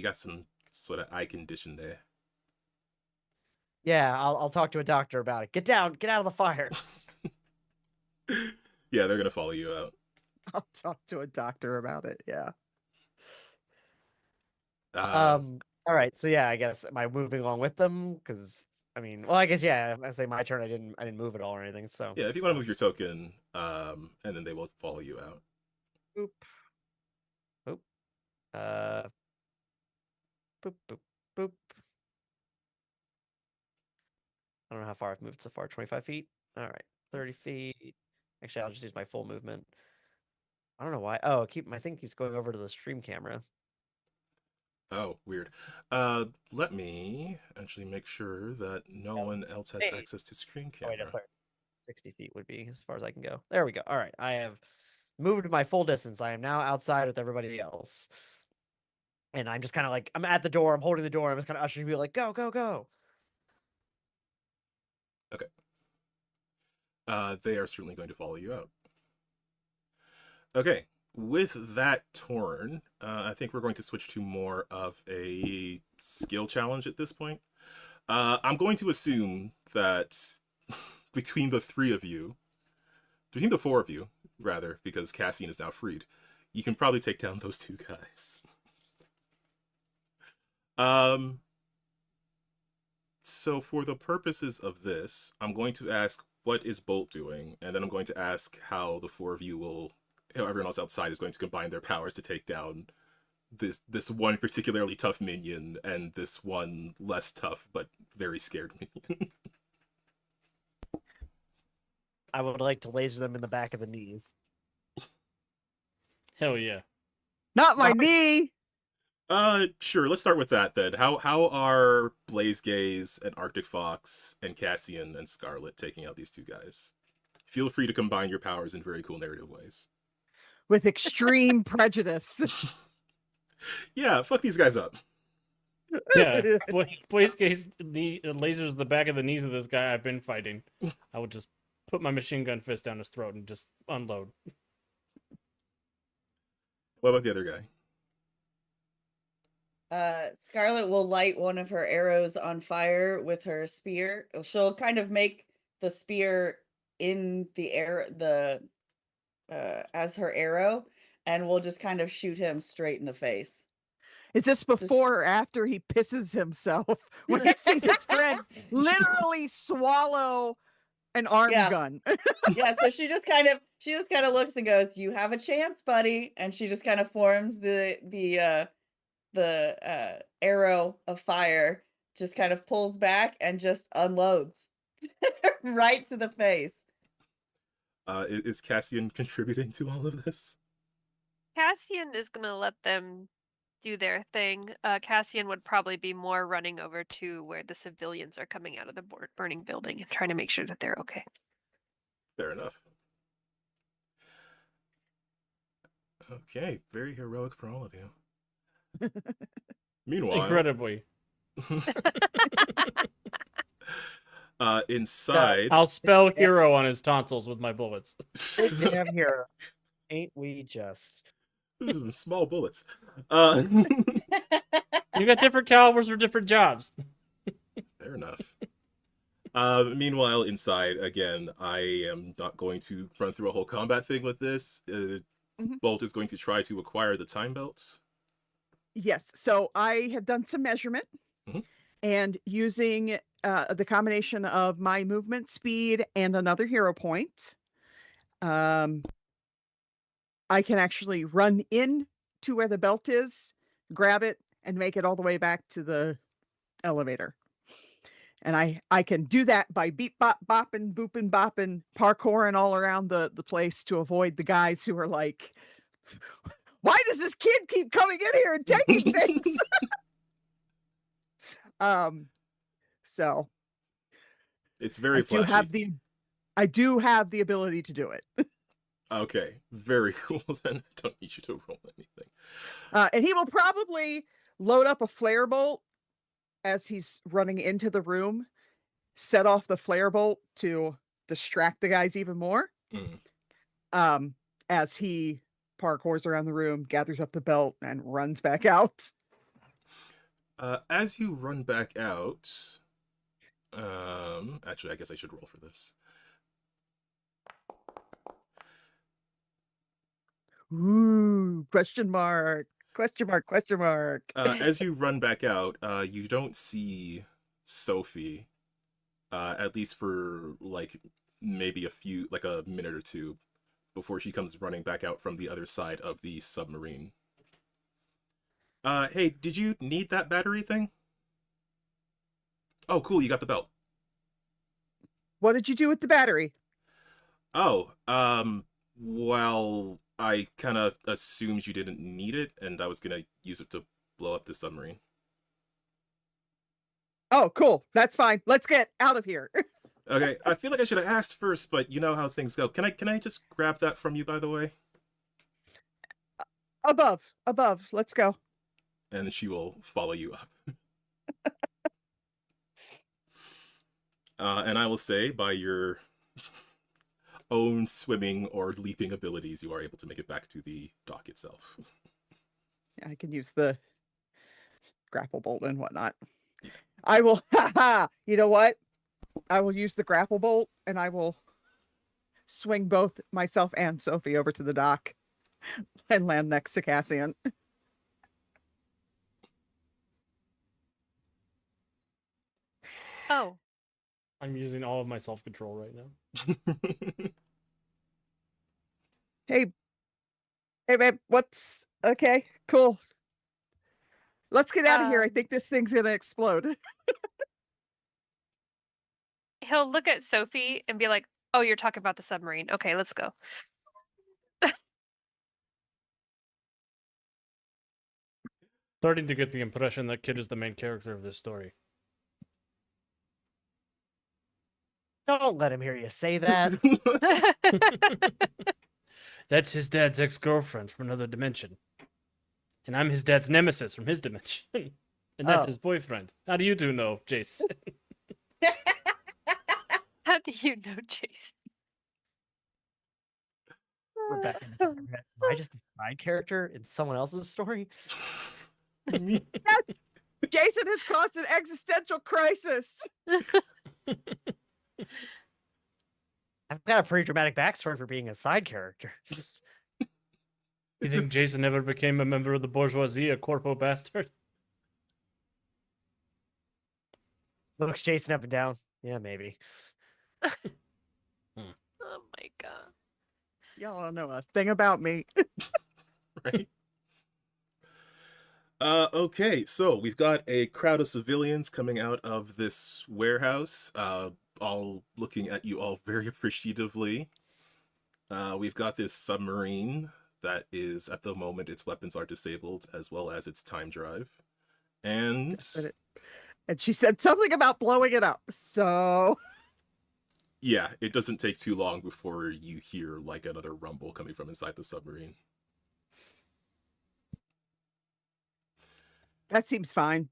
got some sort of eye condition there. Yeah, I'll talk to a doctor about it. Get out of the fire. Yeah, they're gonna follow you out. I'll talk to a doctor about it. Yeah. All right, so yeah, I guess am I moving along with them? Because I mean, well, I guess yeah. I say my turn. I didn't move at all or anything. So yeah, if you want to move your token, and then they will follow you out. boop, boop, boop, boop, boop. I don't know how far I've moved so far. 25 feet. All right, 30 feet. Actually, I'll just use my full movement. I don't know why. Oh, I think he's going over to the stream camera. Oh, weird. Let me actually make sure that no one else has Hey. access to screen Oh, wait, camera. 60 feet would be as far as I can go. There we go. All right, I have moved my full distance. I am now outside with everybody else. And I'm just kind of like, I'm at the door. I'm holding the door. I'm just kind of ushering people like, go, go, go. Okay. They are certainly going to follow you out. Okay. With that turn, I think we're going to switch to more of a skill challenge at this point. I'm going to assume that between the four of you, rather, because Cassian is now freed, you can probably take down those two guys. So for the purposes of this, I'm going to ask what is Bolt doing, and then I'm going to ask how the four of you how everyone else outside is going to combine their powers to take down this one particularly tough minion and this one less tough but very scared minion. I would like to laser them in the back of the knees. Hell yeah. Not my knee. Sure. Let's start with that then. How are Blaze Gaze and Arctic Fox and Cassian and Scarlet taking out these two guys? Feel free to combine your powers in very cool narrative ways. With extreme prejudice. Yeah, fuck these guys up. Yeah, Blaze Gaze lasers the back of the knees of this guy I've been fighting. I would just put my machine gun fist down his throat and just unload. What about the other guy? Scarlet will light one of her arrows on fire with her spear. She'll kind of make the spear in the air, as her arrow, and we'll just kind of shoot him straight in the face. Is this before or after he pisses himself when he sees his friend literally swallow an arm Yeah. gun? Yeah, so she just kind of looks and goes, "You have a chance, buddy," and she just kind of forms the arrow of fire, just kind of pulls back and just unloads right to the face. Is Cassian contributing to all of this? Cassian is gonna let them do their thing. Cassian would probably be more running over to where the civilians are coming out of the burning building and trying to make sure that they're okay. Fair enough. Okay, very heroic for all of you. Meanwhile, Incredibly. inside, I'll spell hero on his tonsils with my bullets. Damn hero. Ain't we just? Those are some small bullets. You got different calibers for different jobs. Fair enough. Meanwhile, inside, again, I am not going to run through a whole combat thing with this. Bolt is going to try to acquire the time belts. Yes. So I have done some measurement and using the combination of my movement speed and another hero point, I can actually run in to where the belt is, grab it, and make it all the way back to the elevator. And I can do that by beep bop bopping, booping bopping, parkouring all around the place to avoid the guys who are like, why does this kid keep coming in here and taking things? So it's very flashy. I do have the ability to do it. Okay, very cool. Then I don't need you to roll anything. And he will probably load up a flare bolt as he's running into the room, set off the flare bolt to distract the guys even more. As he parkours around the room, gathers up the belt, and runs back out. As you run back out, actually, I guess I should roll for this. Ooh, question mark, question mark, question mark. As you run back out, you don't see Sophie, at least for like maybe a minute or two before she comes running back out from the other side of the submarine. Hey, did you need that battery thing? Oh, cool, you got the belt. What did you do with the battery? Oh, well, I kind of assumed you didn't need it, and I was gonna use it to blow up the submarine. Oh, cool. That's fine. Let's get out of here. Okay, I feel like I should have asked first, but you know how things go. Can I just grab that from you, by the way? Above. Let's go. And she will follow you up. And I will say, by your own swimming or leaping abilities, you are able to make it back to the dock itself. I can use the grapple bolt and whatnot. I will, you know what? I will use the grapple bolt and I will swing both myself and Sophie over to the dock and land next to Cassian. Oh, I'm using all of my self-control right now. Hey, babe, what's okay? Cool. Let's get out of here. I think this thing's gonna explode. he'll look at Sophie and be like, "Oh, you're talking about the submarine. Okay, let's go." Starting to get the impression that Kid is the main character of this story. Don't let him hear you say that. That's his dad's ex-girlfriend from another dimension. And I'm his dad's nemesis from his dimension. And that's Oh. his boyfriend. How do you two know, Jason? How do you know, Jason? Rebecca, am I just a side character in someone else's story? Me- Jason has caused an existential crisis. I've got a pretty dramatic backstory for being a side character. You think Jason never became a member of the bourgeoisie, a corpo bastard? Looks Jason up and down. Yeah, maybe. Oh my god. Y'all don't know a thing about me. right? Okay, so we've got a crowd of civilians coming out of this warehouse, all looking at you all very appreciatively. We've got this submarine that is, at the moment, its weapons are disabled, as well as its time drive. And And she said something about blowing it up. So yeah, it doesn't take too long before you hear like another rumble coming from inside the submarine. that seems fine.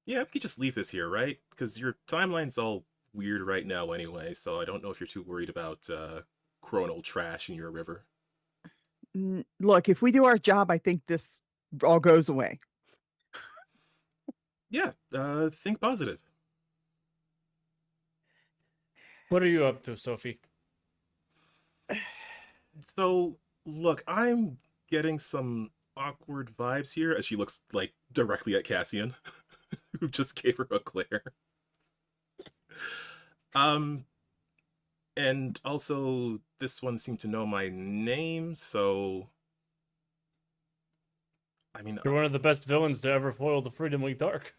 Yeah, we could just leave this here, right? Because your timeline's all weird right now anyway, so I don't know if you're too worried about Chrono trash in your river. Look, if we do our job, I think this all goes away. Yeah, think positive. What are you up to, Sophie? So, look, I'm getting some awkward vibes here as she looks like directly at Cassian, who just gave her a glare. And also this one seemed to know my name, so I mean, You're one of the best villains to ever foil the Freedom League Dark.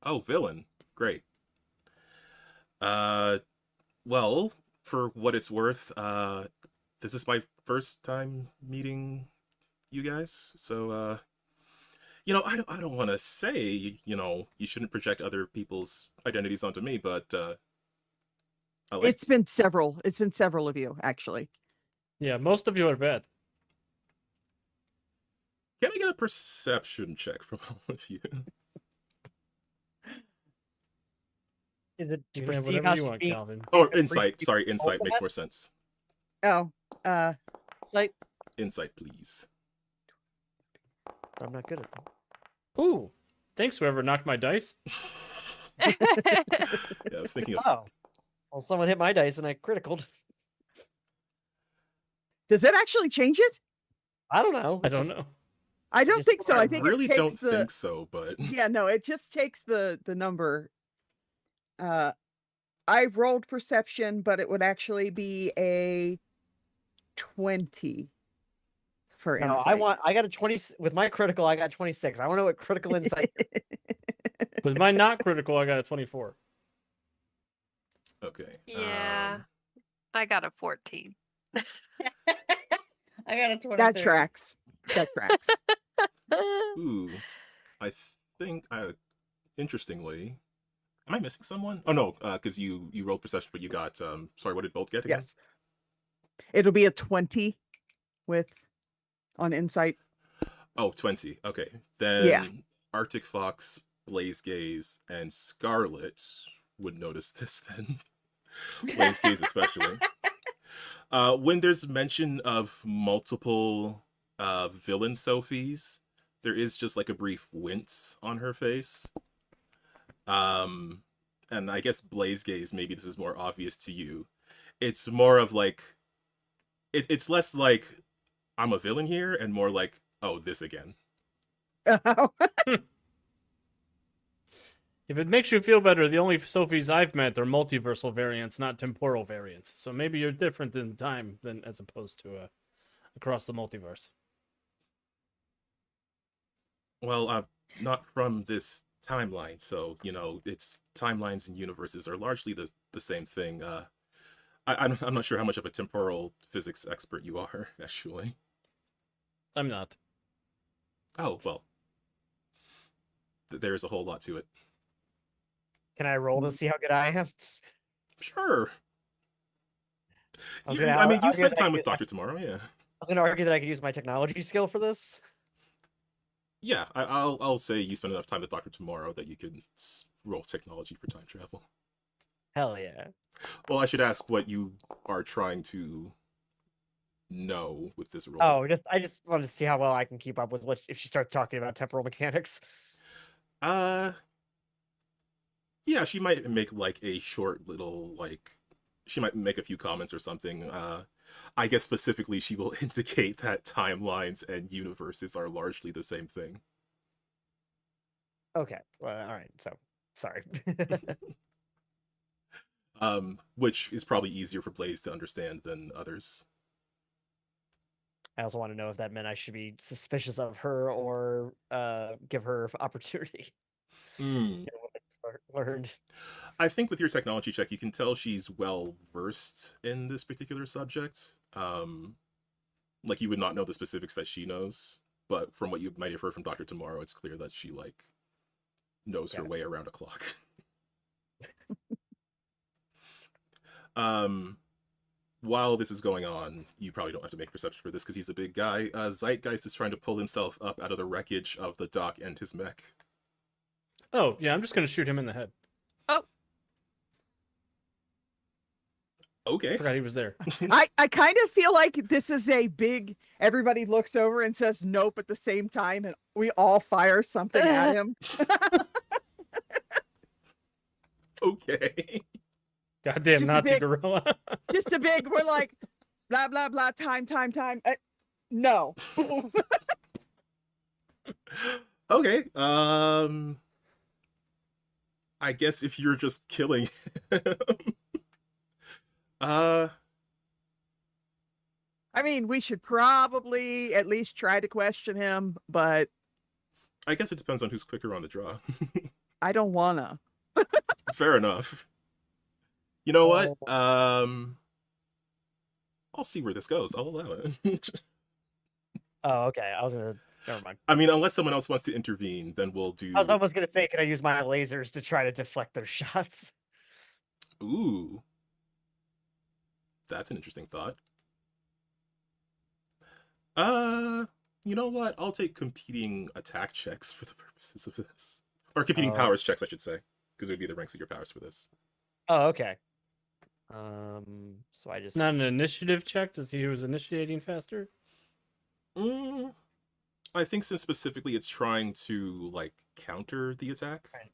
oh, villain. Great. Well, for what it's worth, this is my first time meeting you guys, so I don't want to say, you shouldn't project other people's identities onto me, but I like It's been several of you, actually. Yeah, most of you are bad. Can I get a perception check from all of you? Is it to You can have perceive whatever how you she's want, being Calvin. Or appreciative insight. Sorry, of insight makes that? more sense. Oh, Sight? Insight, please. I'm not good at that. Ooh, thanks whoever knocked my dice. Yeah, I was thinking of. Oh. Well, someone hit my dice and I criticaled. does it actually change it? I don't know. I don't know. I don't Just- think so. I I think really it takes don't the think so, but yeah, no, it just takes the number. I rolled perception, but it would actually be a 20 for No, insight. I got a 20 with my critical. I got 26. I want to know what critical insight. With my not critical, I got a 24. okay. Yeah. I got a 14. I got a 23. That tracks. That tracks. Ooh, I think interestingly, am I missing someone? Oh no, because you rolled perception, but you got sorry, what did Bolt get again? Yes. It'll be a 20 on insight. Oh, 20. Okay. Then Yeah. Arctic Fox, Blaze Gaze, and Scarlet would notice this then. Blaze Gaze especially. When there's mention of multiple villain Sophies, there is just like a brief wince on her face. And I guess Blaze Gaze, maybe this is more obvious to you. It's more of like it's less like I'm a villain here and more like, oh, this again. If it makes you feel better, the only Sophies I've met are multiversal variants, not temporal variants. So maybe you're different in time than as opposed to across the multiverse. Well, not from this timeline, so it's timelines and universes are largely the same thing. I'm not sure how much of a temporal physics expert you are, actually. I'm not. Oh well, there's a whole lot to it. Can I roll to see how good I am? Sure. I was You- gonna- I mean, I you was gonna spent time with argue- Doctor Tomorrow, yeah. I was going to argue that I could use my technology skill for this. Yeah, I'll say you spend enough time with Doctor Tomorrow that you can roll technology for time travel. Hell yeah. Well, I should ask what you are trying to know with this roll. Oh, I just wanted to see how well I can keep up with what if she starts talking about temporal mechanics. Uh, yeah, she might make like a short little like she might make a few comments or something. I guess specifically she will indicate that timelines and universes are largely the same thing. Okay. Well, all right. So, sorry. Which is probably easier for Blaze to understand than others. I also want to know if that meant I should be suspicious of her or give her opportunity. Hmm. You know, what I learned. I think with your technology check, you can tell she's well versed in this particular subject. Like you would not know the specifics that she knows, but from what you might have heard from Doctor Tomorrow, it's clear that she like knows her way around a clock. While this is going on, you probably don't have to make perception for this because he's a big guy. Zeitgeist is trying to pull himself up out of the wreckage of the dock and his mech. Oh, yeah, I'm just going to shoot him in the head. Oh, Okay. Forgot he was there. I kind of feel like this is a big, everybody looks over and says nope at the same time, and we all fire something at him. Okay. Goddamn Just a Nazi big- gorilla. Just a big, we're like, blah, blah, blah, time. No. Okay. I guess if you're just killing him. I mean, we should probably at least try to question him, but I guess it depends on who's quicker on the draw. I don't wanna. Fair enough. You know what? Oh. I'll see where this goes. I'll allow it. Oh, okay. I was gonna. Never mind. I mean, unless someone else wants to intervene, then we'll do. I was almost gonna say, can I use my lasers to try to deflect their shots? Ooh, that's an interesting thought. You know what? I'll take competing attack checks for the purposes of this, or competing powers checks, I should say, because it would be the ranks of your powers for this. Oh, okay. So I just Not an initiative check to see who was initiating faster? I think since specifically it's trying to like counter the attack, Right.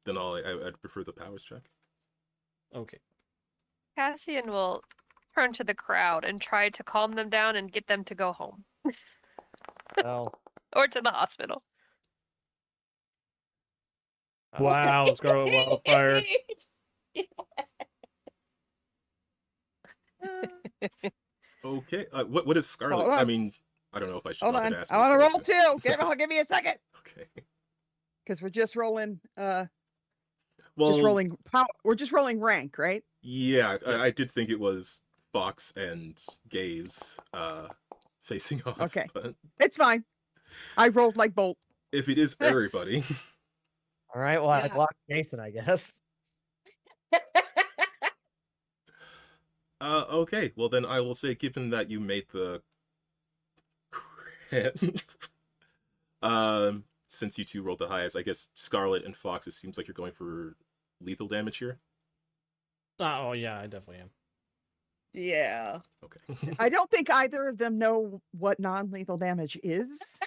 then I'd prefer the powers check. Okay. Cassian will turn to the crowd and try to calm them down and get them to go home well. or to the hospital. Wow, Scarlet Wildfire. Okay. What is Scarlet? Hold on. I mean, I don't know if I should. Hold not on. gonna ask I what want to roll Scarlet too. Give me a second. Okay. Because we're just rolling Well, just rolling power. We're just rolling rank, right? yeah, I did think it was Fox and Gaze facing off. Okay. But It's fine. I rolled like Bolt. if it is everybody, All right. Well, I Yeah. blocked Jason, I guess. okay. Well, then I will say, given that you made the crit, since you two rolled the highest, I guess Scarlet and Fox, it seems like you're going for lethal damage here. Oh, yeah, I definitely am. Yeah. Okay. I don't think either of them know what non-lethal damage is.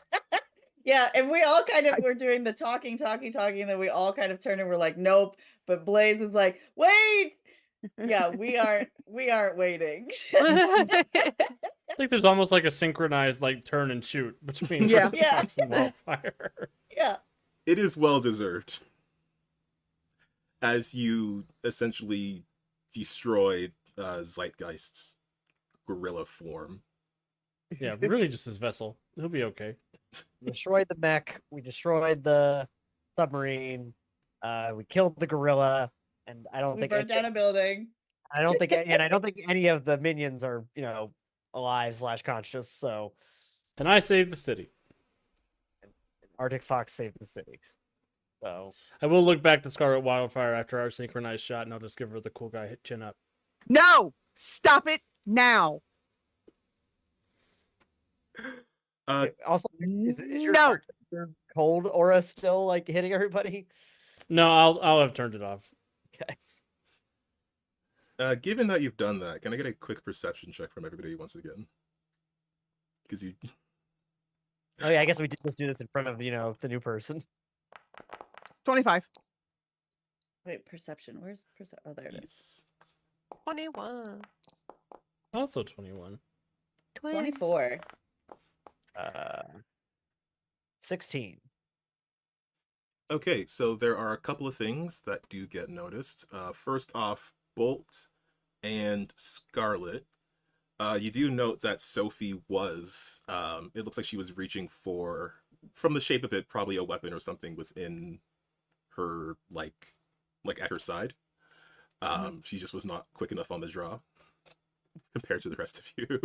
Yeah, and we all kind of I- were doing the talking, and then we all kind of turned and we're like, nope. But Blaze is like, wait. Yeah, we aren't waiting. I think there's almost like a synchronized like turn and shoot between Yeah. Yeah. Fox and Wildfire. Yeah. It is well deserved. As you essentially destroy Zeitgeist's gorilla form. Yeah, really just his vessel. He'll be okay. We destroyed the mech. We destroyed the submarine. We killed the gorilla, and I don't We think burned down a building. I don't think any of the minions are alive / conscious. So And I saved the city. Arctic Fox saved the city. So I will look back to Scarlet Wildfire after our synchronized shot, and I'll just give her the cool guy chin up. No, stop it now. Also, is your No. Dark Templar cold aura still like hitting everybody? No, I'll have turned it off. Okay. Given that you've done that, can I get a quick perception check from everybody once again? Because you. Oh yeah, I guess we did just do this in front of the new person. 25. Wait, perception. Where's perception? Oh, there it is. Yes. 21. Also 21. 24. 16. Okay, so there are a couple of things that do get noticed. First off, Bolt and Scarlet. You do note that Sophie was, it looks like she was reaching for, from the shape of it, probably a weapon or something within her, like at her side. She just was not quick enough on the draw compared to the rest of you.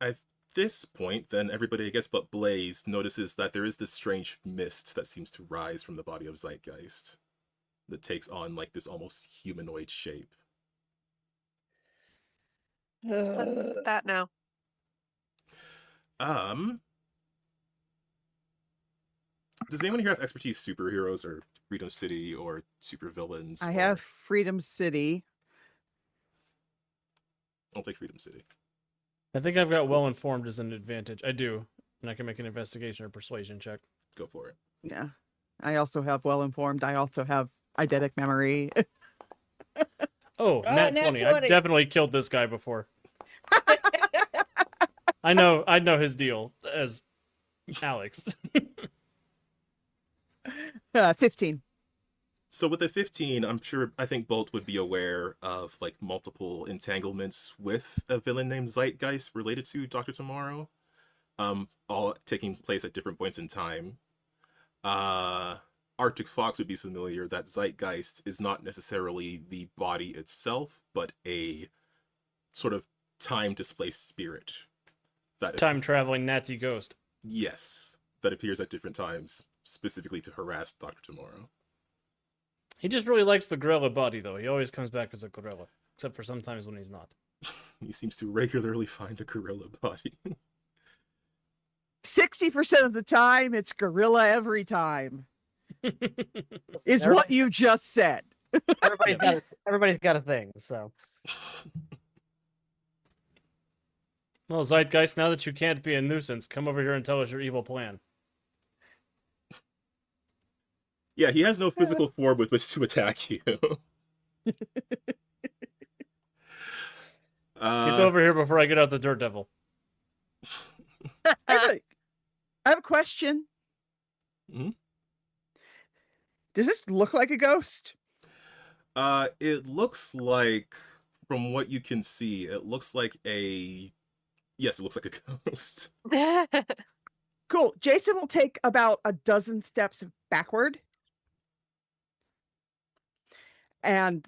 At this point, then everybody, I guess, but Blaze notices that there is this strange mist that seems to rise from the body of Zeitgeist that takes on like this almost humanoid shape. What's that now? Does anyone here have expertise superheroes or Freedom City or supervillains? I have Freedom City. I'll take Freedom City. I think I've got well informed as an advantage. I do, and I can make an investigation or persuasion check. Go for it. Yeah. I also have well informed. I also have eidetic memory. Oh, nat nat 20. I've 20. definitely killed this guy before. I know his deal as Alex. 15. So with a 15, I think Bolt would be aware of like multiple entanglements with a villain named Zeitgeist related to Dr. Tomorrow, all taking place at different points in time. Arctic Fox would be familiar that Zeitgeist is not necessarily the body itself, but a sort of time-displaced spirit. Time traveling Nazi ghost. Yes, that appears at different times, specifically to harass Dr. Tomorrow. He just really likes the gorilla body, though. He always comes back as a gorilla, except for sometimes when he's not. He seems to regularly find a gorilla body. 60% of the time, it's gorilla every time. Is what you just said. Everybody's got a thing, so. Well, Zeitgeist, now that you can't be a nuisance, come over here and tell us your evil plan. Yeah, he has no physical form with which to attack you. Get over here before I get out the Dirt Devil. I have a question. Mm-hmm. Does this look like a ghost? It looks like, from what you can see, it looks like yes, it looks like a ghost. Cool. Jason will take about a dozen steps backward. And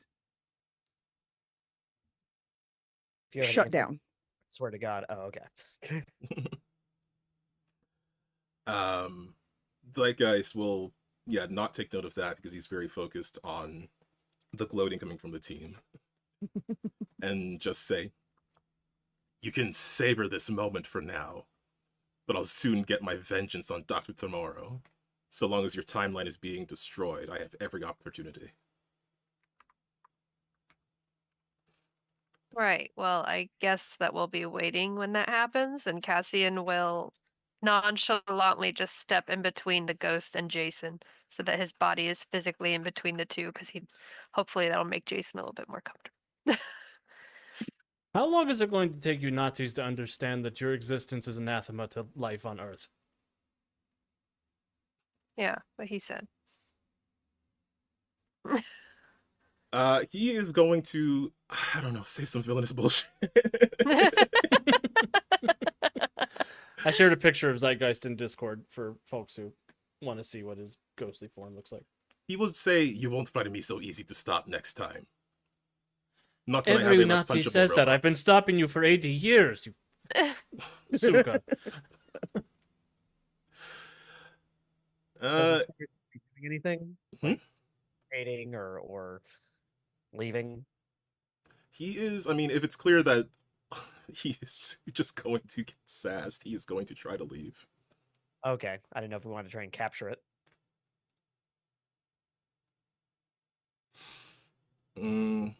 shut down. Swear to God. Oh, okay. Zeitgeist will, not take note of that because he's very focused on the gloating coming from the team. And just say, you can savor this moment for now, but I'll soon get my vengeance on Dr. Tomorrow. So long as your timeline is being destroyed, I have every opportunity. Right. Well, I guess that we'll be waiting when that happens, and Cassian will nonchalantly just step in between the ghost and Jason so that his body is physically in between the two, because hopefully that'll make Jason a little bit more comfortable. How long is it going to take you Nazis to understand that your existence is anathema to life on Earth? Yeah, what he said. He is going to, I don't know, say some villainous bullshit. I shared a picture of Zeitgeist in Discord for folks who want to see what his ghostly form looks like. He will say, you won't find me so easy to stop next time. Not when Every I have Nazi says that. I've been stopping you for 80 years, you suka. Doing anything? Hmm? Trading or leaving? He is, I mean, if it's clear that he is just going to get sassed. He is going to try to leave. Okay, I didn't know if we wanted to try and capture it. Mm,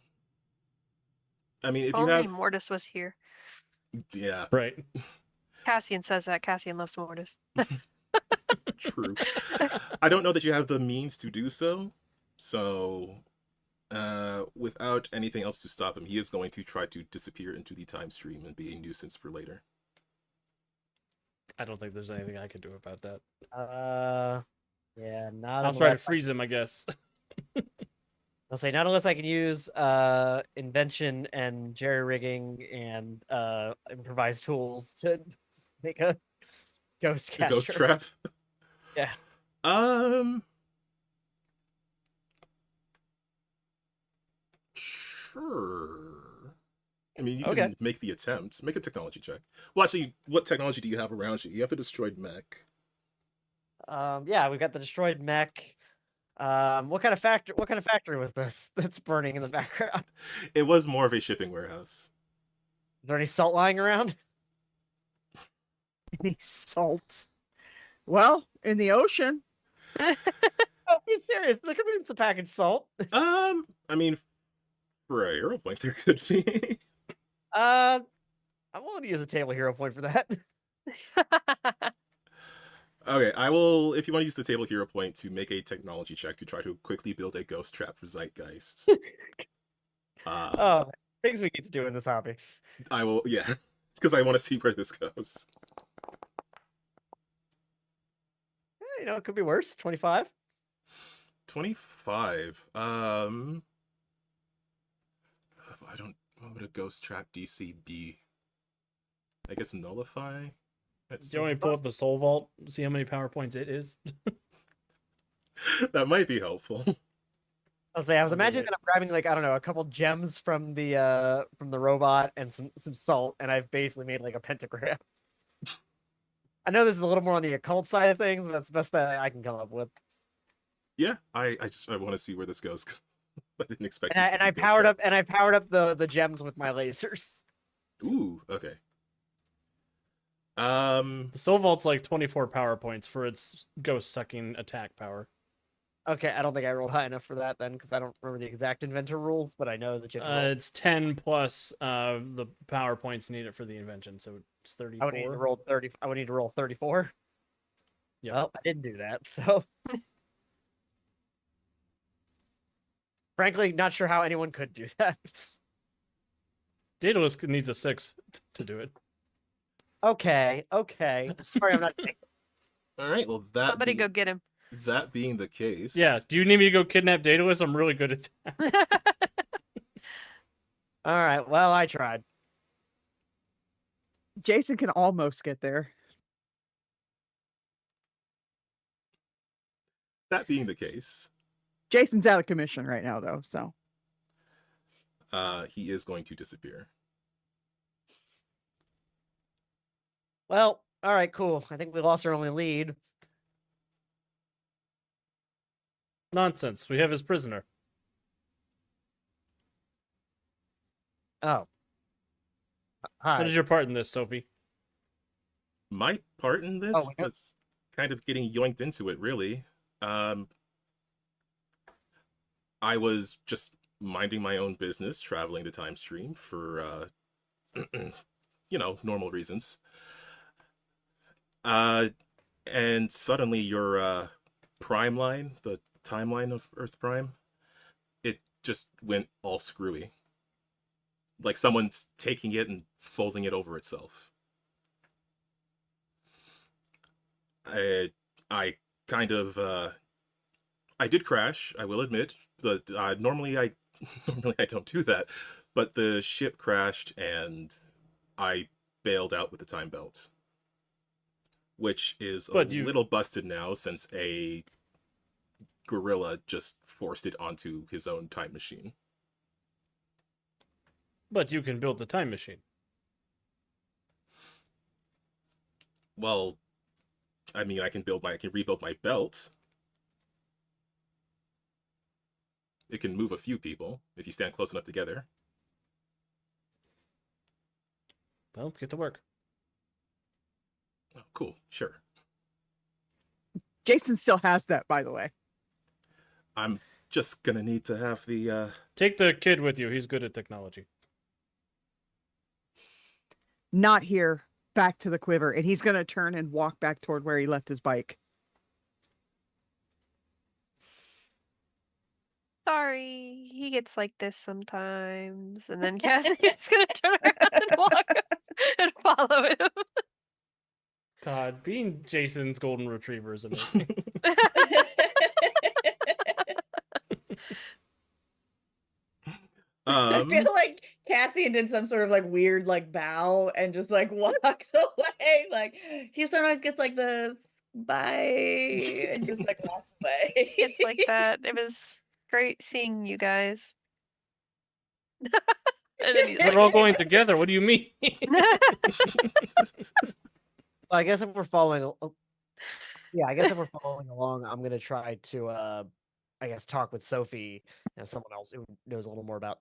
I mean, if you Only have, Mortis was here. yeah, Right. Cassian says that. Cassian loves Mortis. true. I don't know that you have the means to do so. So, without anything else to stop him, he is going to try to disappear into the time stream and be a nuisance for later. I don't think there's anything I can do about that. Yeah, not I'll try to unless freeze him, I guess. I'll say not unless I can use invention and jerry rigging and improvised tools to make a ghost The catcher. ghost trap. Yeah. Sure. I mean, you Okay. can make the attempt. Make a technology check. Well, actually, what technology do you have around you? You have the destroyed mech. Yeah, we've got the destroyed mech. What kind of factory was this that's burning in the background? It was more of a shipping warehouse. Is there any salt lying around? Any salt? Well, in the ocean. Oh, be serious. There could be some packaged salt. I mean, for a hero point, there could be. I'm willing to use a table hero point for that. Okay, I will. If you want to use the table hero point to make a technology check to try to quickly build a ghost trap for Zeitgeist. Oh, things we get to do in this hobby. I will, yeah, because I want to see where this goes. It could be worse. 25. 25. I don't. What would a ghost trap DC be? I guess nullify. Do you want me to pull up the soul vault, see how many power points it is? That might be helpful. I'll say I was I'll do imagining it. that I'm grabbing like I don't know a couple gems from the robot and some salt, and I've basically made like a pentagram. I know this is a little more on the occult side of things, but that's the best that I can come up with. Yeah, I want to see where this goes. 'Cause I didn't expect. And I powered up the gems with my lasers. Ooh, okay. The soul vault's like 24 power points for its ghost sucking attack power. Okay, I don't think I rolled high enough for that then, because I don't remember the exact inventor rules, but I know the you can roll. It's 10 plus the power points needed for the invention, so it's 34. I would need to roll 30. I would need to roll 34. Yep. Well, I didn't do that, so frankly, not sure how anyone could do that. Daedalus needs a 6 to do it. Okay. Sorry, I'm not. All right. Well, that Somebody go get him. that being the case. Yeah, do you need me to go kidnap Daedalus? I'm really good at that. All right. Well, I tried. Jason can almost get there. That being the case, Jason's out of commission right now, though. So he is going to disappear. Well, all right, cool. I think we lost our only lead. Nonsense. We have his prisoner. Oh. Hi. What is your part in this, Sophie? My part in this Oh, yeah. was kind of getting yoinked into it, really. I was just minding my own business, traveling the time stream for, normal reasons. And suddenly your prime line, the timeline of Earth Prime, it just went all screwy. Like someone's taking it and folding it over itself. I kind of I did crash, I will admit. Normally I don't do that, but the ship crashed and I bailed out with the time belt, which is a little busted now since a gorilla just forced it onto his own time machine. But you can build the time machine. Well, I mean, I can rebuild my belt. It can move a few people if you stand close enough together. Well, get to work. Oh, cool. Sure. Jason still has that, by the way. I'm just gonna need to have the Take the kid with you. He's good at technology. Not here. Back to the quiver. And he's going to turn and walk back toward where he left his bike. Sorry, he gets like this sometimes. And then Cassie's gonna turn around and walk and follow him. God, being Jason's golden retriever is amazing. I feel like Cassian did some sort of like weird like bow and just like walks away. Like he sometimes gets like the bye and just like walks away. It's like that. It was great seeing you guys. And then he's We're all going together. What do you mean? I guess if we're following, yeah, I guess if we're following along, I'm gonna try to, I guess, talk with Sophie and someone else who knows a little more about,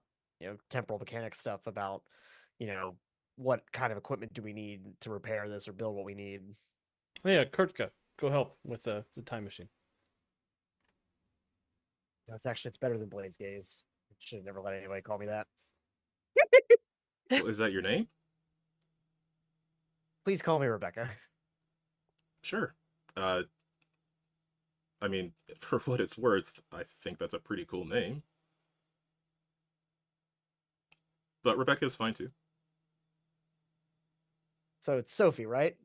temporal mechanics stuff about, what kind of equipment do we need to repair this or build what we need. Oh, yeah, Kurtka, go help with the time machine. It's better than Blade's Gaze. Should have never let anybody call me that. Well, is that your name? Please call me Rebecca. Sure. I mean, for what it's worth, I think that's a pretty cool name. But Rebecca's fine too. So it's Sophie, right?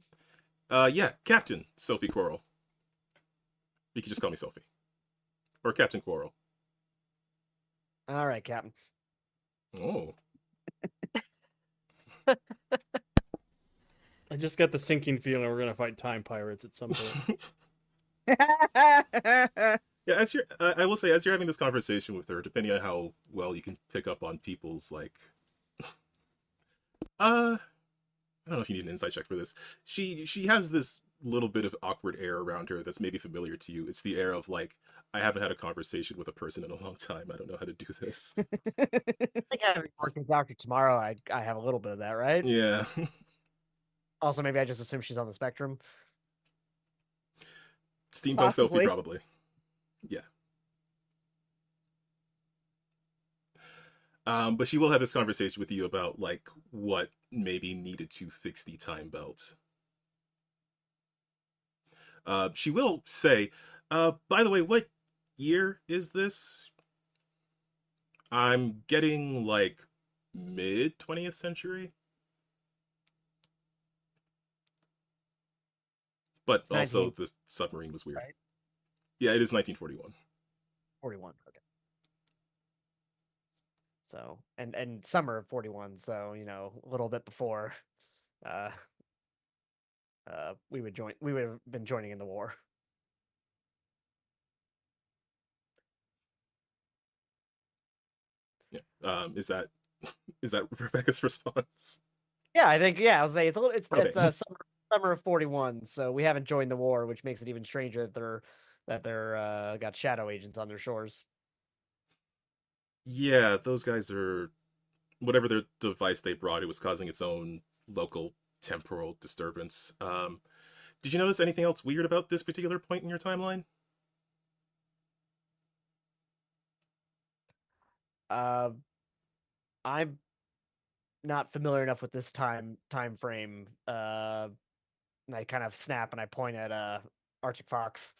Yeah, Captain Sophie Quarrel. You can just call me Sophie. Or Captain Quarrel. All right, Captain. Oh. I just got the sinking feeling we're gonna fight time pirates at some point. Yeah, I will say, as you're having this conversation with her, depending on how well you can pick up on people's, like, I don't know if you need an insight check for this. She has this little bit of awkward air around her that's maybe familiar to you. It's the air of, like, I haven't had a conversation with a person in a long time. I don't know how to do this. I think having worked with Dr. Tomorrow, I have a little bit of that, right? Yeah. Also, maybe I just assume she's on the spectrum. Steampunk Sophie, Possibly. probably. Yeah. But she will have this conversation with you about, like, what maybe needed to fix the time belt. She will say, by the way, what year is this? I'm getting, like, mid 20th century. But also 19, the submarine was weird. right? Yeah, it is 1941. 41. Okay. So, and summer of 41. So, a little bit before, we would have been joining in the war. Yeah. Is that Rebecca's response? Yeah, I think. Yeah, I'll say it's Okay. summer of 41. So we haven't joined the war, which makes it even stranger that they're got shadow agents on their shores. Yeah, those guys are, whatever their device they brought, it was causing its own local temporal disturbance. Did you notice anything else weird about this particular point in your timeline? I'm not familiar enough with this time frame. And I kind of snap and I point at Arctic Fox.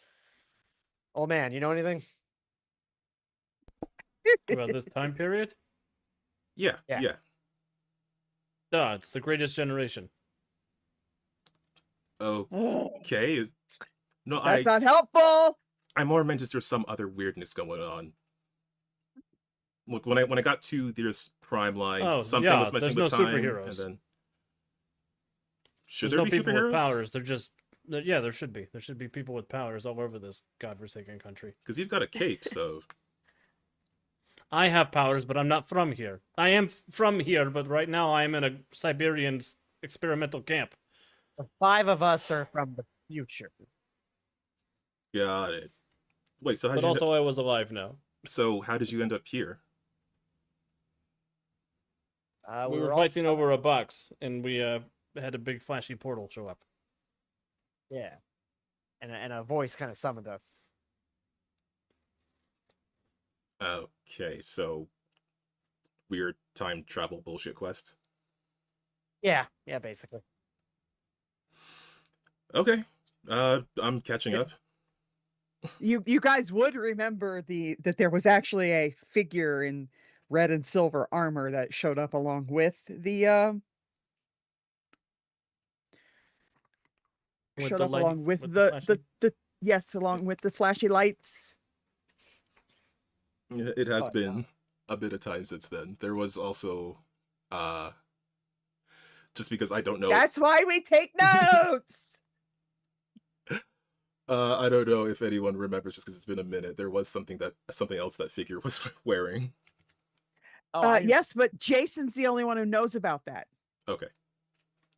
Oh man, you know anything? About this time period? Yeah. Yeah. Duh, it's the greatest generation. Okay. No, That's not helpful. I more meant just there's some other weirdness going on. Look, when I got to this prime line, something was messing there's with no time, superheroes. and then should There's there no be people superheroes? with powers. They're just yeah, there should be. There should be people with powers all over this godforsaken country. Because you've got a cape, so I have powers, but I'm not from here. I am from here, but right now I am in a Siberian experimental camp. The 5 of us are from the future. got it. Wait, so But also, I was alive now. so how did you end up here? We were all fighting over a box, and we had a big flashy portal show up. Yeah, and a voice kind of summoned us. Okay, so weird time travel bullshit quest. Yeah, basically. Okay, I'm catching up. You guys would remember that there was actually a figure in red and silver armor that showed up along with the With the light, along with with the flashy. yes, along with the flashy lights. It has Oh, been a bit of time since then. There was also, just because I don't know. That's why we take notes. I don't know if anyone remembers, just because it's been a minute. There was something else that figure was wearing. Yes, but Jason's the only one who knows about that. Okay.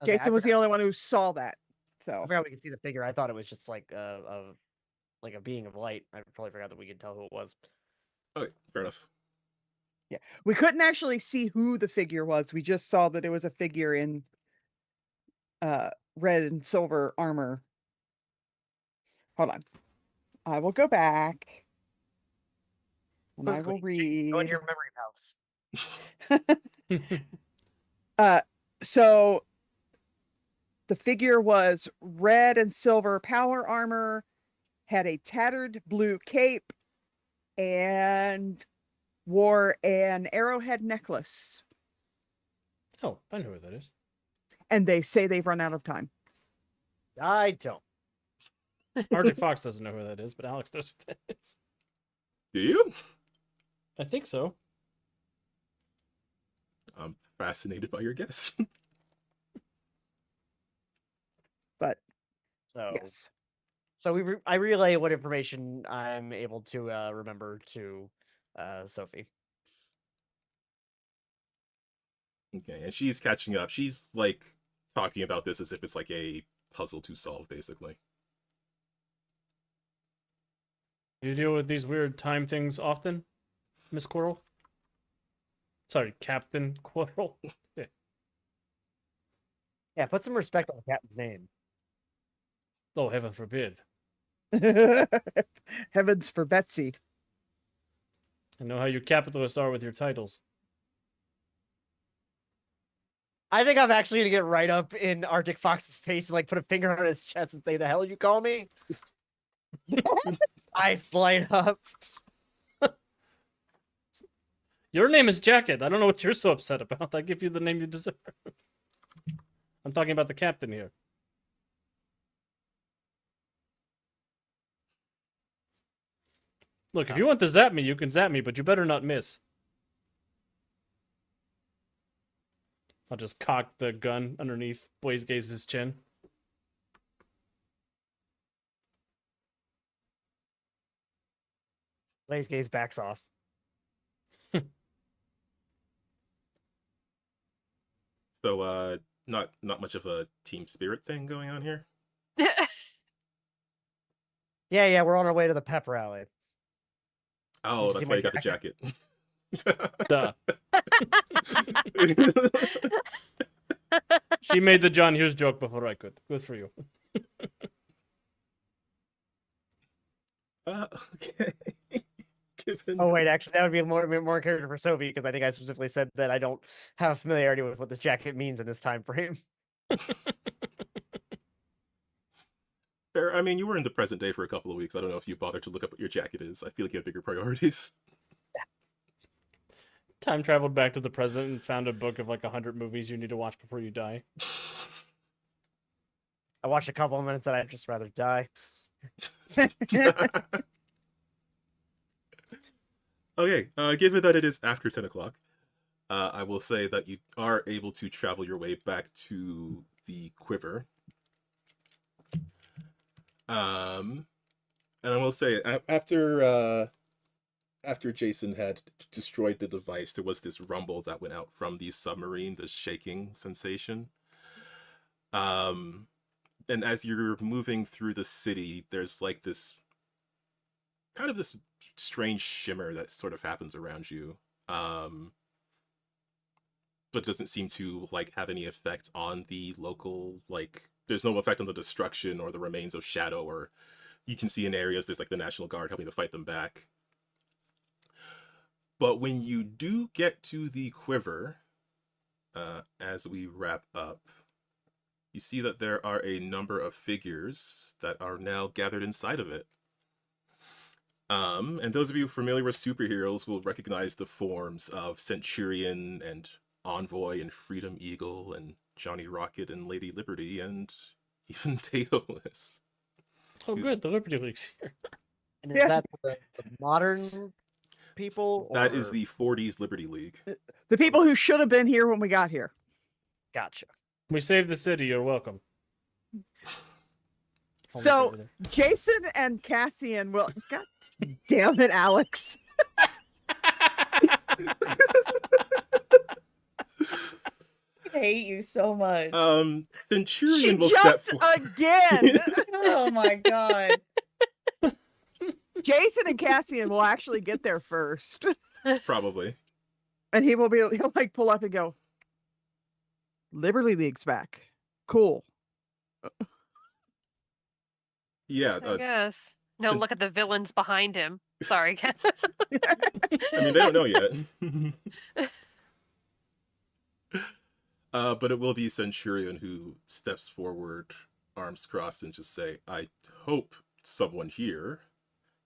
Jason was the only one who saw that. I So forgot we could see the figure. I thought it was just like a being of light. I probably forgot that we could tell who it was. Okay, fair enough. yeah, we couldn't actually see who the figure was. We just saw that it was a figure in red and silver armor. Hold on. I will go back. And I will Quickly, go in read. your memory house. So the figure was red and silver power armor, had a tattered blue cape, and wore an arrowhead necklace. Oh, I know who that is. And they say they've run out of time. I don't. Arctic Fox doesn't know who that is, but Alex knows who that is. Do you? I think so. I'm fascinated by your guess. But So yes. So I relay what information I'm able to remember to Sophie. Okay, and she's catching up. She's like talking about this as if it's like a puzzle to solve, basically. You deal with these weird time things often, Miss Quirrell? Sorry, Captain Quirrell. Yeah, put some respect on the captain's name. Oh, heaven forbid. Heavens for Betsy. I know how you capitalists are with your titles. I think I'm actually gonna get right up in Arctic Fox's face and like put a finger on his chest and say, "The hell you call me?" Eyes light up. Your name is Jacket. I don't know what you're so upset about. I give you the name you deserve. I'm talking about the captain here. Look, if you want to zap me, you can zap me, but you better not miss. I'll just cock the gun underneath Blaze Gaze's chin. Blaze Gaze backs off. So, not much of a team spirit thing going on here. Yeah, we're on our way to the pep rally. Oh, you that's see why my you got the jacket. Duh. She made the John Hughes joke before I could. Good for you. Okay. Oh wait, actually, that would be more character for Sophie because I think I specifically said that I don't have familiarity with what this jacket means in this time frame. Fair. I mean, you were in the present day for a couple of weeks. I don't know if you bothered to look up what your jacket is. I feel like you have bigger priorities. Time traveled back to the present and found a book of like 100 movies you need to watch before you die. I watched a couple of minutes and I'd just rather die. Okay, given that it is after 10 o'clock, I will say that you are able to travel your way back to the quiver. And I will say, after Jason had destroyed the device, there was this rumble that went out from the submarine, the shaking sensation. And as you're moving through the city, there's like this kind of this strange shimmer that sort of happens around you. but doesn't seem to like have any effect on the local, like there's no effect on the destruction or the remains of Shadow, or you can see in areas there's like the National Guard helping to fight them back. But when you do get to the quiver, as we wrap up, you see that there are a number of figures that are now gathered inside of it. And those of you familiar with superheroes will recognize the forms of Centurion and Envoy and Freedom Eagle and Johnny Rocket and Lady Liberty and even Daedalus. Oh, good. The Liberty League's here. And is Yeah. that the modern people? That is or- the 40s Liberty League. The people who should have been here when we got here. Gotcha. We saved the city. You're welcome. Homeless So over there. Jason and Cassian will. God damn it, Alex. I hate you so much. Centurion She will step jumped forward. again. Oh my god. Jason and Cassian will actually get there first, Probably. and he'll like pull up and go, "Liberty League's back. Cool." Yeah. I guess. No, so- look at the villains behind him. Sorry, Ken. I mean, they don't know yet. But it will be Centurion who steps forward, arms crossed, and just say, I hope someone here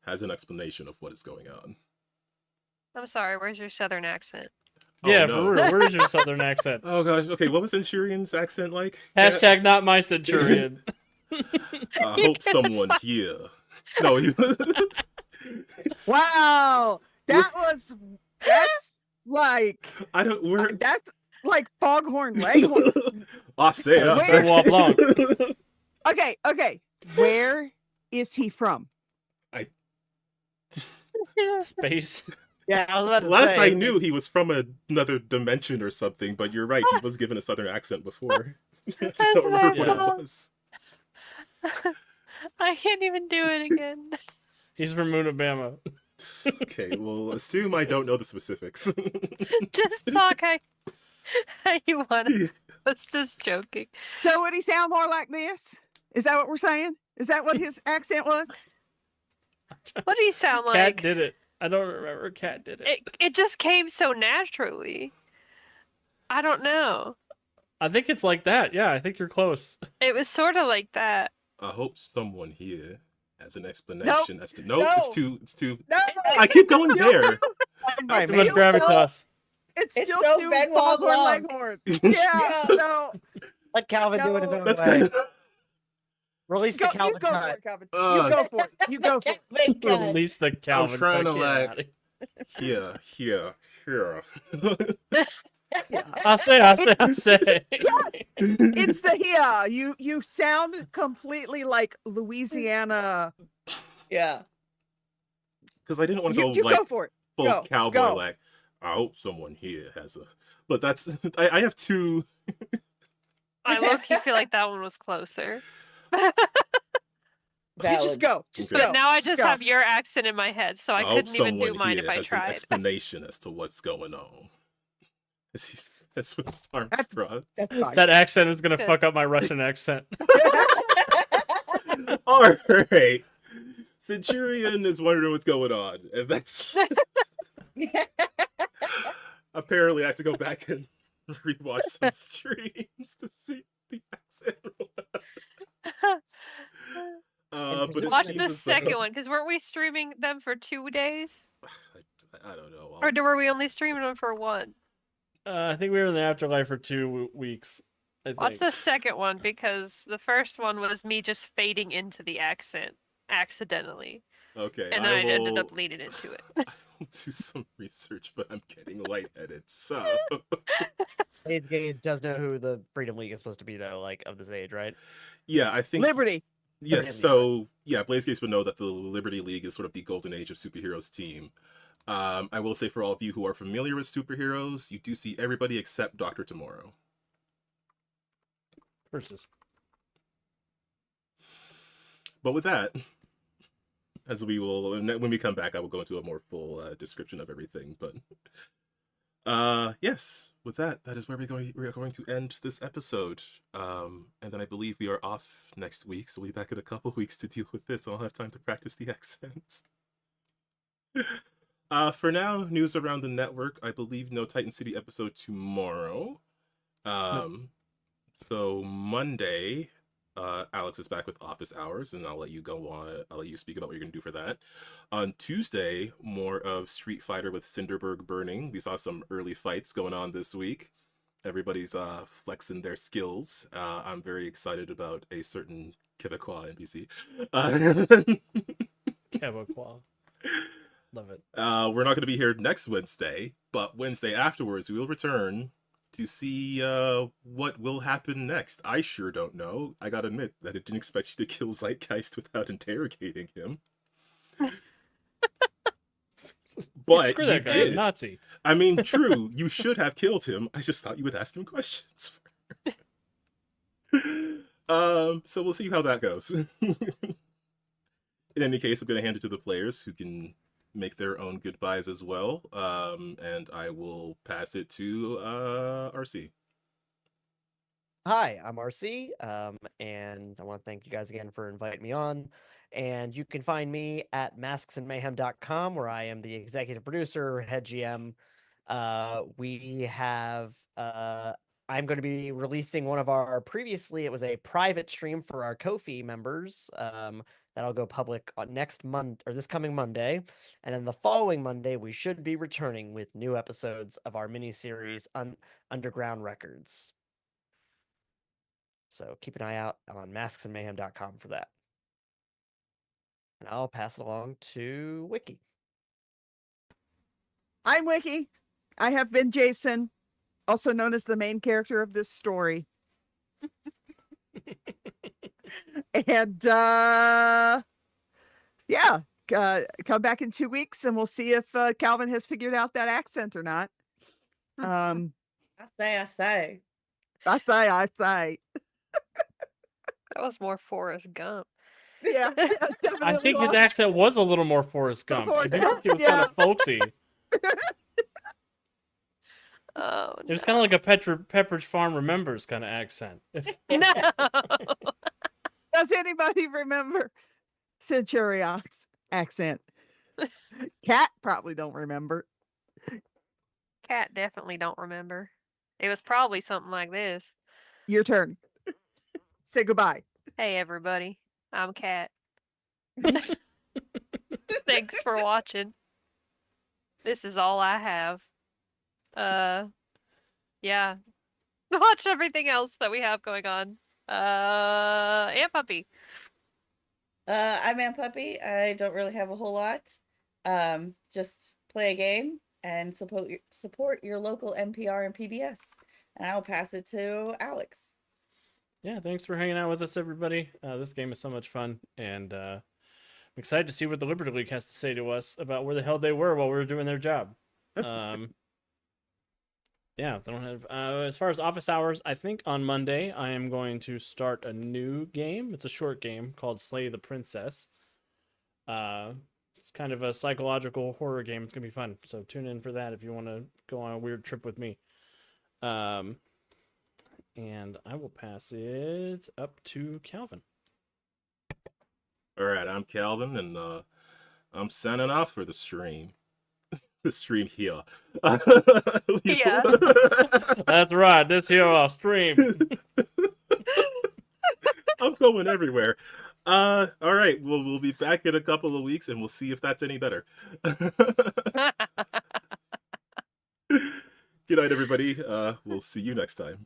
has an explanation of what is going on. I'm sorry, where's your southern accent? Yeah, Oh, no. for real. Where's your southern accent? Oh gosh, okay, what was Centurion's accent like? Hashtag not my Centurion. I You hope can't someone stop. here. No, you... Wow, that's like I don't. We're. that's like Foghorn Leghorn. I say. Wait. Savoir blanc. Okay. Where is he from? Space. Yeah, I was about to Last say. I knew, he was from another dimension or something. But you're right, he was given a southern accent before. I just That's don't remember what what I it thought. was. I can't even do it again. He's from Moonabama. Okay, well, assume I don't know the specifics. Just talk how you want to. I was just joking. So would he sound more like this? Is that what we're saying? Is that what his accent was? What do you sound Cat like? did it. I don't remember. Cat did it. It just came so naturally. I don't know. I think it's like that. Yeah, I think you're close. It was sort of like that. I hope someone here has an explanation as to. No, No. it's too. No, I keep going Still there. too- Right, Too man. much gravitas. It's It's still so too Benoit Foghorn Blanc. Leghorn. Yeah, no. Let Calvin do it a No. different That's way. kind of. Release the You Calvin go for cut. it, Calvin. Uh, You go for it. You go for it. Thank God. Release the Calvin. trying to, Cut. like- Get Here. I say. Yes, it's the here. You sound completely like Louisiana. Yeah. Because I didn't want to You, go you like go for it. full Go, cowboy. go. Like, I hope someone here has a. But that's. I have two. I low-key feel like that one was closer. You just Valid. go. Just Okay. go. But now I just go. have your accent in my head, so I hope couldn't even do someone mine here if I has an tried. explanation as to what's going on. That's with his arms That's- crossed. That's fine. That accent is gonna Good. fuck up my Russian accent. All right. Centurion is wondering what's going on, and that's apparently I have to go back and rewatch some streams to see the accent. But it Watch seems the as though- second one, because weren't we streaming them for 2 days? I don't know. Or were we only streaming them for 1? I think we were in the afterlife for 2 weeks. I think. Watch the second one, because the first one was me just fading into the accent accidentally. Okay, And then I ended will- up leading into it. I'll do some research, but I'm getting lightheaded. So Blaze Gaze does know who the Freedom League is supposed to be, though, like of this age, right? yeah, I think Liberty. yes. Liberty League, So yeah, Blaze Gates would know that the Liberty League is sort of the golden age of superheroes team. I will say for all of you who are familiar with superheroes, you do see everybody except Dr. Tomorrow. Versus. But with that, as we will, when we come back, I will go into a more full description of everything. But Yes, with that is where we are going to end this episode. And then I believe we are off next week, so we'll be back in a couple weeks to deal with this. I'll have time to practice the accent. For now, news around the network. I believe no Titan City episode tomorrow. So Monday, Alex is back with office hours, and I'll let you go on. I'll let you speak about what you're gonna do for that. On Tuesday, more of Street Fighter with Cinderberg burning. We saw some early fights going on this week. Everybody's flexing their skills. I'm very excited about a certain Quebecois NPC. Quebecois. Love it. We're not going to be here next Wednesday, but Wednesday afterwards we will return to see what will happen next. I sure don't know. I gotta admit that I didn't expect you to kill Zeitgeist without interrogating him. But screw you that guy, did. he's a Nazi. I mean, true, you should have killed him. I just thought you would ask him questions. So we'll see how that goes. In any case, I'm going to hand it to the players who can make their own goodbyes as well. And I will pass it to RC. Hi, I'm RC, and I want to thank you guys again for inviting me on. And you can find me at masksandmayhem.com, where I am the executive producer, head GM. I'm going to be releasing one of our previously, it was a private stream for our Ko-fi members, that'll go public on next month or this coming Monday. And then the following Monday, we should be returning with new episodes of our mini series Underground Records. So keep an eye out on masksandmayhem.com for that. And I'll pass it along to Wiki. I'm Wiki. I have been Jason, also known as the main character of this story. And yeah, come back in 2 weeks and we'll see if Calvin has figured out that accent or not. I say. I say. That was more Forrest Gump. Yeah, I definitely think his was. accent was a little more Forrest Gump. I think it was kind Yeah. of folksy. Oh, It was kind of like a Pepperidge Farm Remembers kind of accent. no. Does anybody remember Centurion's accent? Cat probably don't remember. Cat definitely don't remember. It was probably something like this. Your turn. Say goodbye. Hey, everybody. I'm Cat. Thanks for watching. This is all I have. Yeah. Watch everything else that we have going on. And Puppy. I'm Aunt Puppy. I don't really have a whole lot. Just play a game and support your local NPR and PBS. And I'll pass it to Alex. Yeah, thanks for hanging out with us, everybody. This game is so much fun, and I'm excited to see what the Liberty League has to say to us about where the hell they were while we were doing their job. Yeah, they don't have. As far as office hours, I think on Monday I am going to start a new game. It's a short game called Slay the Princess. It's kind of a psychological horror game. It's gonna be fun. So tune in for that if you want to go on a weird trip with me. And I will pass it up to Calvin. All right, I'm Calvin, and I'm signing off for the stream. The stream here. Yeah. That's right. This here I'll stream. I'm going everywhere. All right, we'll be back in a couple of weeks, and we'll see if that's any better. Good night, everybody. We'll see you next time.